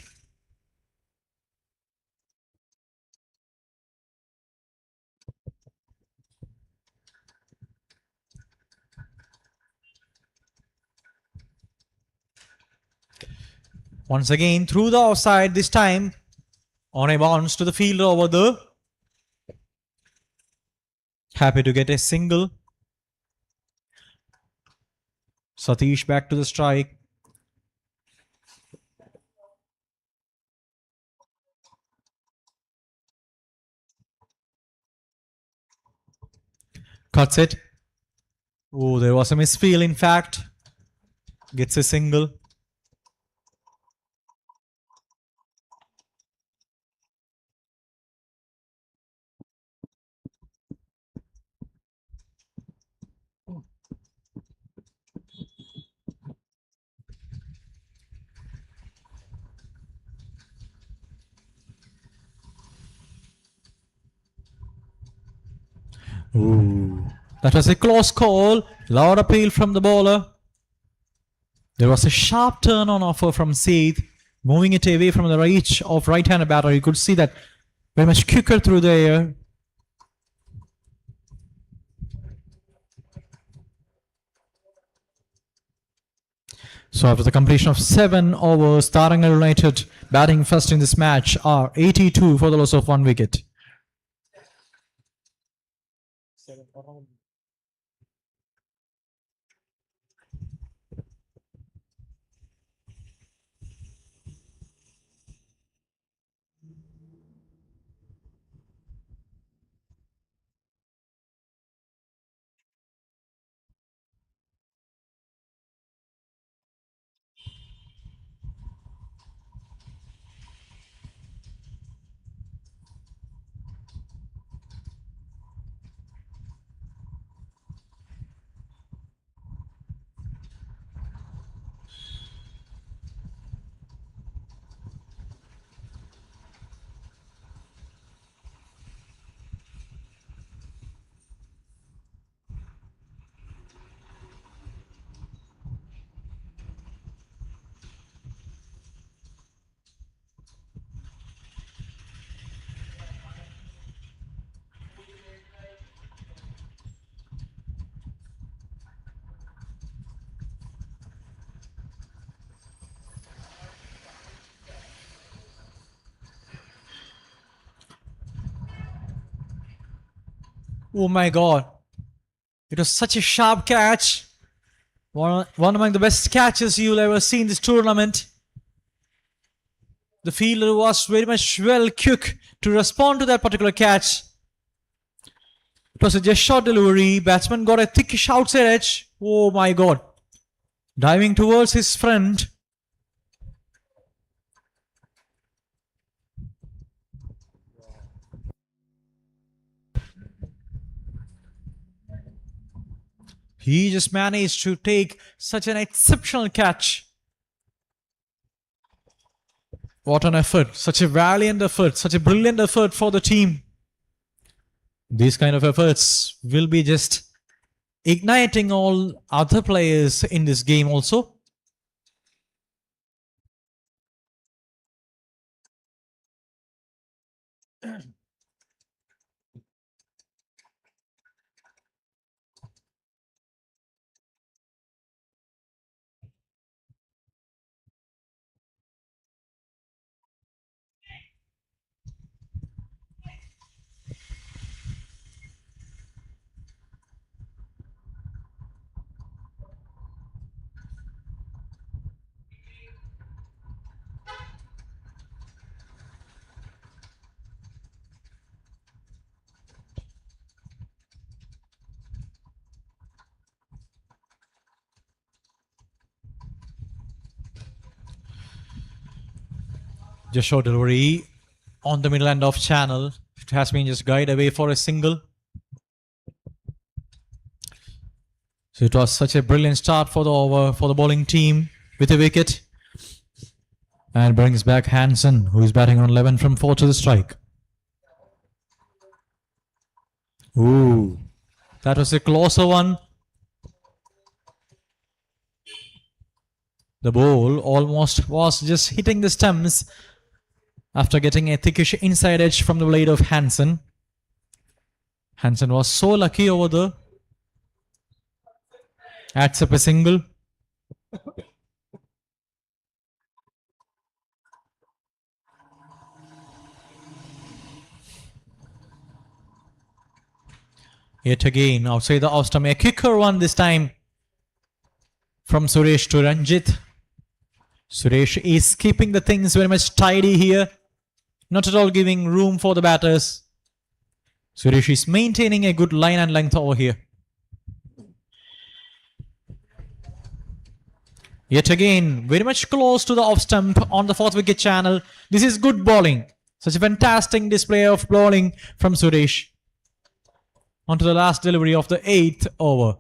Once again through the offside, this time on a bounce to the fielder over there. Happy to get a single. Satish back to the strike. Cuts it. Oh, there was a misfeel in fact. Gets a single. Ooh. That was a close call. Loud appeal from the bowler. There was a sharp turn on offer from Seith, moving it away from the reach of right-handed batter. You could see that very much quicker through the air. So after the completion of 7 overs, Tarangal United batting first in this match are 82 for the loss of 1 wicket. Oh my god. It was such a sharp catch. One among the best catches you'll ever see in this tournament. The fielder was very much well quick to respond to that particular catch. It was a just short delivery. Batsman got a thickish outside edge. Oh my god. Diving towards his friend. He just managed to take such an exceptional catch. What an effort. Such a valiant effort. Such a brilliant effort for the team. These kind of efforts will be just igniting all other players in this game also. Just short delivery on the middle end of channel. It has been just guided away for a single. So it was such a brilliant start for the over for the bowling team with a wicket. And brings back Hansen, who is batting on 11 from 4 to the strike. Ooh, that was a closer one. The ball almost was just hitting the stumps after getting a thickish inside edge from the blade of Hansen. Hansen was so lucky over there. Adds up a single. Yet again, outside the off stump, a kicker one this time from Suresh to Ranjit. Suresh is keeping the things very much tidy here. Not at all giving room for the batters. Suresh is maintaining a good line and length over here. Yet again, very much close to the off stump on the 4th wicket channel. This is good bowling. Such a fantastic display of bowling from Suresh. On to the last delivery of the 8th over.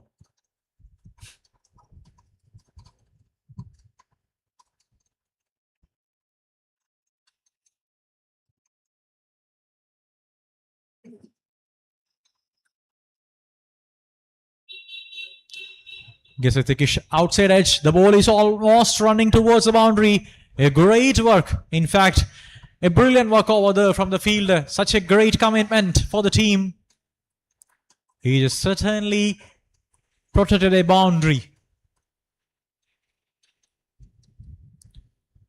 Gets a thickish outside edge. The ball is almost running towards the boundary. A great work. In fact, a brilliant work over there from the fielder. Such a great commitment for the team. He just certainly protected a boundary.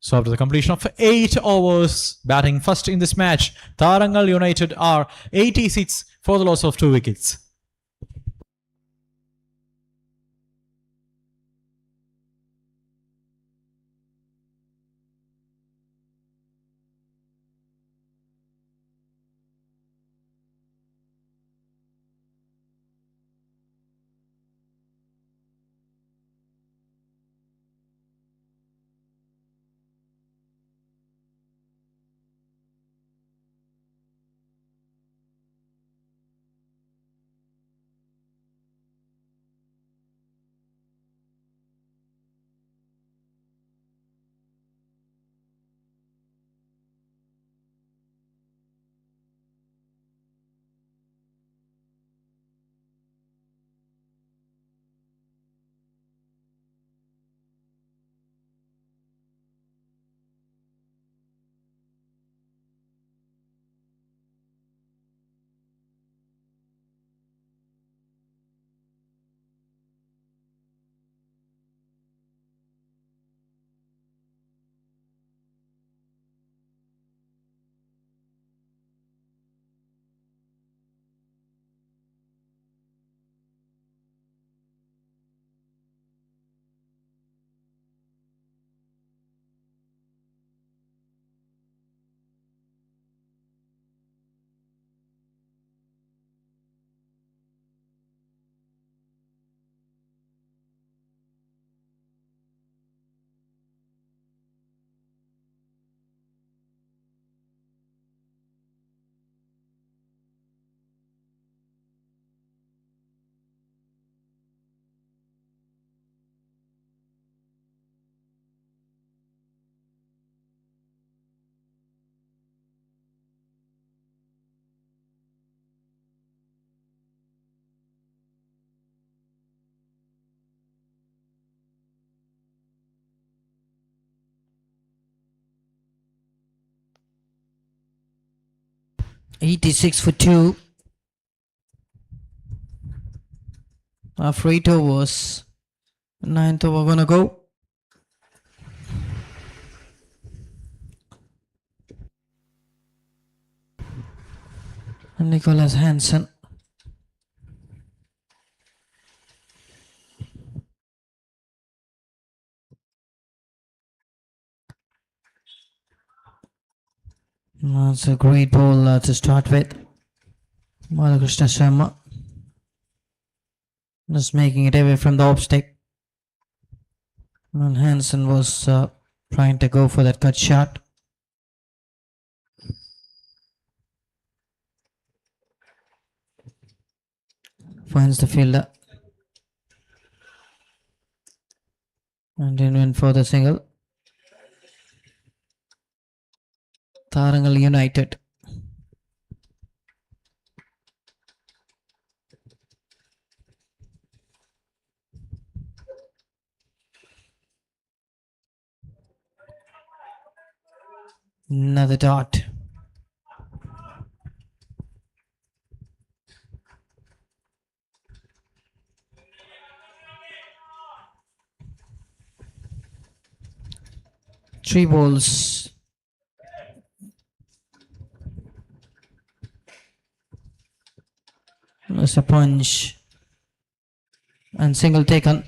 So after the completion of 8 overs, batting first in this match, Tarangal United are 86 for the loss of 2 wickets. $86 for 2. After 8 overs, 9th over gonna go. Nicholas Hansen. That's a great ball to start with. Balakrishna Sharma just making it away from the off stick. And Hansen was trying to go for that cut shot. Finds the fielder. And in went for the single. Tarangal United. Another dot. Three balls. There's a punch. And single taken.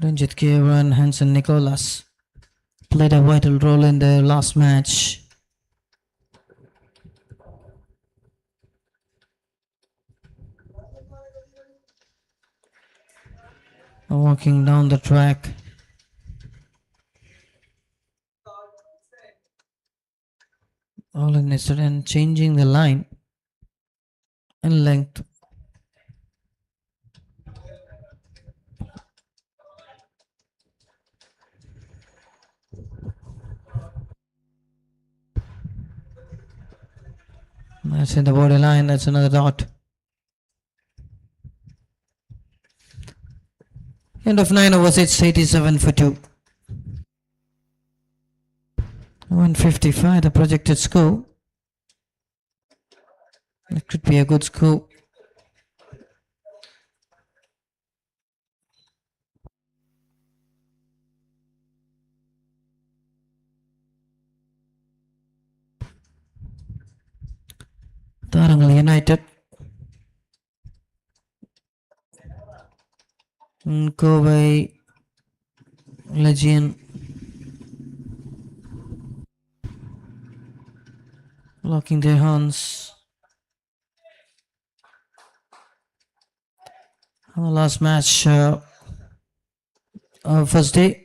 Ranjit Keva and Hansen Nicholas played a vital role in their last match. Walking down the track. All in a sudden changing the line and length. That's in the borderline. That's another dot. End of 9 overs. It's 87 for 2. 155, the projected score. It could be a good score. Tarangal United. Kovai Legion. Locking their horns. Our last match first day.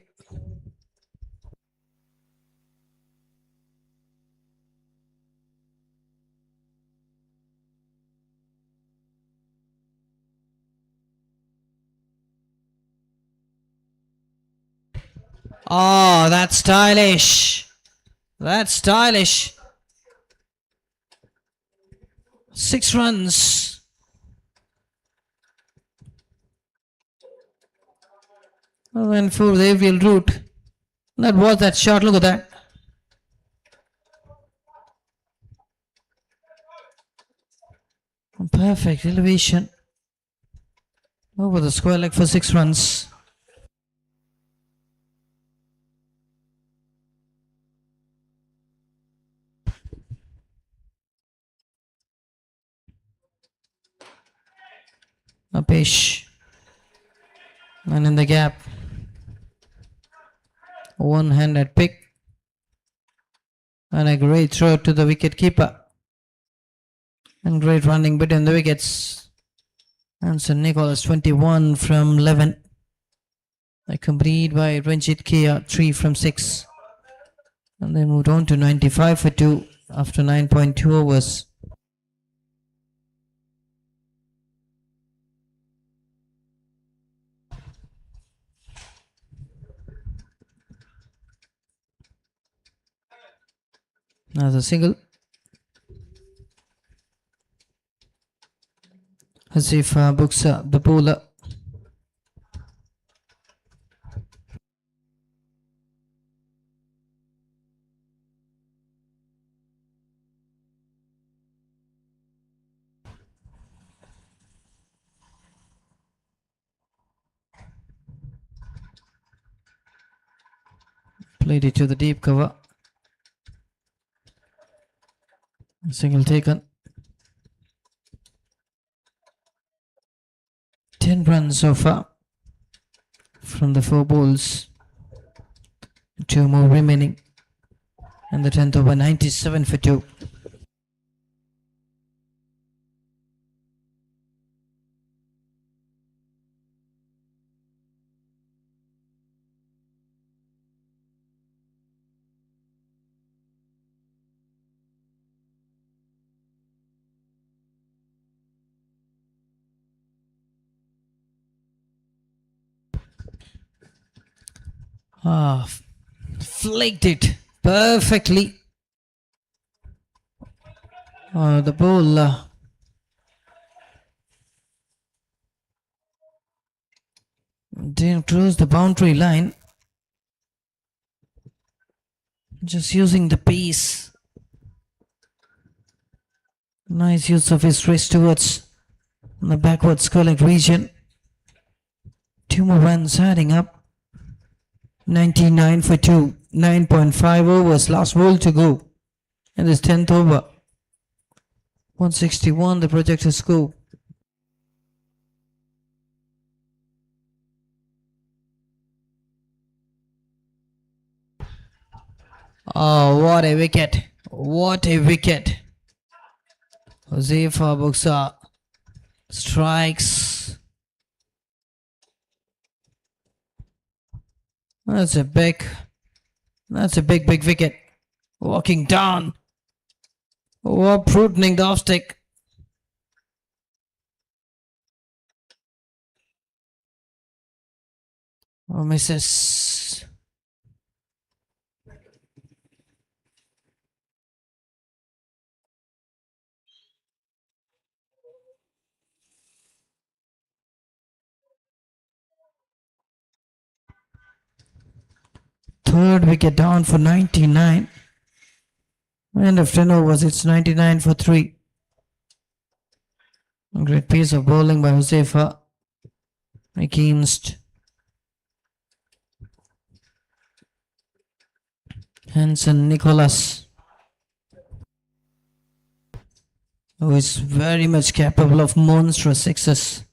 Oh, that's stylish. That's stylish. 6 runs. Went for the aerial route. That was that shot. Look at that. Perfect elevation. Over the square leg for 6 runs. Apesh. And in the gap. One-handed pick. And a great throw to the wicket keeper. And great running between the wickets. And St. Nicholas 21 from 11. Accompanied by Ranjit Kia 3 from 6. And they moved on to 95 for 2 after 9.2 overs. Another single. Hasif Buksa, the bowler. Played it to the deep cover. Single taken. 10 runs so far from the 4 balls. 2 more remaining. And the 10th over 97 for 2. Flaked it perfectly. The ball didn't cross the boundary line. Just using the pace. Nice use of his wrist towards the backward sculling region. 2 more runs adding up. 99 for 2. 9.5 overs. Last ball to go. And this 10th over. 161 the projected score. Oh, what a wicket. What a wicket. Josefa Buksa strikes. That's a big wicket. Walking down. Uprooting the off stick. Oh, misses. Third wicket down for 99. End of 10 overs, it's 99 for 3. A great piece of bowling by Josefa against Hansen Nicholas, who is very much capable of monstrous sixes.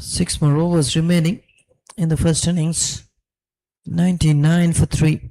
Six more overs remaining in the first innings. 99 for 3.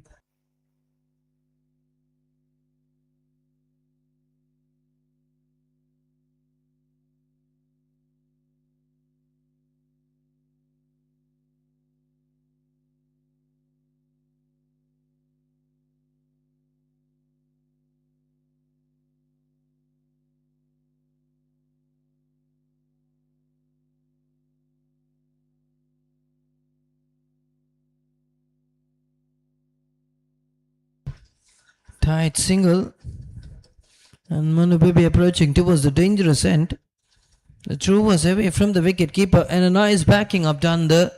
Tight single, and Manu Baby approaching towards the dangerous end. The throw was away from the wicket keeper, and a nice backing up done there.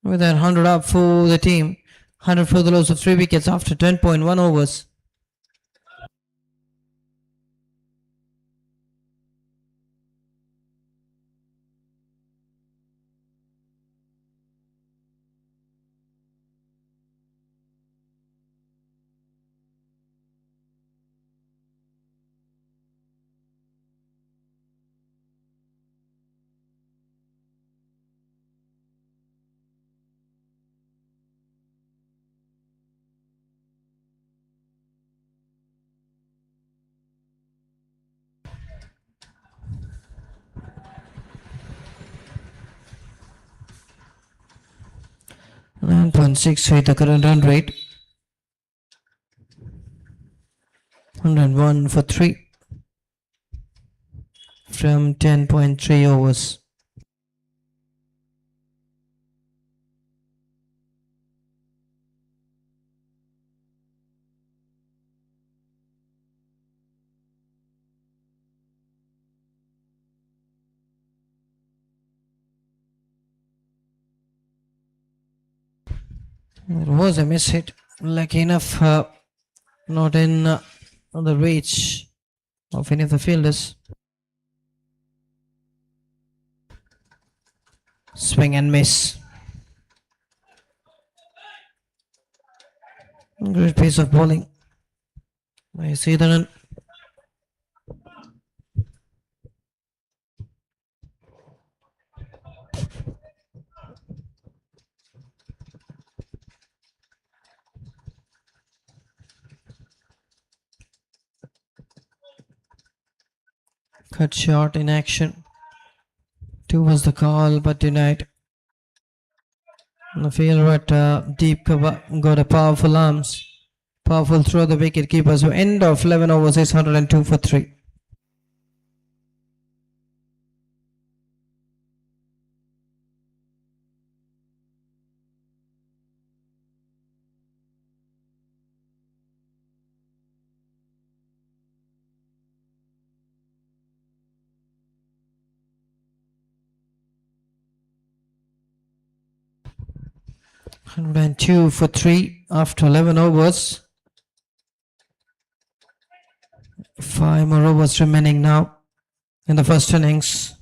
With that 100 up for the team, 100 for the loss of 3 wickets after 10.1 overs. .68 the current run rate. 101 for 3 from 10.3 overs. There was a miss hit, lucky enough, not in the reach of any of the fielders. Swing and miss. Great piece of bowling by Sridharan. Cut short in action. 2 was the call, but denied. The fielder at deep cover got a powerful arms. Powerful throw the wicket keeper. So end of 11 overs is 102 for 3. And 2 for 3 after 11 overs. 5 more overs remaining now in the first innings.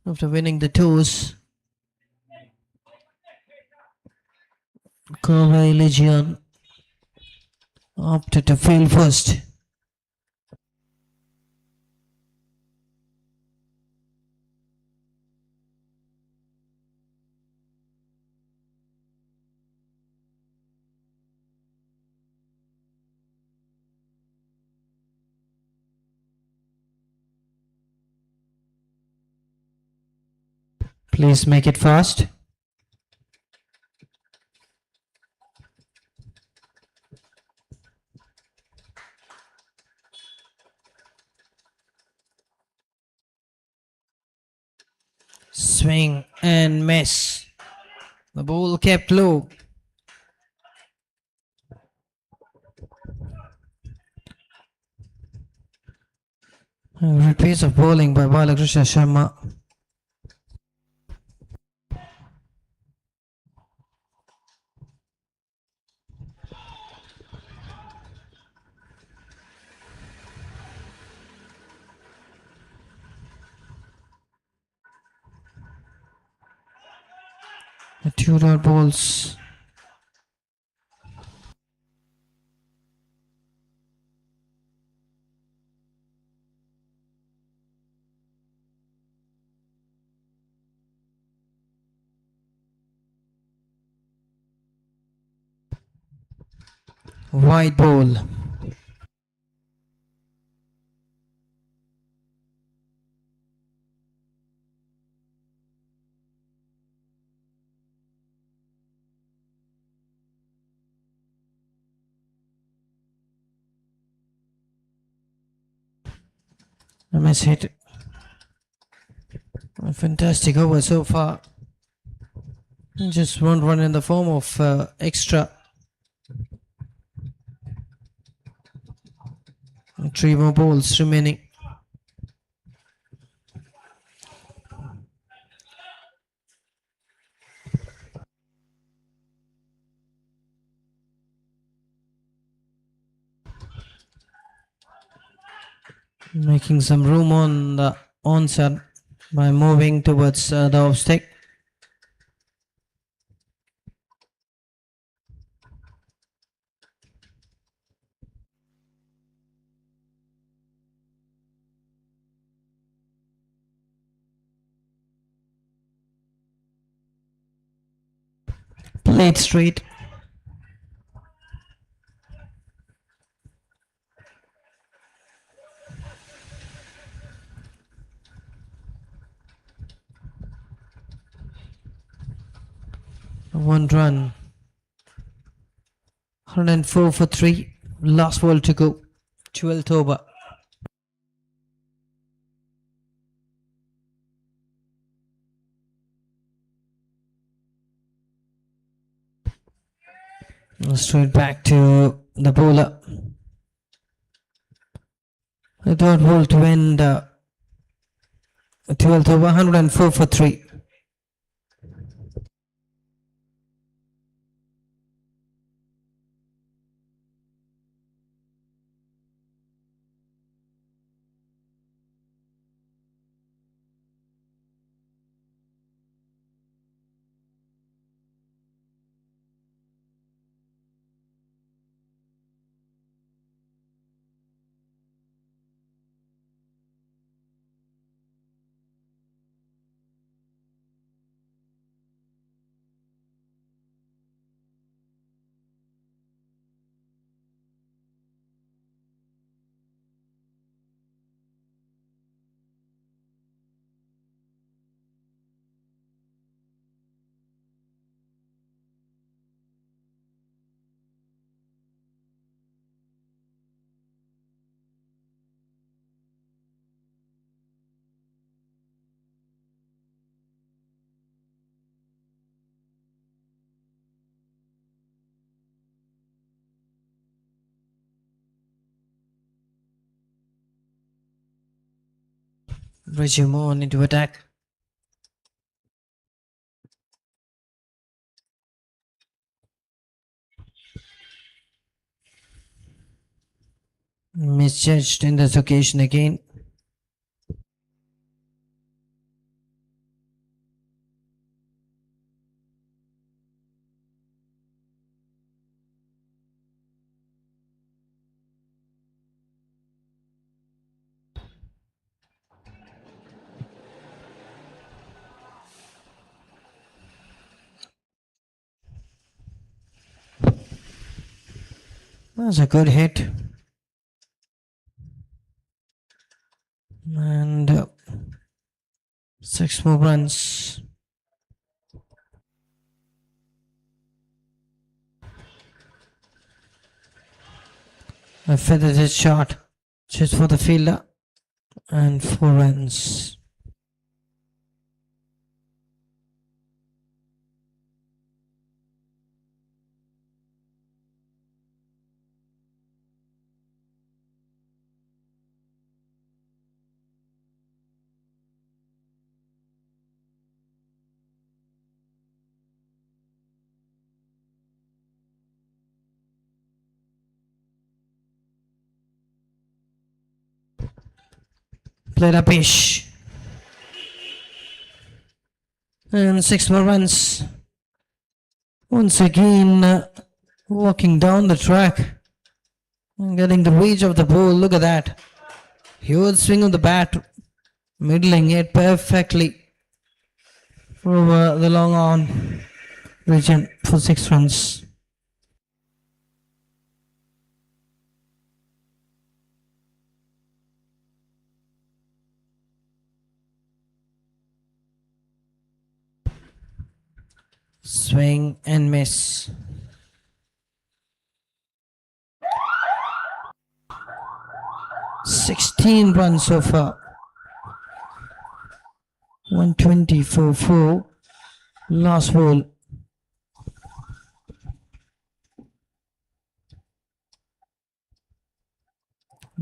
After winning the toss, Kawai Legion opted to field first. Please make it fast. Swing and miss. The ball kept low. A great piece of bowling by Balakrishna Sharma. The Tudor balls. Wide ball. A miss hit. A fantastic over so far. Just one run in the form of extra. 3 more balls remaining. Making some room on the onside by moving towards the off stick. Played straight. One run. 104 for 3. Last ball to go. 12th over. Straight back to the bowler. The third ball to end 12th over. 104 for 3. Resume on into attack. Misjudged in this occasion again. That's a good hit. And 6 more runs. A feathered hit shot just for the fielder and 4 runs. played a pitch. And 6 more runs. Once again, walking down the track and getting the reach of the ball. Look at that. Huge swing of the bat, middling it perfectly over the long on region for 6 runs. Swing and miss. "16 runs so far. 120 for 4. Last ball.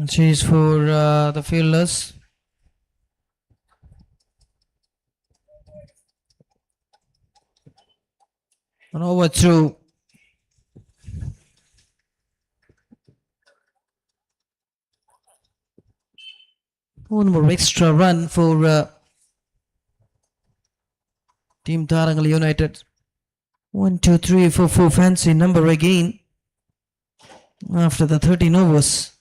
Chase for the fielders. An overthrow. One more extra run for Team Tarangal United. 1, 2, 3, 4, 4 fancy number again after the 13 overs.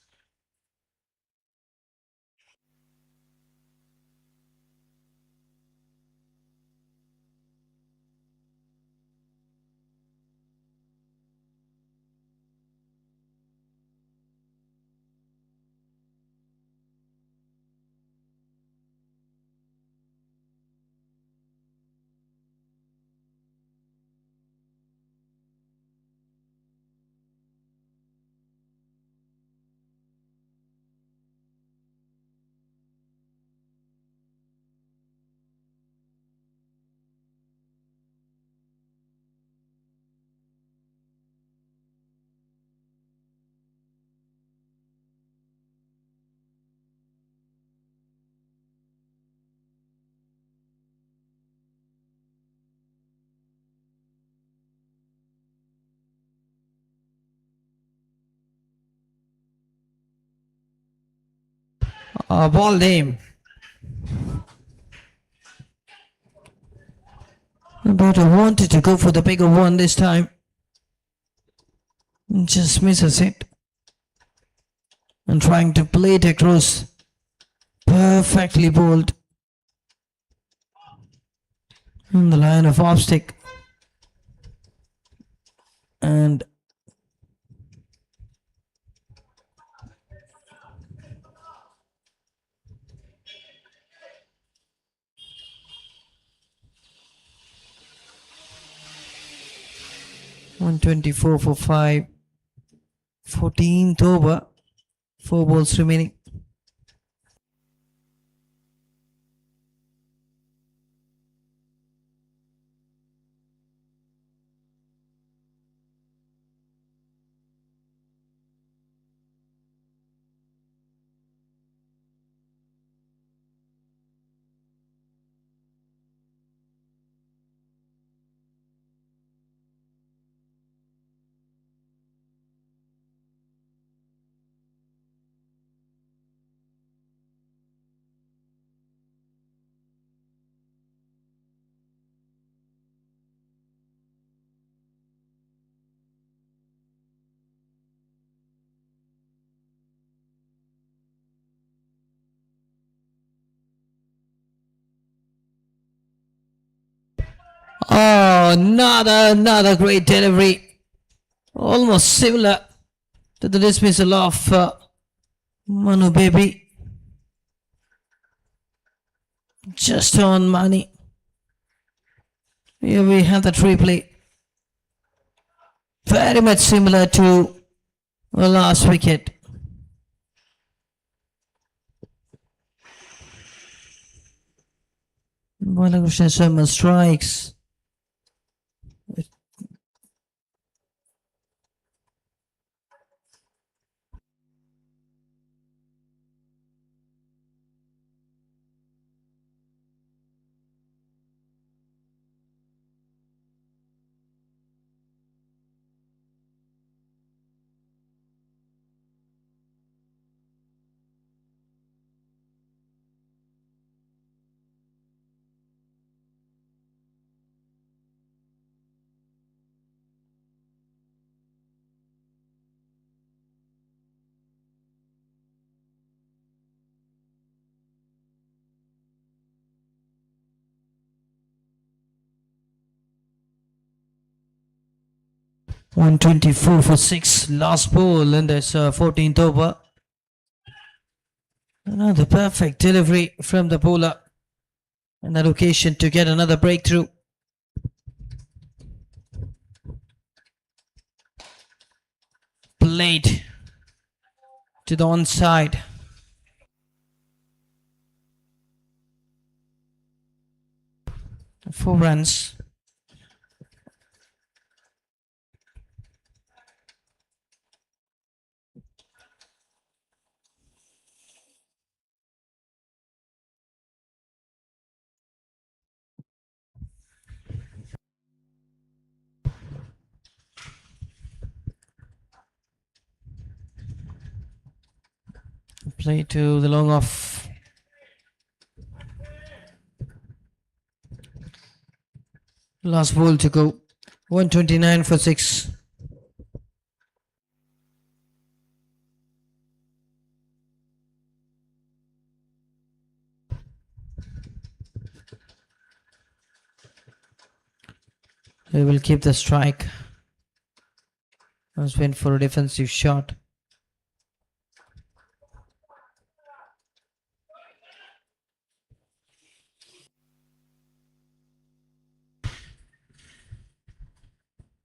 Ball name. But I wanted to go for the bigger one this time. Just misses it. And trying to play it across. Perfectly bowled. On the line of off stick. And "124 for 5. 14th over. 4 balls remaining. Oh, another great delivery. Almost similar to the dismissal of Manu Baby. Just on money. Here we have the replay. Very much similar to the last wicket. Balakrishna Sharma strikes. 124 for 6. Last ball in this 14th over. Another perfect delivery from the bowler. And that occasion to get another breakthrough. Played to the onside. Four runs. Play to the long off. Last ball to go. 129 for 6. They will keep the strike. Must went for a defensive shot.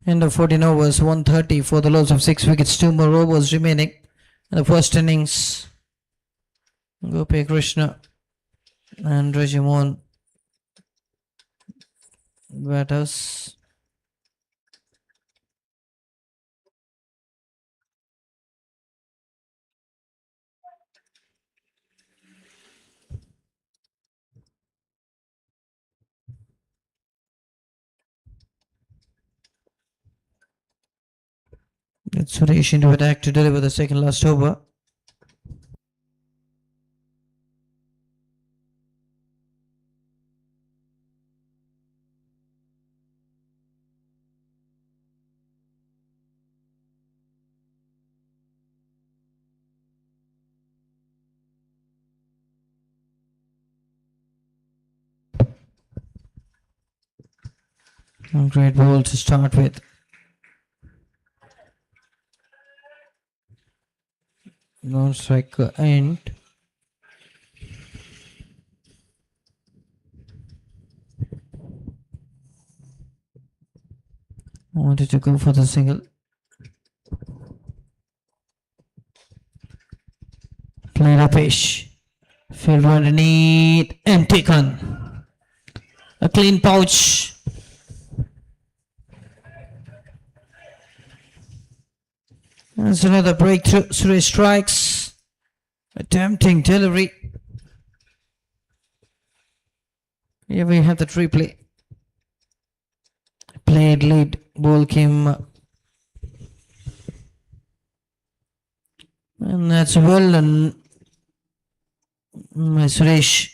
End of 14 overs, 130 for the loss of 6 wickets. 2 more overs remaining in the first innings. Gopi Krishna and Rajimon batters. It's Suresh into attack to deliver the second last over. A great ball to start with. Non-striker end. Wanted to go for the single. Played a pitch. Field underneath and taken. A clean pouch. That's another breakthrough. Suresh strikes. Attempting delivery. Here we have the replay. Played lead. Ball came. And that's well done. Suresh.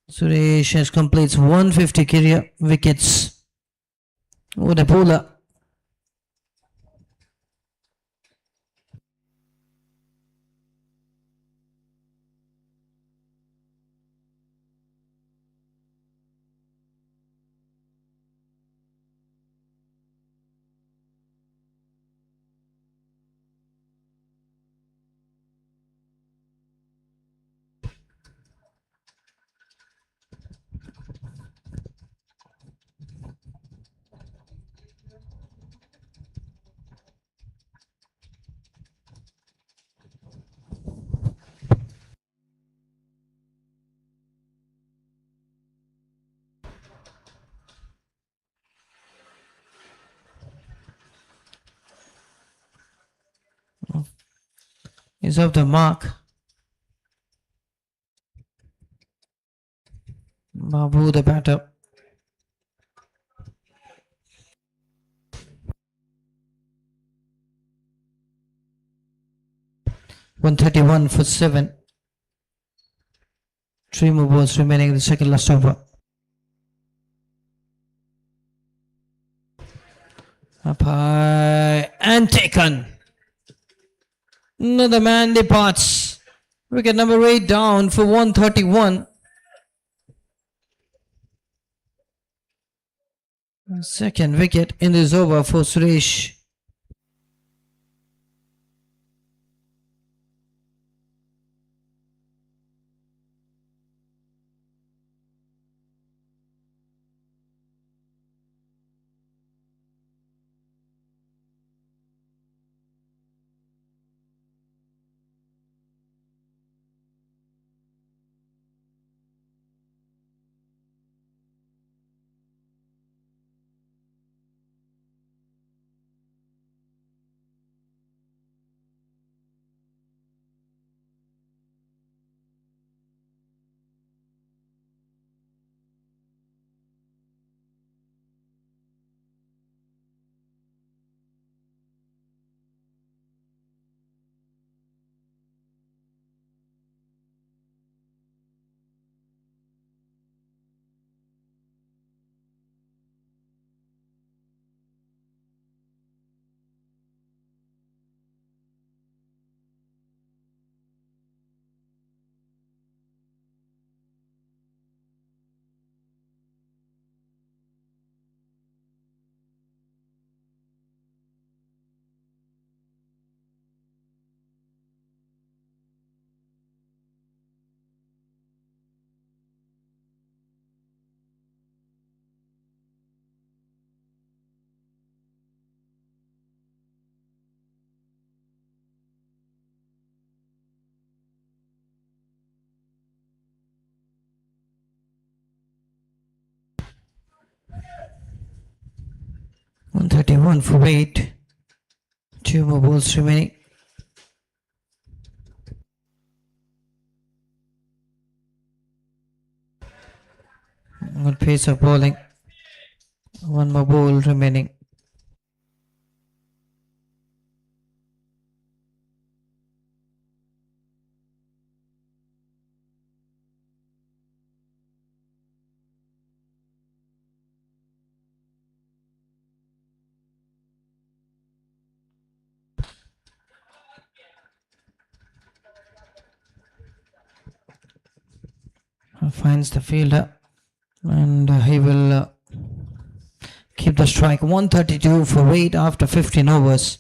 Suresh has completes 150 career wickets. What a bowler. Is off the mark. Babu the batter. $131 for 7. 3 more balls remaining in the second last over. Up high and taken. Another man departs. Wicket number 8 down for 131. Second wicket in this over for Suresh. 131 for 8. 2 more balls remaining. Good pace of bowling. 1 more ball remaining. Finds the fielder and he will keep the strike. 132 for 8 after 15 overs.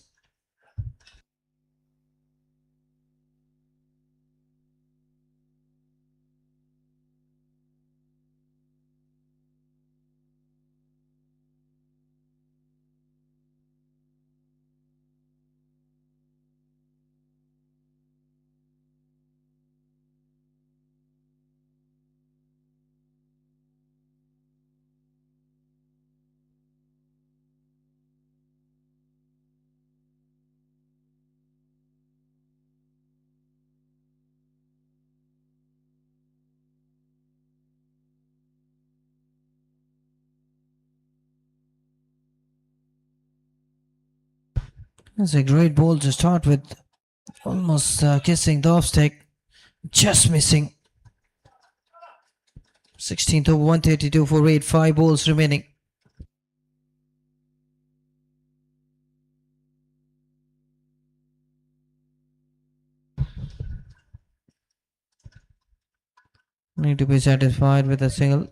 That's a great ball to start with. Almost kissing the off stick. Just missing. 16th over 132 for 8. 5 balls remaining. Need to be satisfied with a single.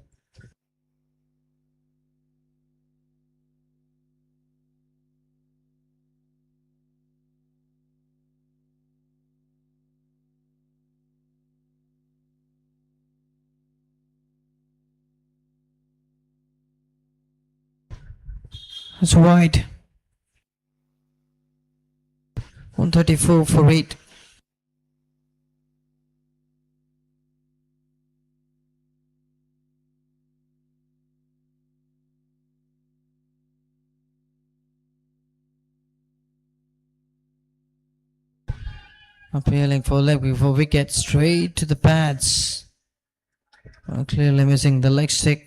That's wide. 134 for 8. Appealing for leg before wicket, straight to the pads. Clearly missing the leg stick.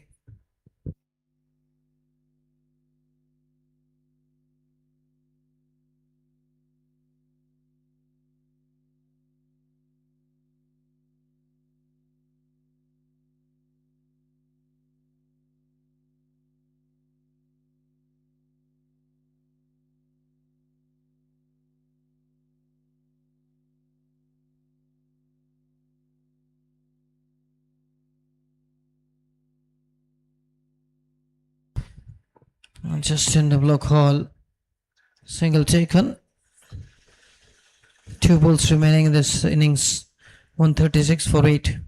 Just in the block hole. Single taken. 2 balls remaining in this innings. 136 for 8.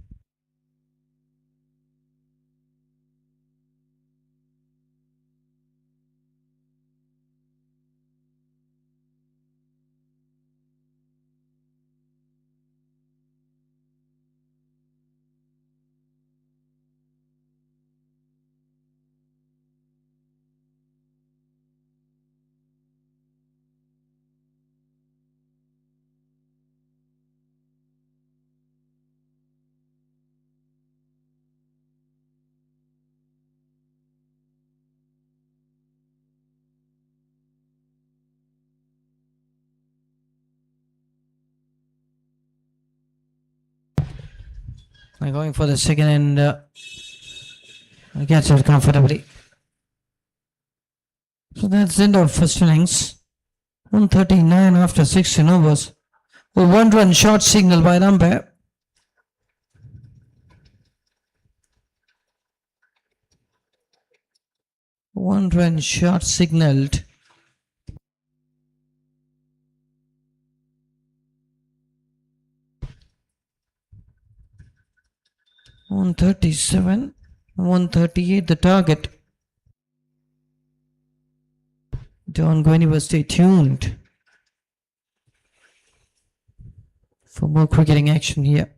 I'm going for the second and gets it comfortably. So that's the end of first innings. 139 after 16 overs. A 1-run short signal by the umpire. One-run shot signaled. (137), 138 the target. Don't go anywhere, stay tuned for more cricketing action here.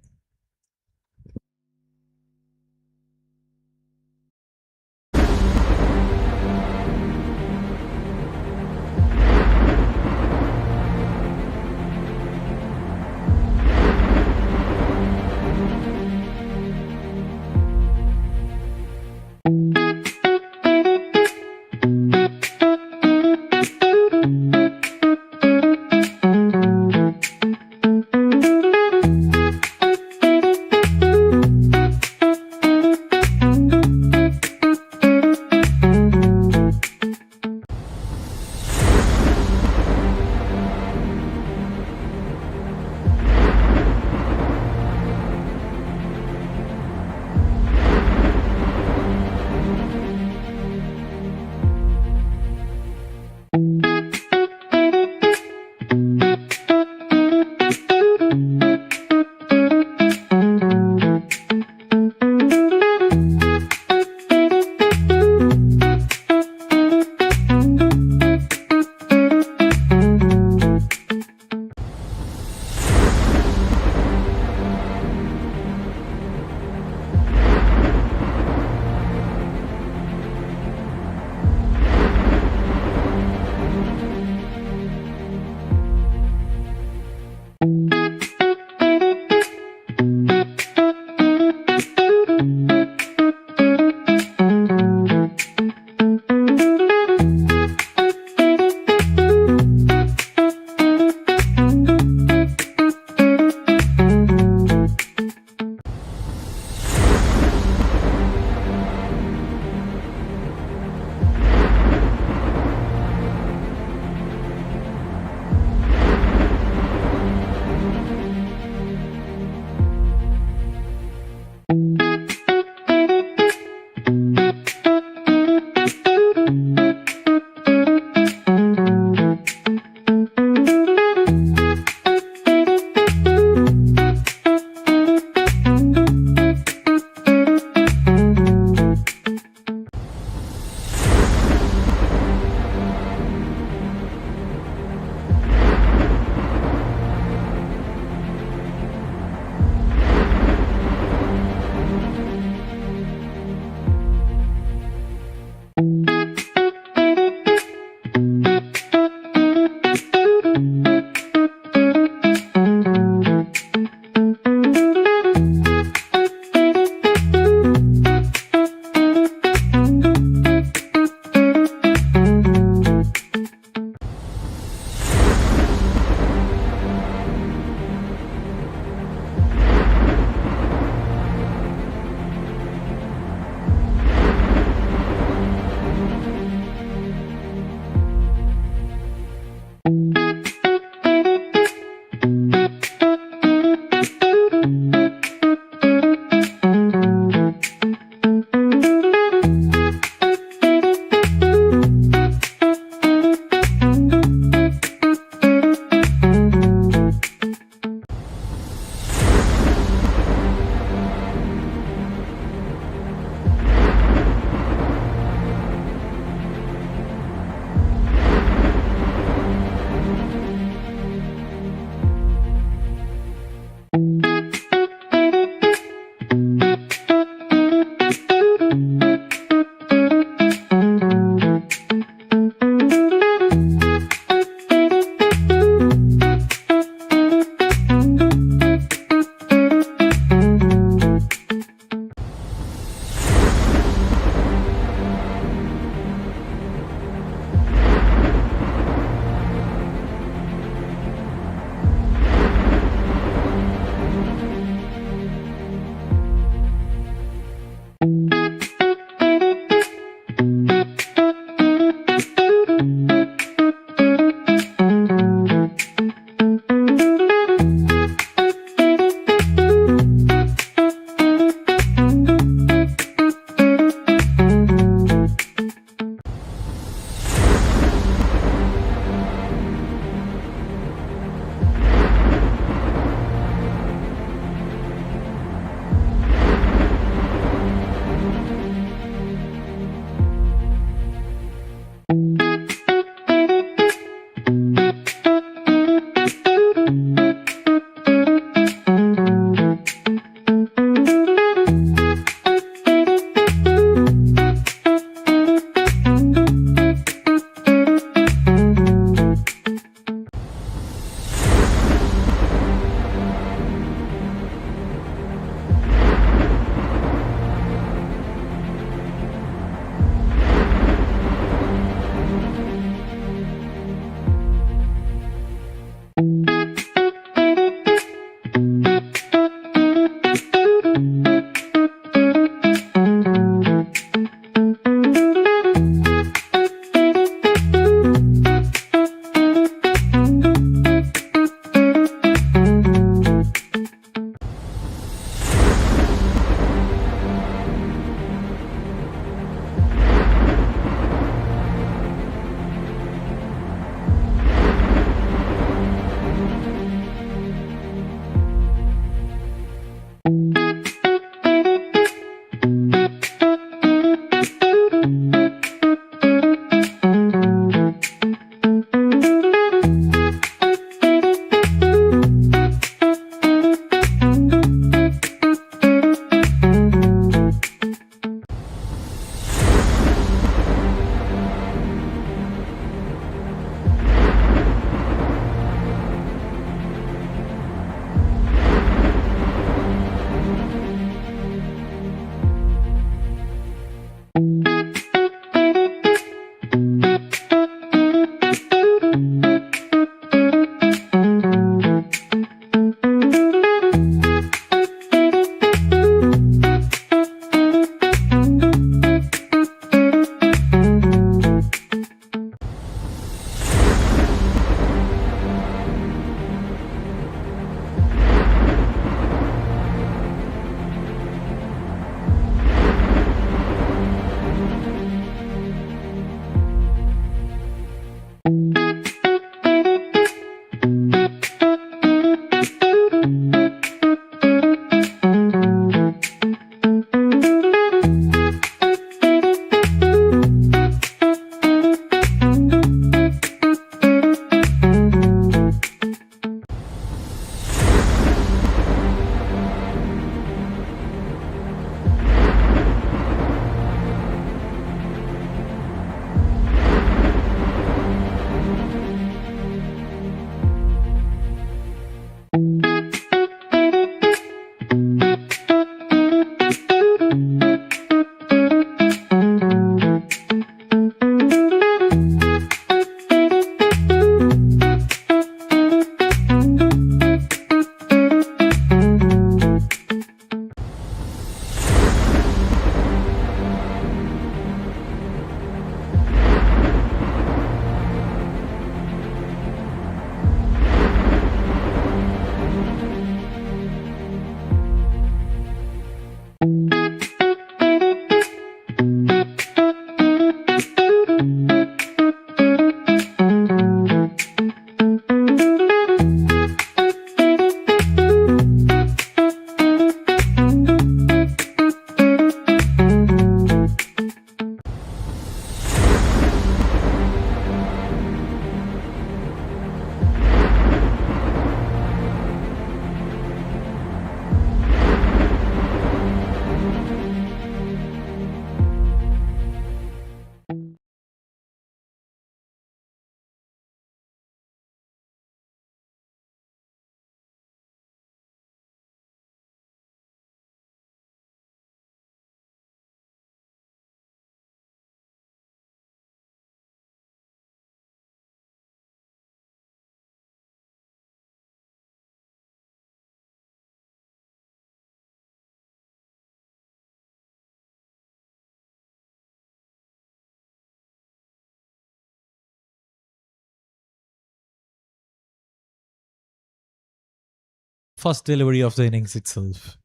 First delivery of the innings itself.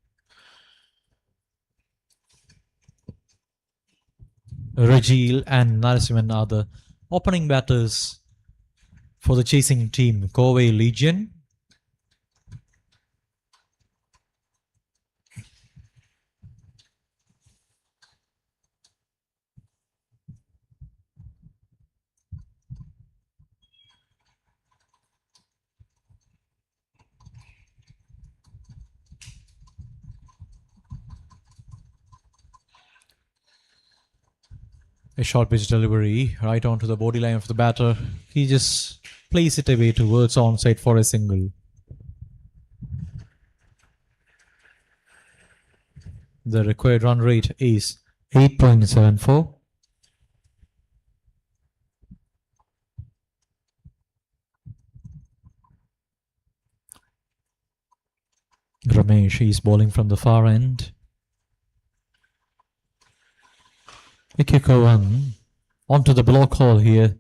Regil and Narasimhan are the opening batters for the chasing team, Covey Legion. A short pitch delivery right onto the body line of the batter. He just plays it away towards onside for a single. The required run rate is 8.74. Ramesh is bowling from the far end. Ikiko one onto the block hole here.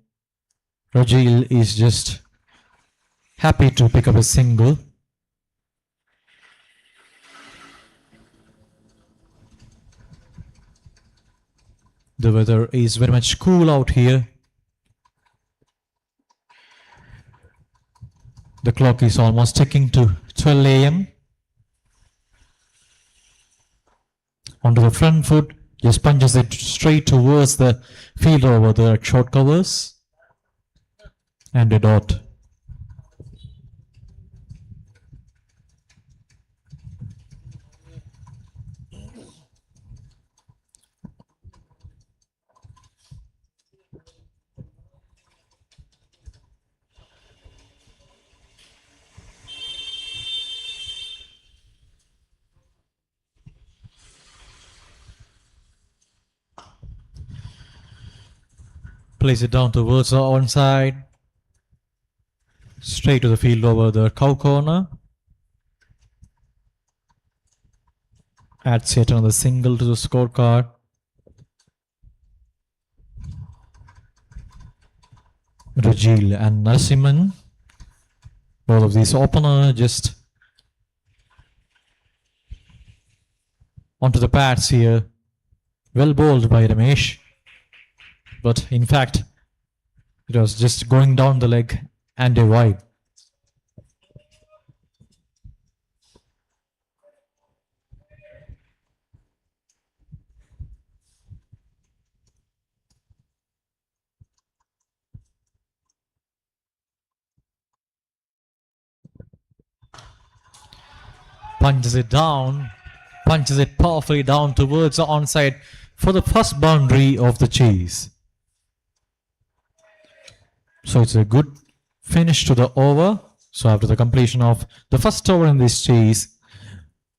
Rajil is just happy to pick up a single. The weather is very much cool out here. The clock is almost ticking to 12 a.m. Onto the front foot, just punches it straight towards the fielder over there at short covers. And a dot. Place it down towards the onside. Straight to the field over the cow corner. Adds yet another single to the scorecard. Rajil and Narasimhan. Both of these opener just onto the pads here. Well bowled by Ramesh. But in fact, it was just going down the leg and a wide. Punches it down, punches it powerfully down towards the onside for the first boundary of the chase. So it's a good finish to the over. So after the completion of the first over in this chase,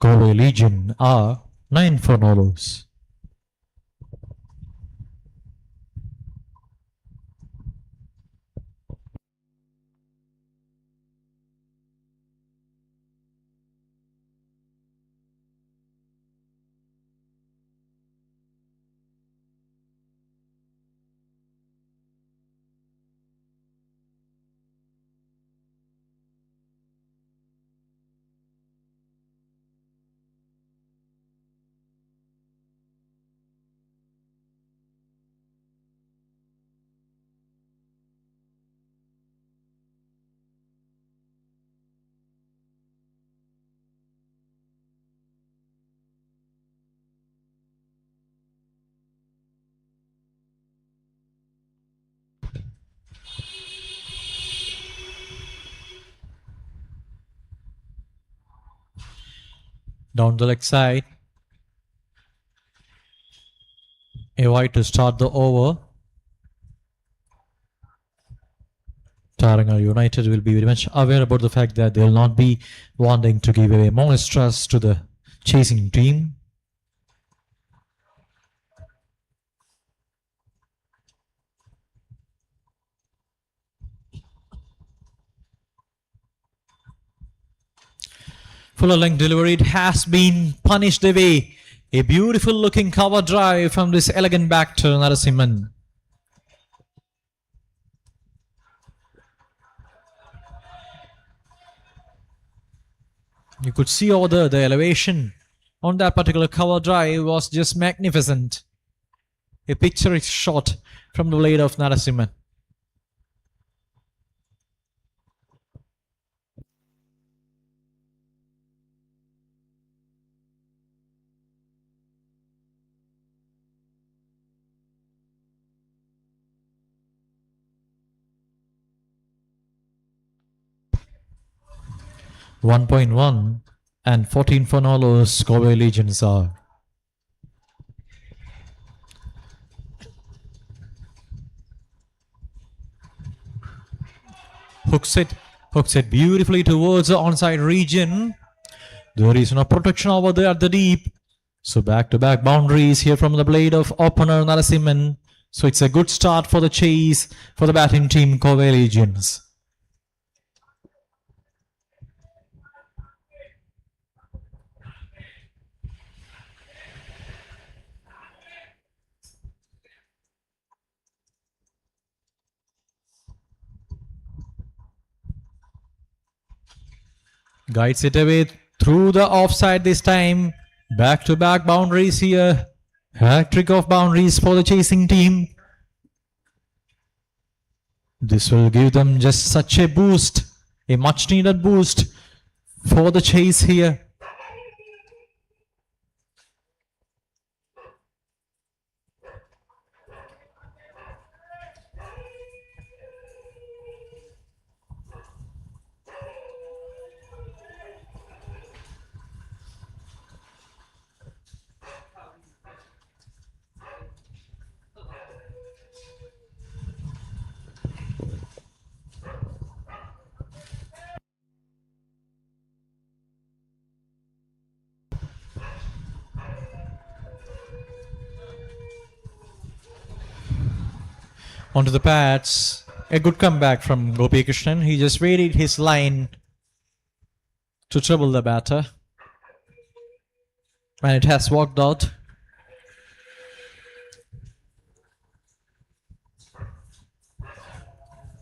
Galway Legion are 9 for no loss. Down the leg side. A wide to start the over. Tarangar United will be very much aware about the fact that they will not be wanting to give away more stress to the chasing team. Fuller length delivery, it has been punished away. A beautiful looking cover drive from this elegant batter Narasimhan. You could see over there the elevation on that particular cover drive was just magnificent. A picturesque shot from the blade of Narasimhan. .1 and 14 for no loss, Galway Legions are. Hooks it beautifully towards the onside region. There is no protection over there at the deep. So back-to-back boundaries here from the blade of opener Narasimhan. So it's a good start for the chase for the batting team, Galway Legions. Guides it away through the offside this time. Back to back boundaries here. Hat trick of boundaries for the chasing team. This will give them just such a boost, a much needed boost for the chase here. Onto the pads. A good comeback from Gopi Krishnan. He just varied his line to trouble the batter. And it has worked out.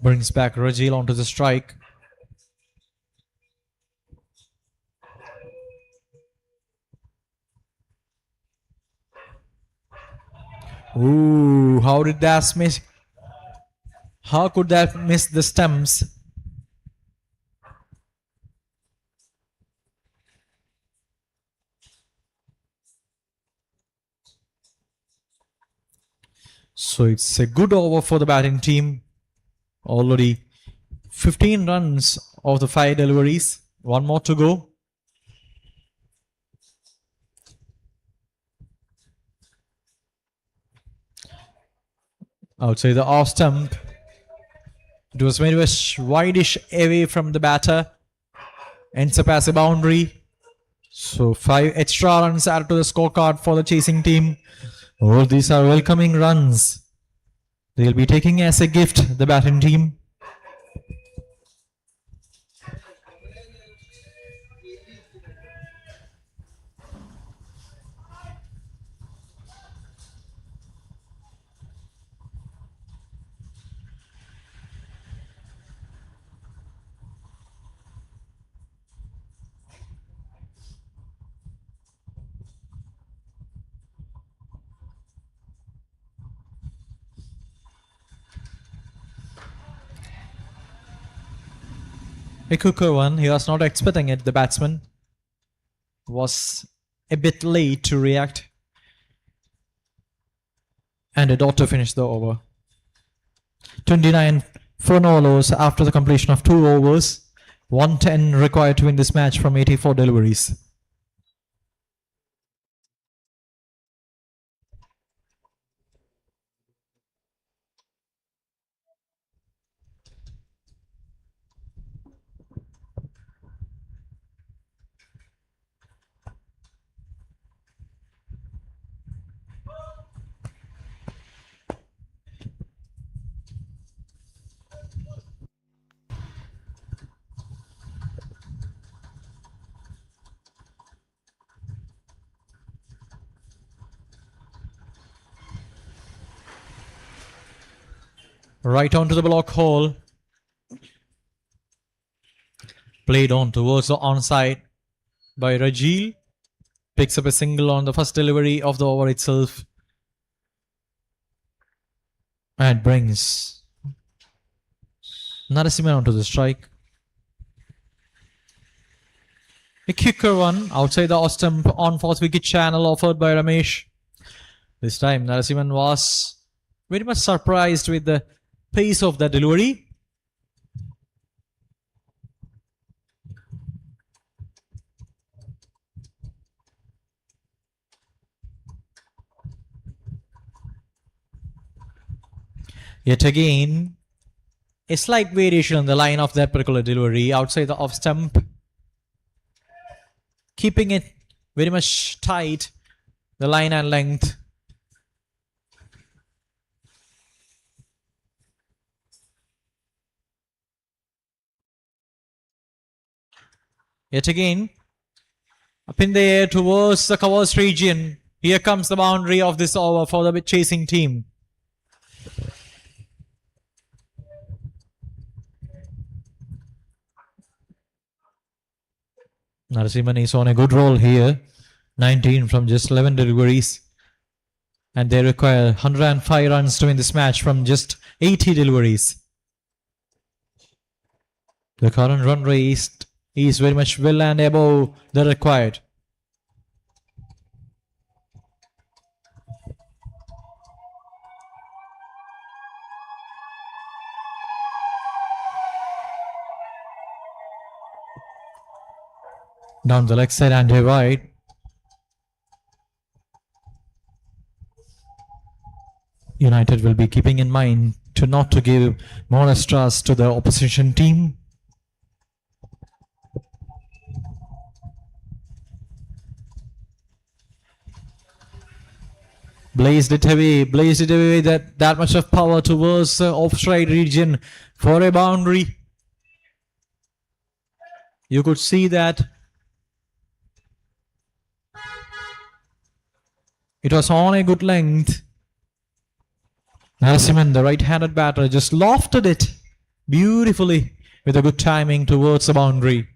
Brings back Rajil onto the strike. Ooh, how did that miss? How could that miss the stumps? So it's a good over for the batting team. Already 15 runs of the 5 deliveries. One more to go. Outside the off stump. It was very much wideish away from the batter. Ends up as a boundary. So 5 extra runs added to the scorecard for the chasing team. All these are welcoming runs. They'll be taking as a gift, the batting team. A cooker one. He was not expecting it. The batsman was a bit late to react. And a dot to finish the over. 29 for no overs after the completion of 2 overs. 110 required to win this match from 84 deliveries. Right onto the block hole. Played on towards the onside by Rajil. Picks up a single on the first delivery of the over itself. And brings Narasimhan onto the strike. A kicker one outside the off stump on fourth wicket channel offered by Ramesh. This time Narasimhan was very much surprised with the pace of the delivery. Yet again, a slight variation on the line of that particular delivery outside the off stump. Keeping it very much tight, the line and length. Yet again, up in the air towards the covers region. Here comes the boundary of this over for the chasing team. Narasimhan is on a good roll here. 19 from just 11 deliveries. And they require 105 runs to win this match from just 80 deliveries. The current run rate is very much well and above the required. Down the leg side and wide. United will be keeping in mind not to give more extras to the opposition team. Blazed it away that much of power towards the offside region for a boundary. You could see that it was on a good length. Narasimhan, the right-handed batter, just lofted it beautifully with a good timing towards the boundary.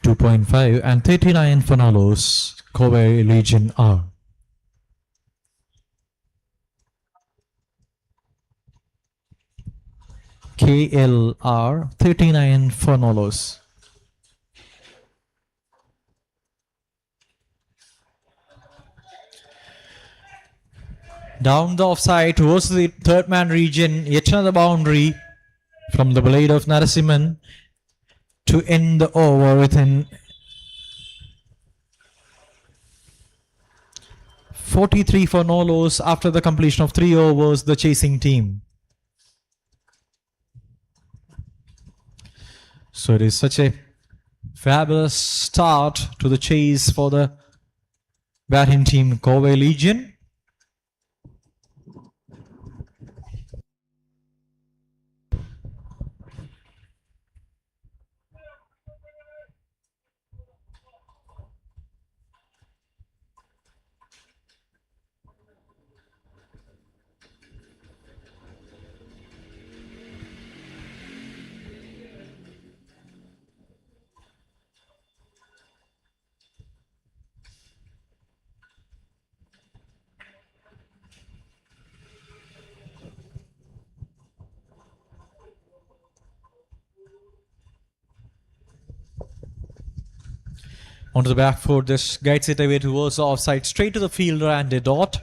.5 and 39 for Nalos, Kobe Legion R. KLR 39 for Nalos. Down the offside towards the third man region, yet another boundary from the blade of Narasimhan to end the over within 43 for Nalos after the completion of 3 overs, the chasing team. So it is such a fabulous start to the chase for the batting team Kobe Legion. Onto the back foot, this guides it away towards the offside, straight to the fielder and a dot.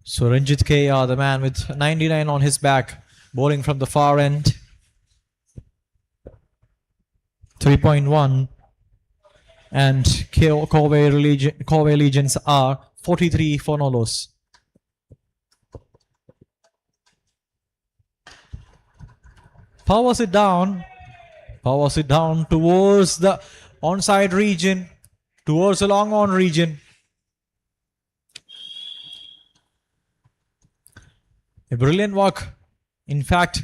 So Ranjit KR, the man with 99 on his back, bowling from the far end. 3.1 and Kobe Legions are 43 for Nalos. Powers it down towards the onside region, towards the long on region. A brilliant work. In fact,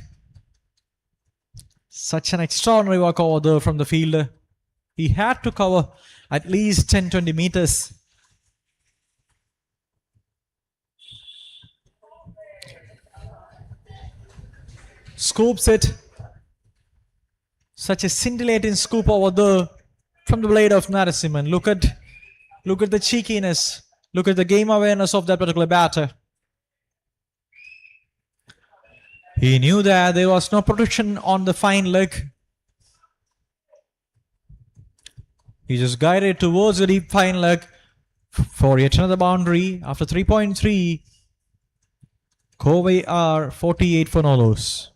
such an extraordinary work over there from the fielder. He had to cover at least 10-20 meters. Scoops it. Such a scintillating scoop over there from the blade of Narasimhan. Look at the cheekiness. Look at the game awareness of that particular batter. He knew that there was no protection on the fine leg. He just guided towards the deep fine leg for yet another boundary. After 3.3, Kobe are 48 for Nalos.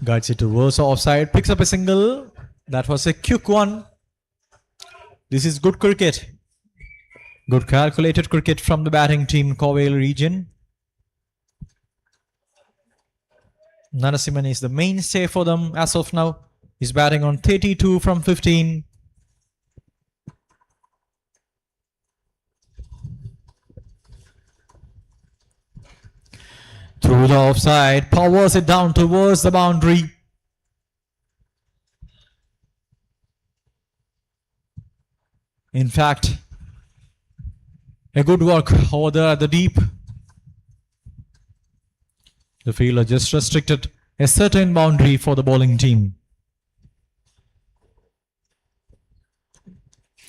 Guides it towards the offside, picks up a single. That was a quick one. This is good cricket. Good calculated cricket from the batting team, Kobe region. Narasimhan is the mainstay for them as of now. He's batting on 32 from 15. Through the offside, powers it down towards the boundary. In fact, a good work over there at the deep. The fielder just restricted a certain boundary for the bowling team.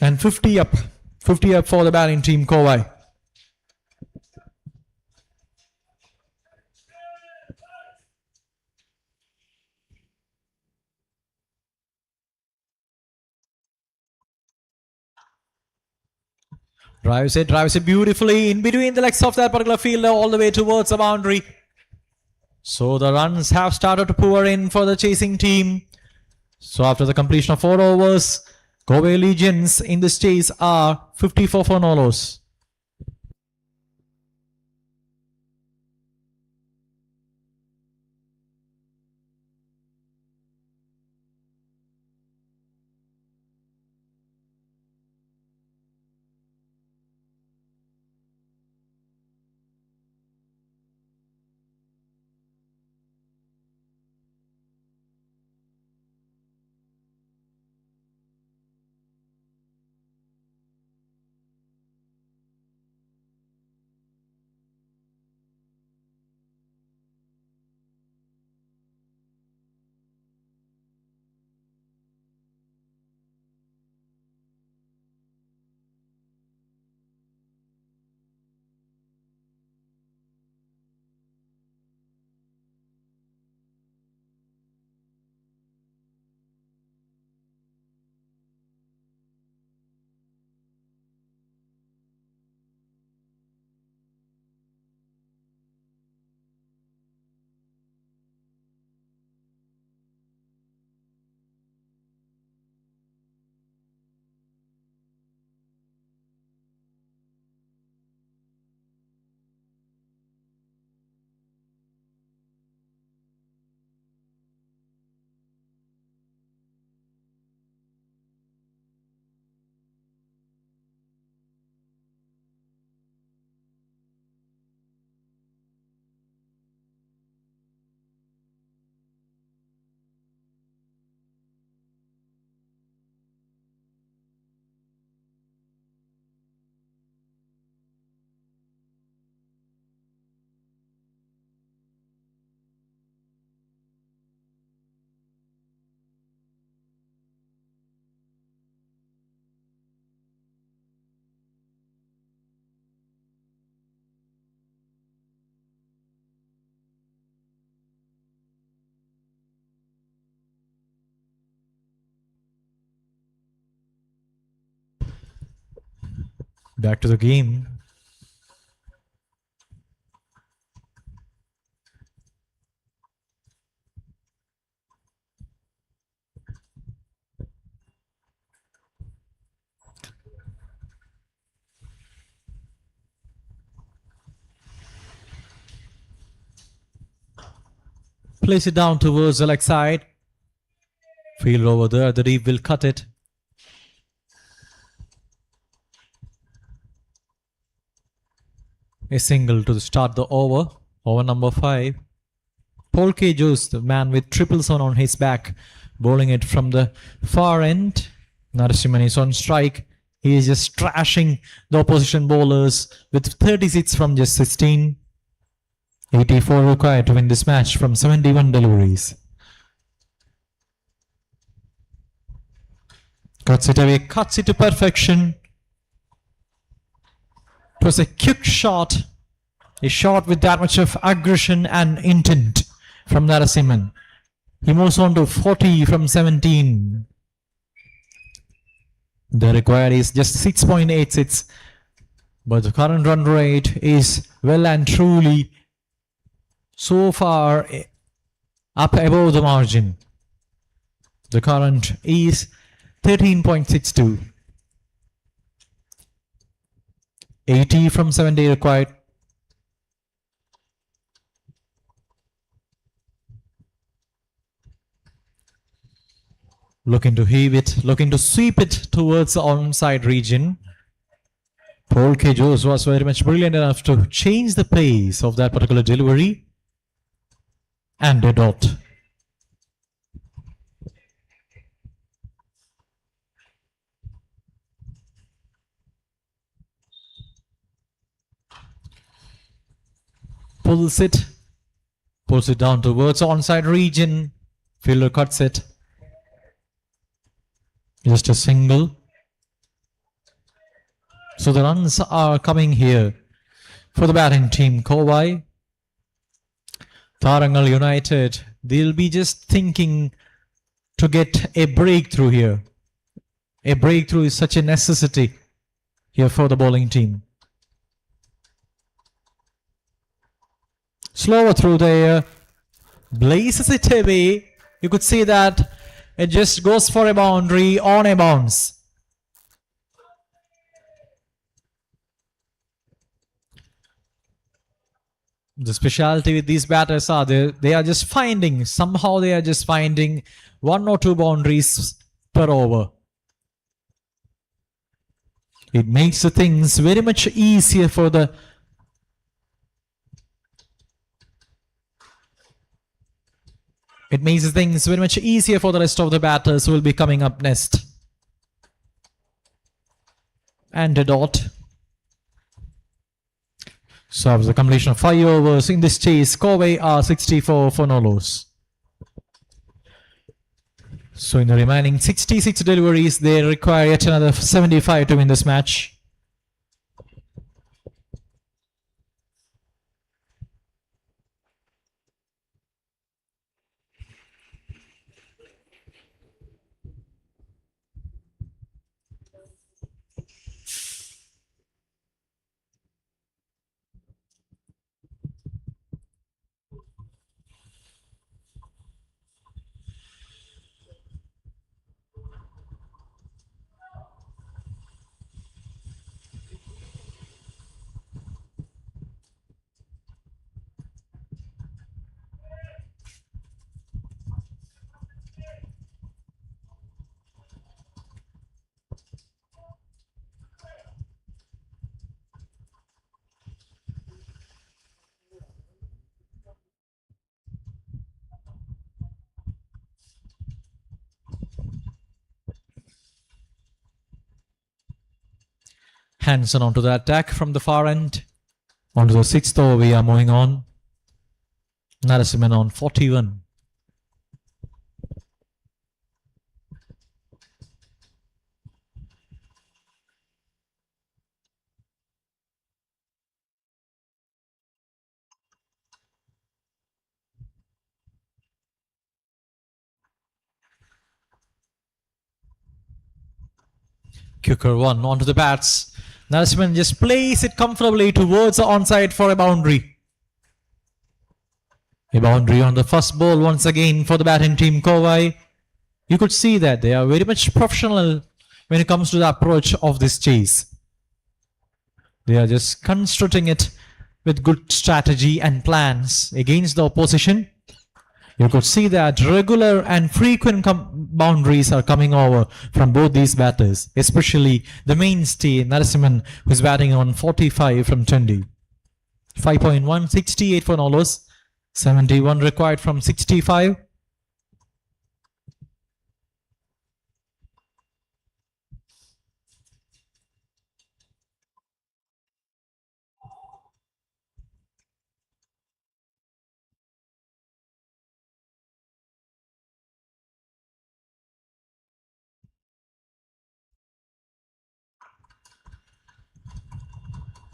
And 50 up for the batting team, Kowai. Drives it beautifully in between the legs of that particular fielder all the way towards the boundary. So the runs have started to pour in for the chasing team. So after the completion of 4 overs, Kobe Legions in this chase are 54 for no loss. Back to the game. Place it down towards the leg side. Fielder over there, the deep will cut it. A single to start the over. Over number 5. Paul K. Joes, the man with triples on his back, bowling it from the far end. Narasimhan is on strike. He is just trashing the opposition bowlers with 36 from just 16. 84 required to win this match from 71 deliveries. Cuts it away, cuts it to perfection. It was a quick shot. A shot with that much of aggression and intent from Narasimhan. He moves on to 40 from 17. The required is just 6.86. But the current run rate is well and truly so far up above the margin. The current is 13.62. 80 from 70 required. Looking to heave it, looking to sweep it towards the onside region. Paul K. Jose was very much brilliant enough to change the pace of that particular delivery. And a dot. Pulls it down towards onside region. Fielder cuts it. Just a single. So the runs are coming here for the batting team. Kovai, Tarangal United, they'll be just thinking to get a breakthrough here. A breakthrough is such a necessity here for the bowling team. Slower through there, blazes it away. You could see that it just goes for a boundary on a bounce. The specialty with these batters are they are just finding, somehow they are just finding 1 or 2 boundaries per over. It makes the things very much easier for the rest of the batters who will be coming up next. And a dot. So after the completion of 5 overs in this chase, Kovai are 64 for no loss. So in the remaining 66 deliveries, they require yet another 75 to win this match. Hanson onto the attack from the far end. Onto the 6th over, we are moving on. Narasimhan on 41. Kicker 1 onto the bats. Narasimhan just plays it comfortably towards the onside for a boundary. A boundary on the first ball once again for the batting team Kovai. You could see that they are very much professional when it comes to the approach of this chase. They are just constructing it with good strategy and plans against the opposition. You could see that regular and frequent boundaries are coming over from both these batters, especially the mainstay Narasimhan, who is batting on 45 from 20. 5.1, 68 for no loss, 71 required from 65.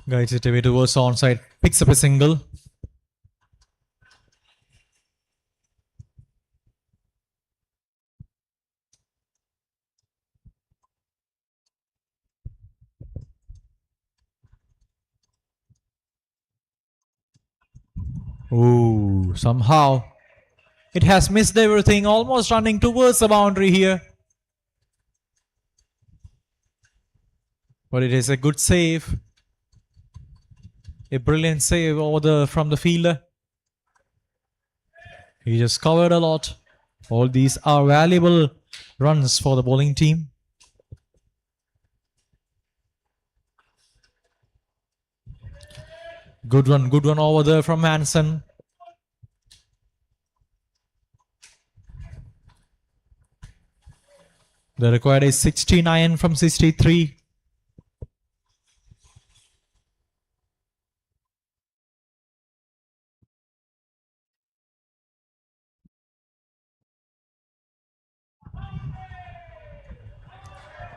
Guides it away towards the onside, picks up a single. Ooh, somehow it has missed everything, almost running towards the boundary here. But it is a good save. A brilliant save from the fielder. He just covered a lot. All these are valuable runs for the bowling team. Good one over there from Manson. The required is 69 from 63.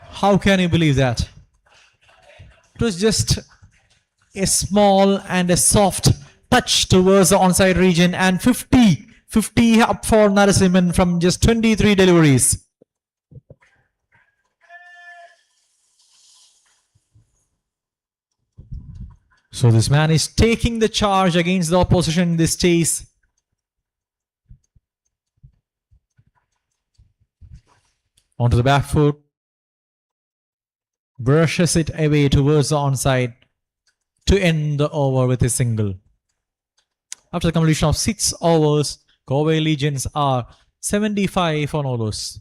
How can you believe that? It was just a small and a soft touch towards the onside region, and 50 up for Narasimhan from just 23 deliveries. So this man is taking the charge against the opposition in this chase. Onto the back foot. Brushes it away towards the onside to end the over with a single. After the completion of 6 overs, Galway Legions are 75 on overs.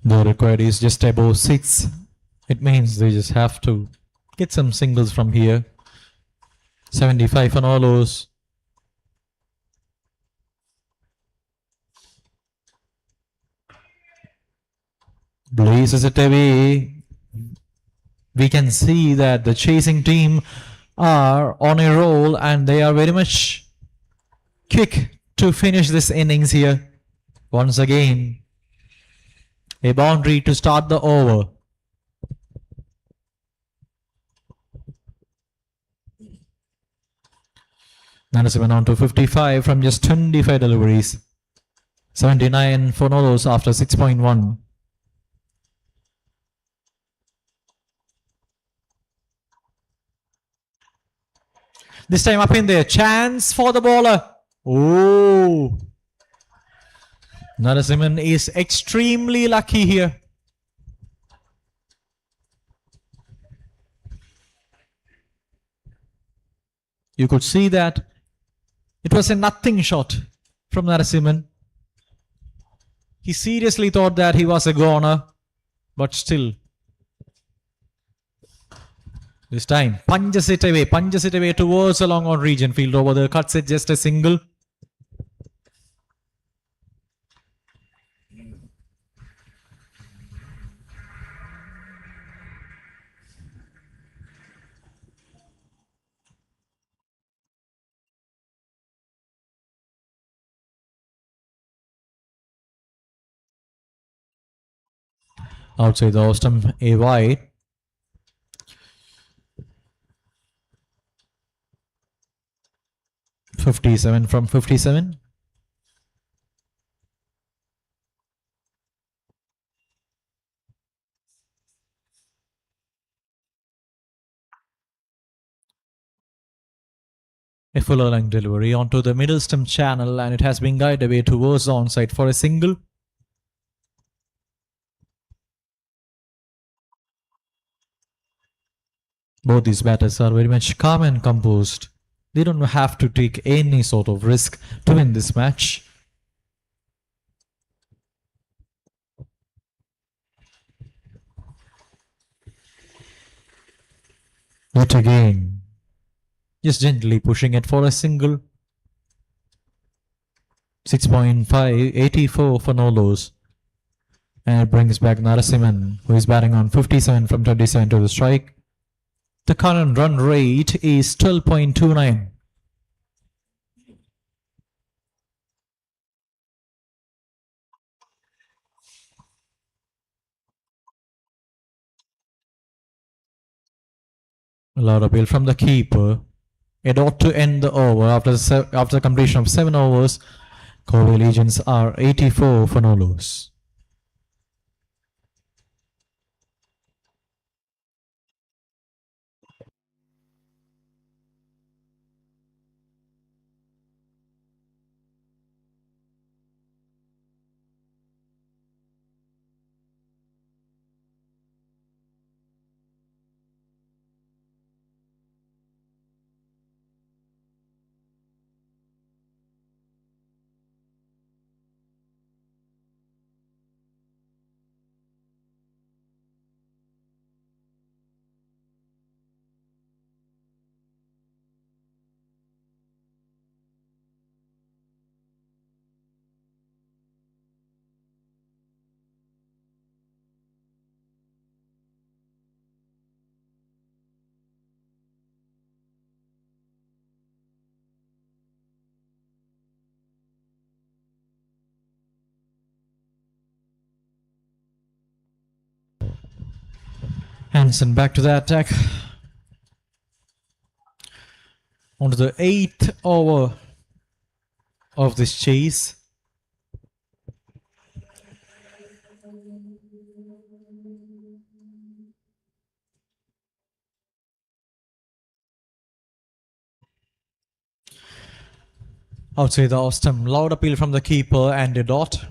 The required is just above 6. It means they just have to get some singles from here. 75 on all overs. Blazes it away. We can see that the chasing team are on a roll and they are very much quick to finish this innings here. Once again, a boundary to start the over. Narasimhan on to 55 from just 25 deliveries. 79 for Nolos after 6.1. This time up in there. Chance for the bowler. Oh. Narasimhan is extremely lucky here. You could see that it was a nothing shot from Narasimhan. He seriously thought that he was a goner, but still. This time, punches it away towards a long on region field over there, cuts it just a single. Outside the off stump, a wide. .57 from 57. A fuller length delivery onto the middle stump channel, and it has been guided away towards the onside for a single. Both these batters are very much calm and composed. They don't have to take any sort of risk to win this match. Yet again, just gently pushing it for a single. 6.5, 84 for no lows. And it brings back Narasimhan, who is batting on 57 from 27 to the strike. The current run rate is 12.29. Loud appeal from the keeper. It ought to end the over after the completion of 7 overs. Kobe Legions are 84 for no loss. Hansen back to the attack. On to the 8th over of this chase. Outside the off stump, loud appeal from the keeper and a dot.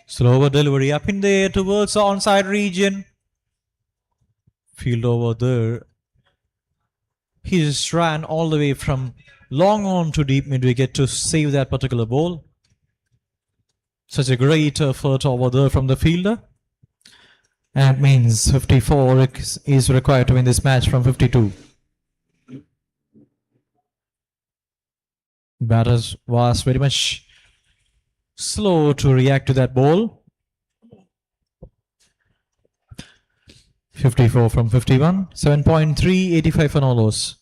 Slower delivery up in the air towards the onside region. Field over there. He just ran all the way from long on to deep mid wicket to save that particular ball. Such a great effort over there from the fielder. And it means 54 is required to win this match from 52. Batters was very much slow to react to that ball. 54 from 51. 7.3, 85 for no loss.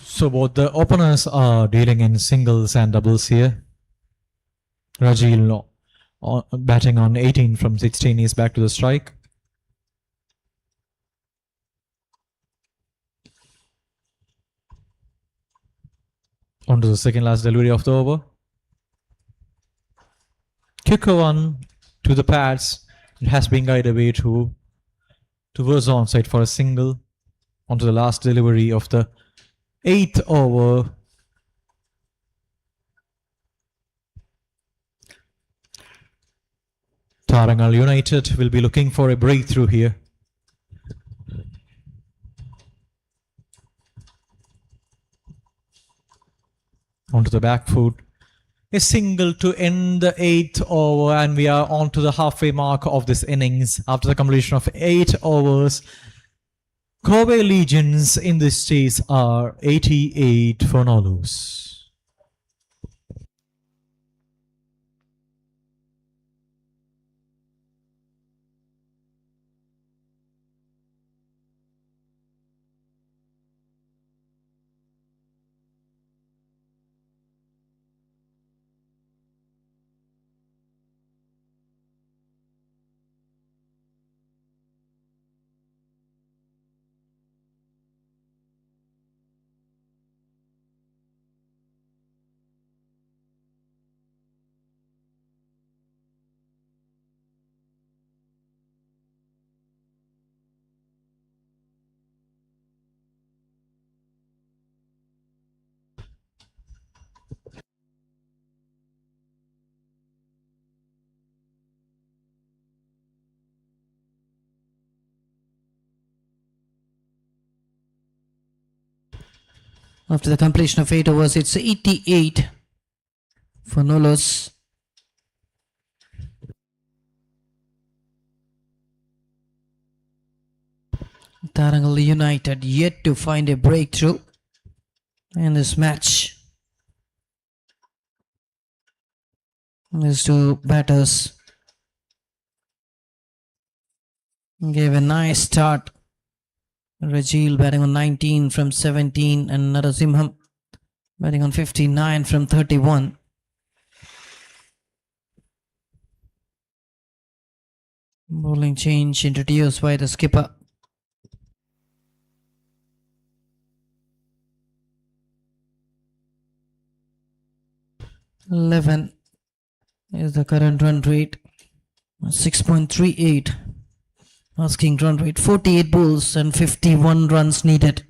So both the openers are dealing in singles and doubles here. Rajil batting on 18 from 16 is back to the strike. On to the second last delivery of the over. Kicker one to the pads. It has been guided away towards onside for a single. On to the last delivery of the 8th over. Tarangal United will be looking for a breakthrough here. Onto the back foot. A single to end the 8th over, and we are on to the halfway mark of this innings. After the completion of 8 overs, Kobe Legions in this chase are 88 for no loss. After the completion of 8 overs, it's 88 for no loss. Tarangal United yet to find a breakthrough in this match. These two batters Gave a nice start. Rajil batting on 19 from 17 and Narasimham batting on 59 from 31. Bowling change introduced by the skipper. "11" is the current run rate. 6.38. Asking run rate. 48 balls and 51 runs needed.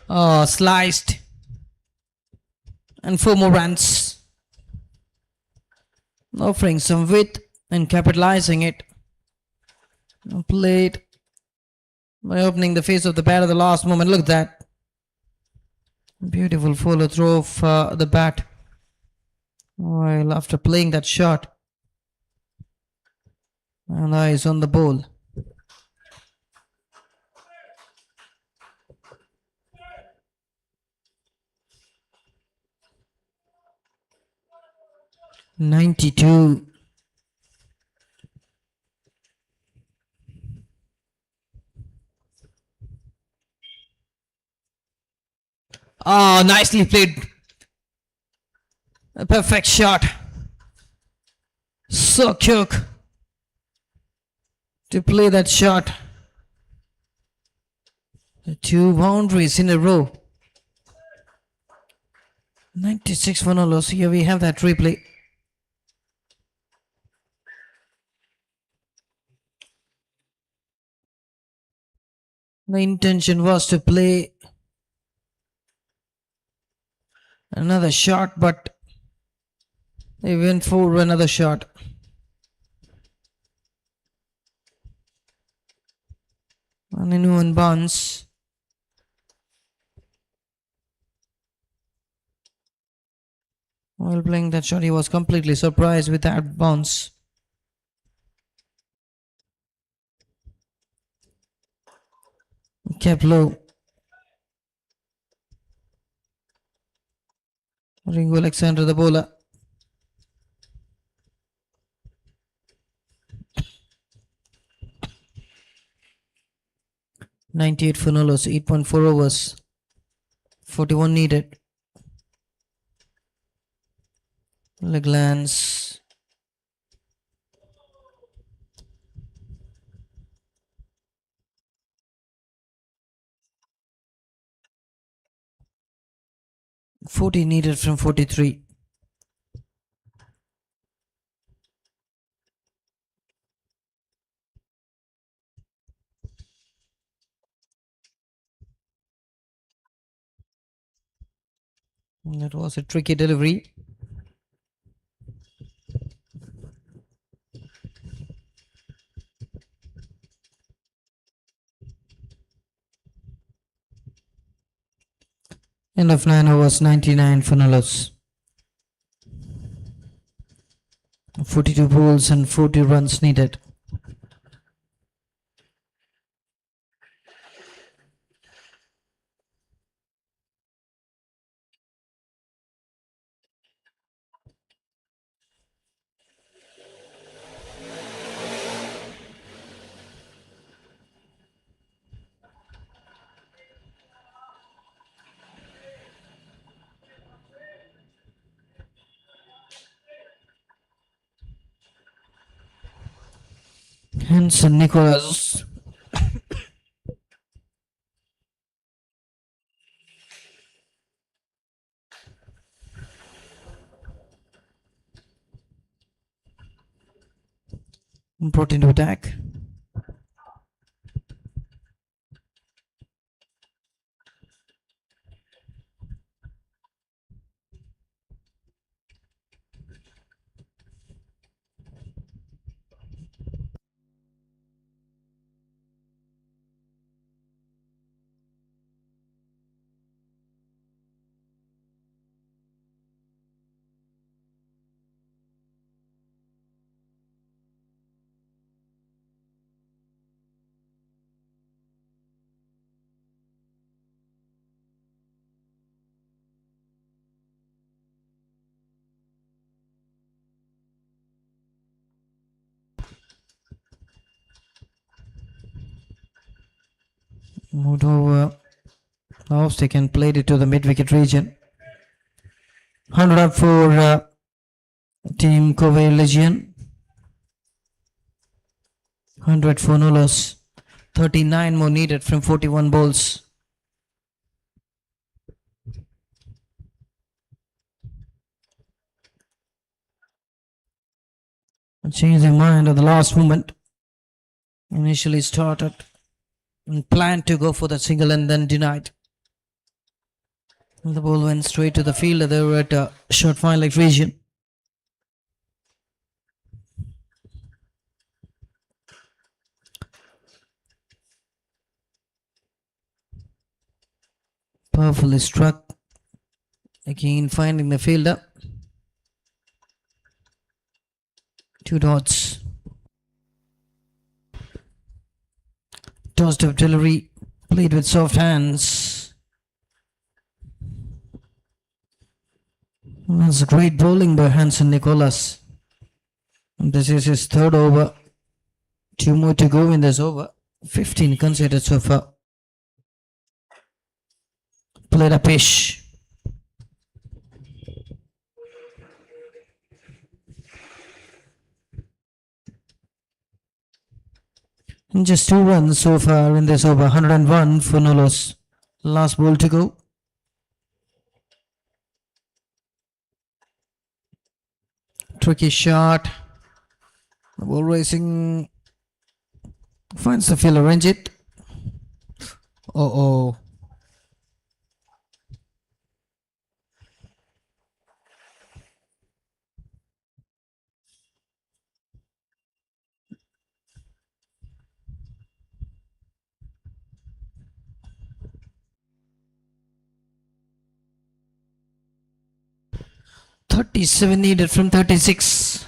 Oh, sliced. And 4 more runs. Offering some width and capitalizing it. Played by opening the face of the bat at the last moment. Look at that. Beautiful follow through of the bat. While after playing that shot. And eyes on the ball. "92". Oh, nicely played. A perfect shot. So quick to play that shot. 2 boundaries in a row. 96 for no loss. Here we have that replay. The intention was to play another shot, but they went for another shot. And in one bounce. While playing that shot, he was completely surprised with that bounce. Kept low. Ringo Alexander, the bowler. "98 for no loss, 8.4 overs. 41 needed." Leglance. "40 needed from 43. That was a tricky delivery. End of 9 overs, 99 for no loss. 42 balls and 40 runs needed. Hanson Nicholas. Brought into attack. moved over the off stick and played it to the mid-wicket region. 100 up for Team Covey Legion. 100 for no loss. 39 more needed from 41 balls. Changed their mind at the last moment. Initially started and planned to go for the single and then denied. The ball went straight to the fielder. They were at a short fine leg region. Powerfully struck. Again finding the fielder. 2 dots. Tossed up delivery. Played with soft hands. That's a great bowling by Hansen Nicholas. And this is his 3rd over. 2 more to go in this over. 15 considered so far. Played a pitch. And just 2 runs so far in this over. 101 for no loss. Last ball to go. Tricky shot. The ball racing. Finds the fielder, range it. Oh. .37 needed from 36.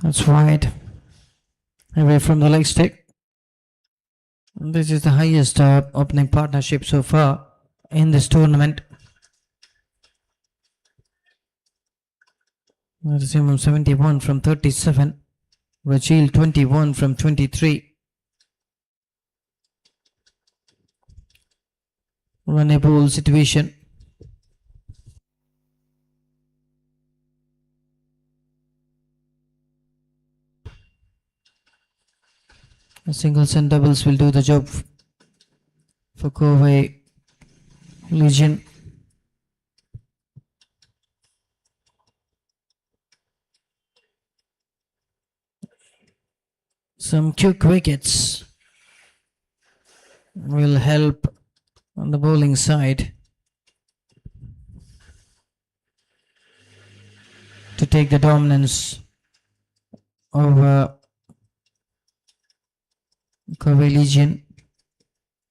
That's wide. Away from the leg stick. This is the highest opening partnership so far in this tournament. Simon 71 from 37. Rachel 21 from 23. Runnable situation. Singles and doubles will do the job for Covey Legion. Some quick wickets will help on the bowling side to take the dominance over Covey Legion.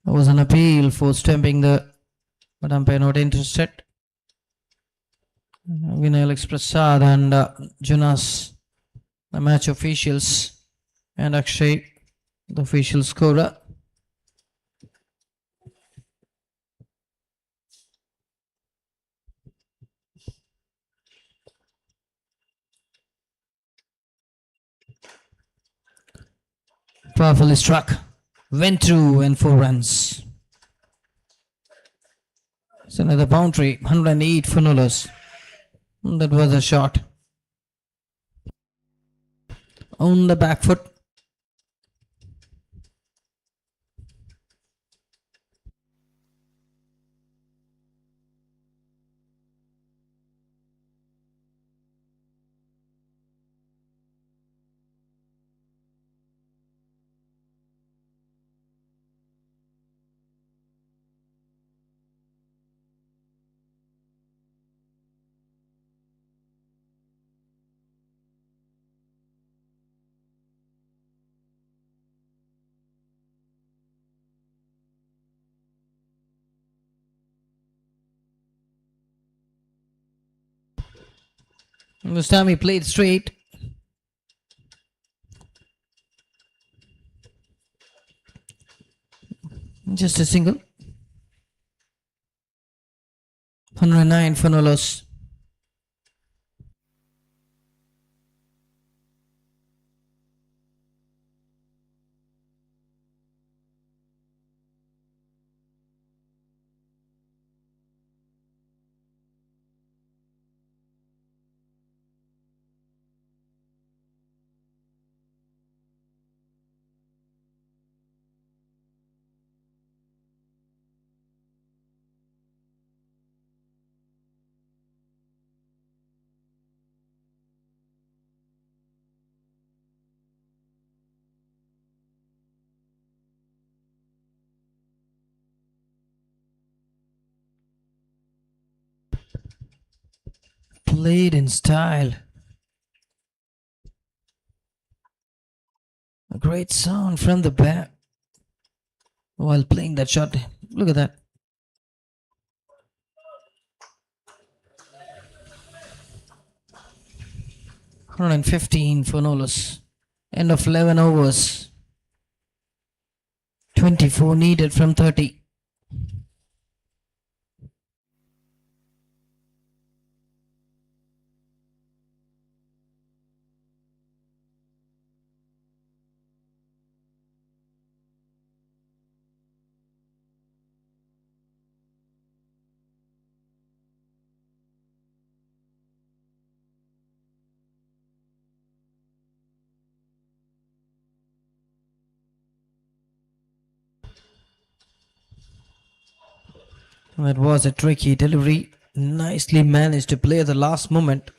There was an appeal for stamping but umpire not interested. Vinay Alex Prasad and Jonas, the match officials, and Akshay, the official scorer. Powerfully struck, went through and 4 runs. It's another boundary, 108 for no loss. That was a shot. On the back foot. This time he played straight. Just a single. 109 for no loss. Played in style. A great sound from the bat while playing that shot. Look at that. $115 for no loss. End of 11 overs. 24 needed from 30. That was a tricky delivery. Nicely managed to play at the last moment.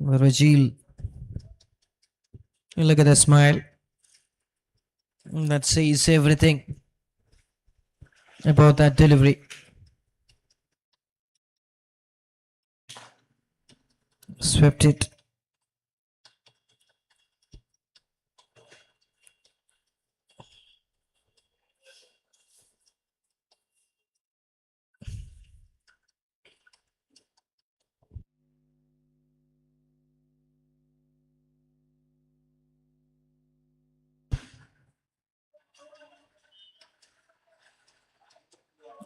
Rajil. Look at that smile. That says everything about that delivery. Swept it.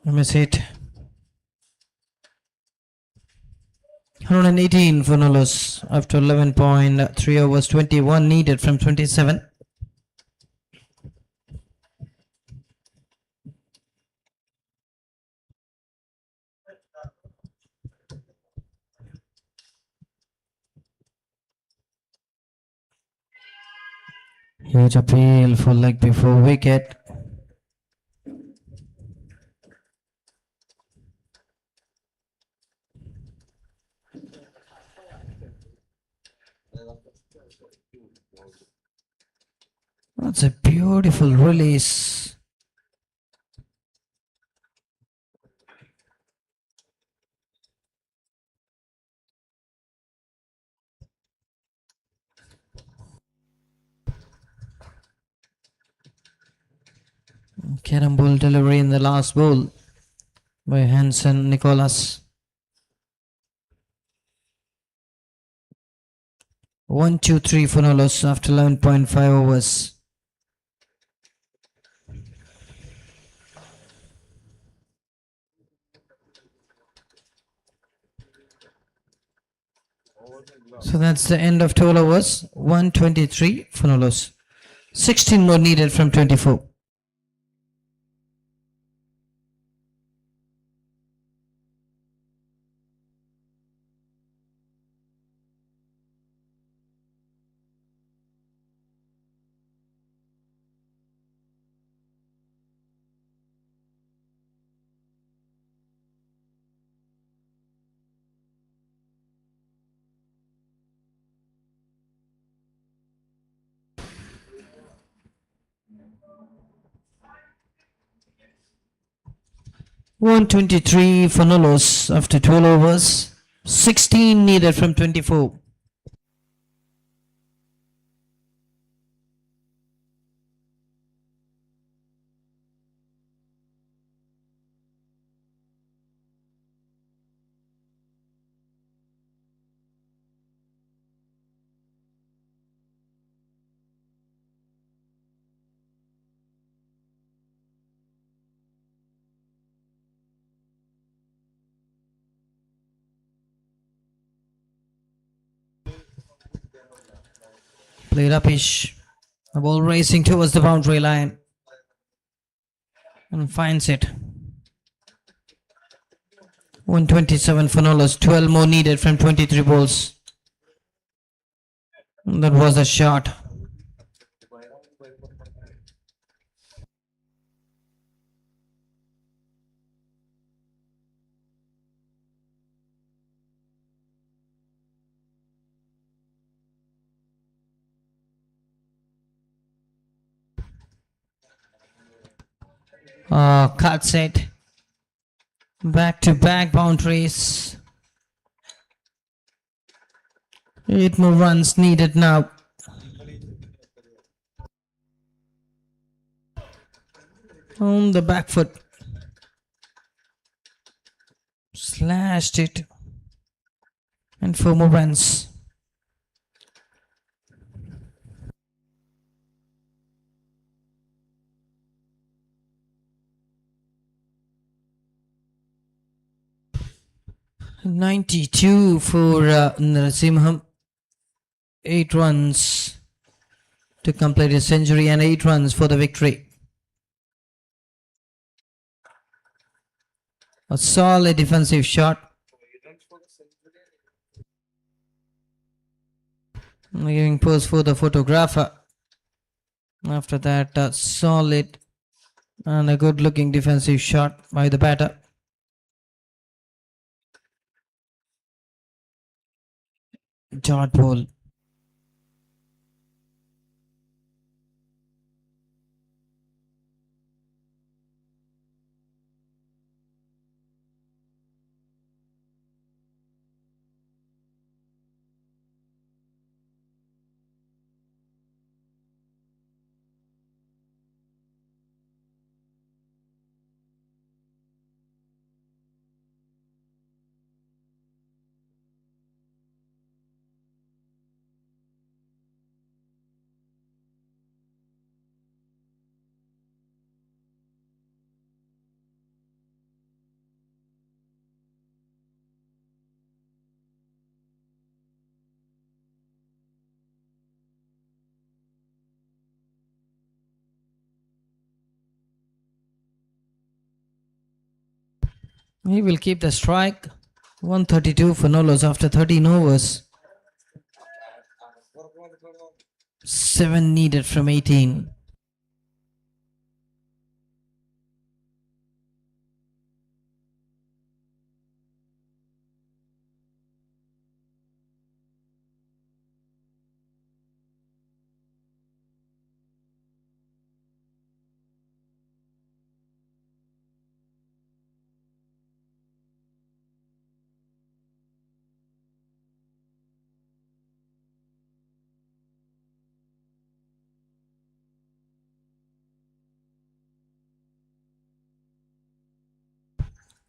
Miss hit. 118 for no loss after 11.3 overs, 21 needed from 27. Huge appeal for leg before wicket. That's a beautiful release. Carambol delivery in the last ball by Hansen Nicholas. 1, 2, 3 for no loss after 11.5 overs. So that's the end of 12 overs. 123 for no loss. 16 more needed from 24. $123 for no loss after 12 overs. 16 needed from 24. Played uppish. The ball racing towards the boundary line. And finds it. 127 for Nolas. 12 more needed from 23 balls. That was a shot. Cuts it. Back-to-back boundaries. 8 more runs needed now. On the back foot. Slashed it. And 4 more runs. $92 for Narasimham. 8 runs to complete his century and 8 runs for the victory. A solid defensive shot. Giving pose for the photographer. After that, a solid and a good looking defensive shot by the batter. Dot ball. He will keep the strike. 132 for Nolos after 13 overs. 7 needed from 18.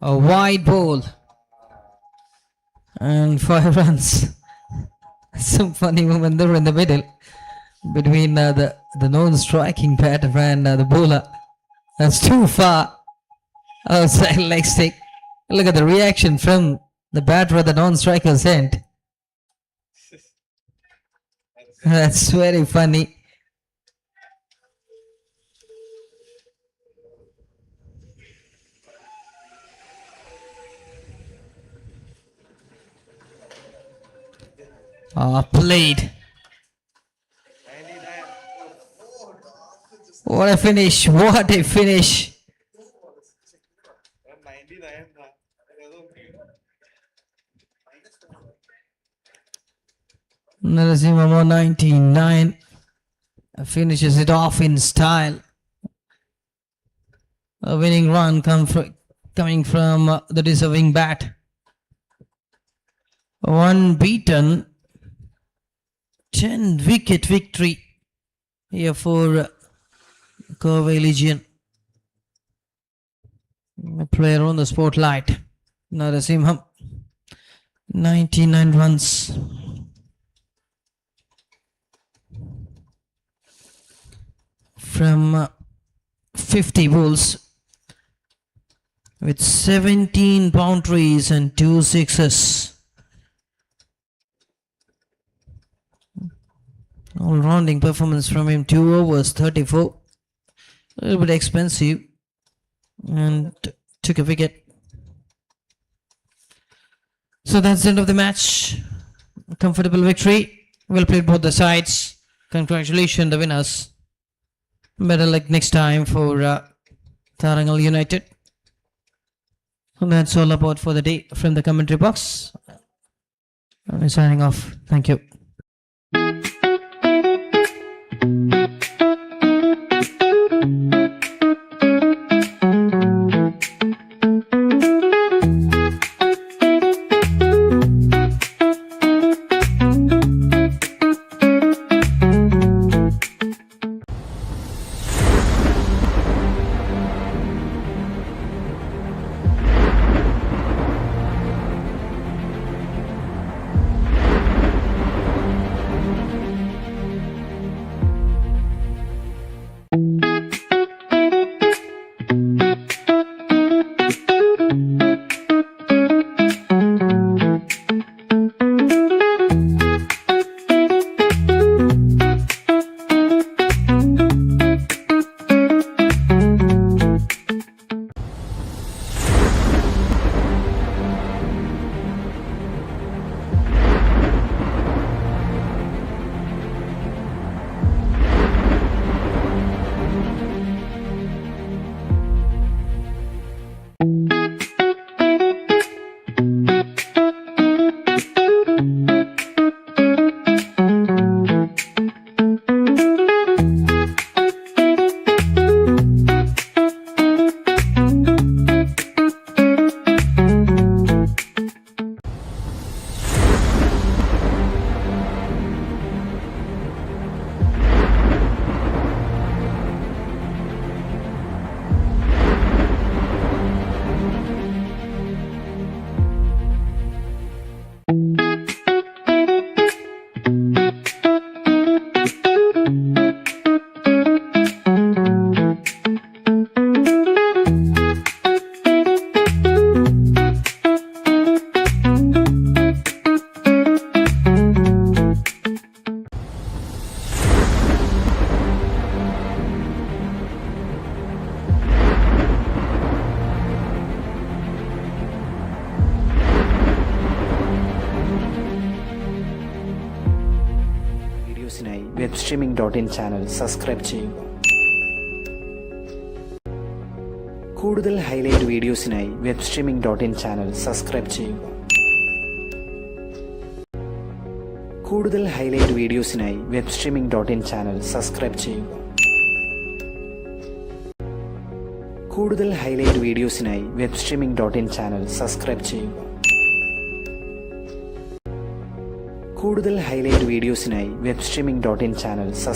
A wide ball and 5 runs. Some funny moment there in the middle between the non-striking batter and the bowler. That's too far outside leg stick. Look at the reaction from the batter at the non-striker's end. That's very funny. Played. What a finish. What a finish. Narasimha 99 finishes it off in style. A winning run coming from the deserving bat. Unbeaten 10 wicket victory here for Covey Legion. A player on the spotlight. Narasimham 99 runs. From 50 balls with 17 boundaries and 2 sixes. All-rounding performance from him. 2 overs, 34. A little bit expensive. And took a wicket. So that's the end of the match. Comfortable victory. Well played both the sides. Congratulations, the winners. Better luck next time for Tarangal United. So that's all about for the day from the commentary box. I'm signing off. Thank you. വീഡിയോസിനായി webstreaming.in channel subscribe ചെയ്യുക. കൂടുതൽ highlight വീഡിയോസിനായി webstreaming.in channel subscribe ചെയ്യുക. കൂടുതൽ highlight വീഡിയോസിനായി webstreaming.in channel subscribe ചെയ്യുക. കൂടുതൽ highlight വീഡിയോസിനായി webstreaming.in channel subscribe ചെയ്യുക. കൂടുതൽ highlight വീഡിയോസിനായി webstreaming.in channel subscribe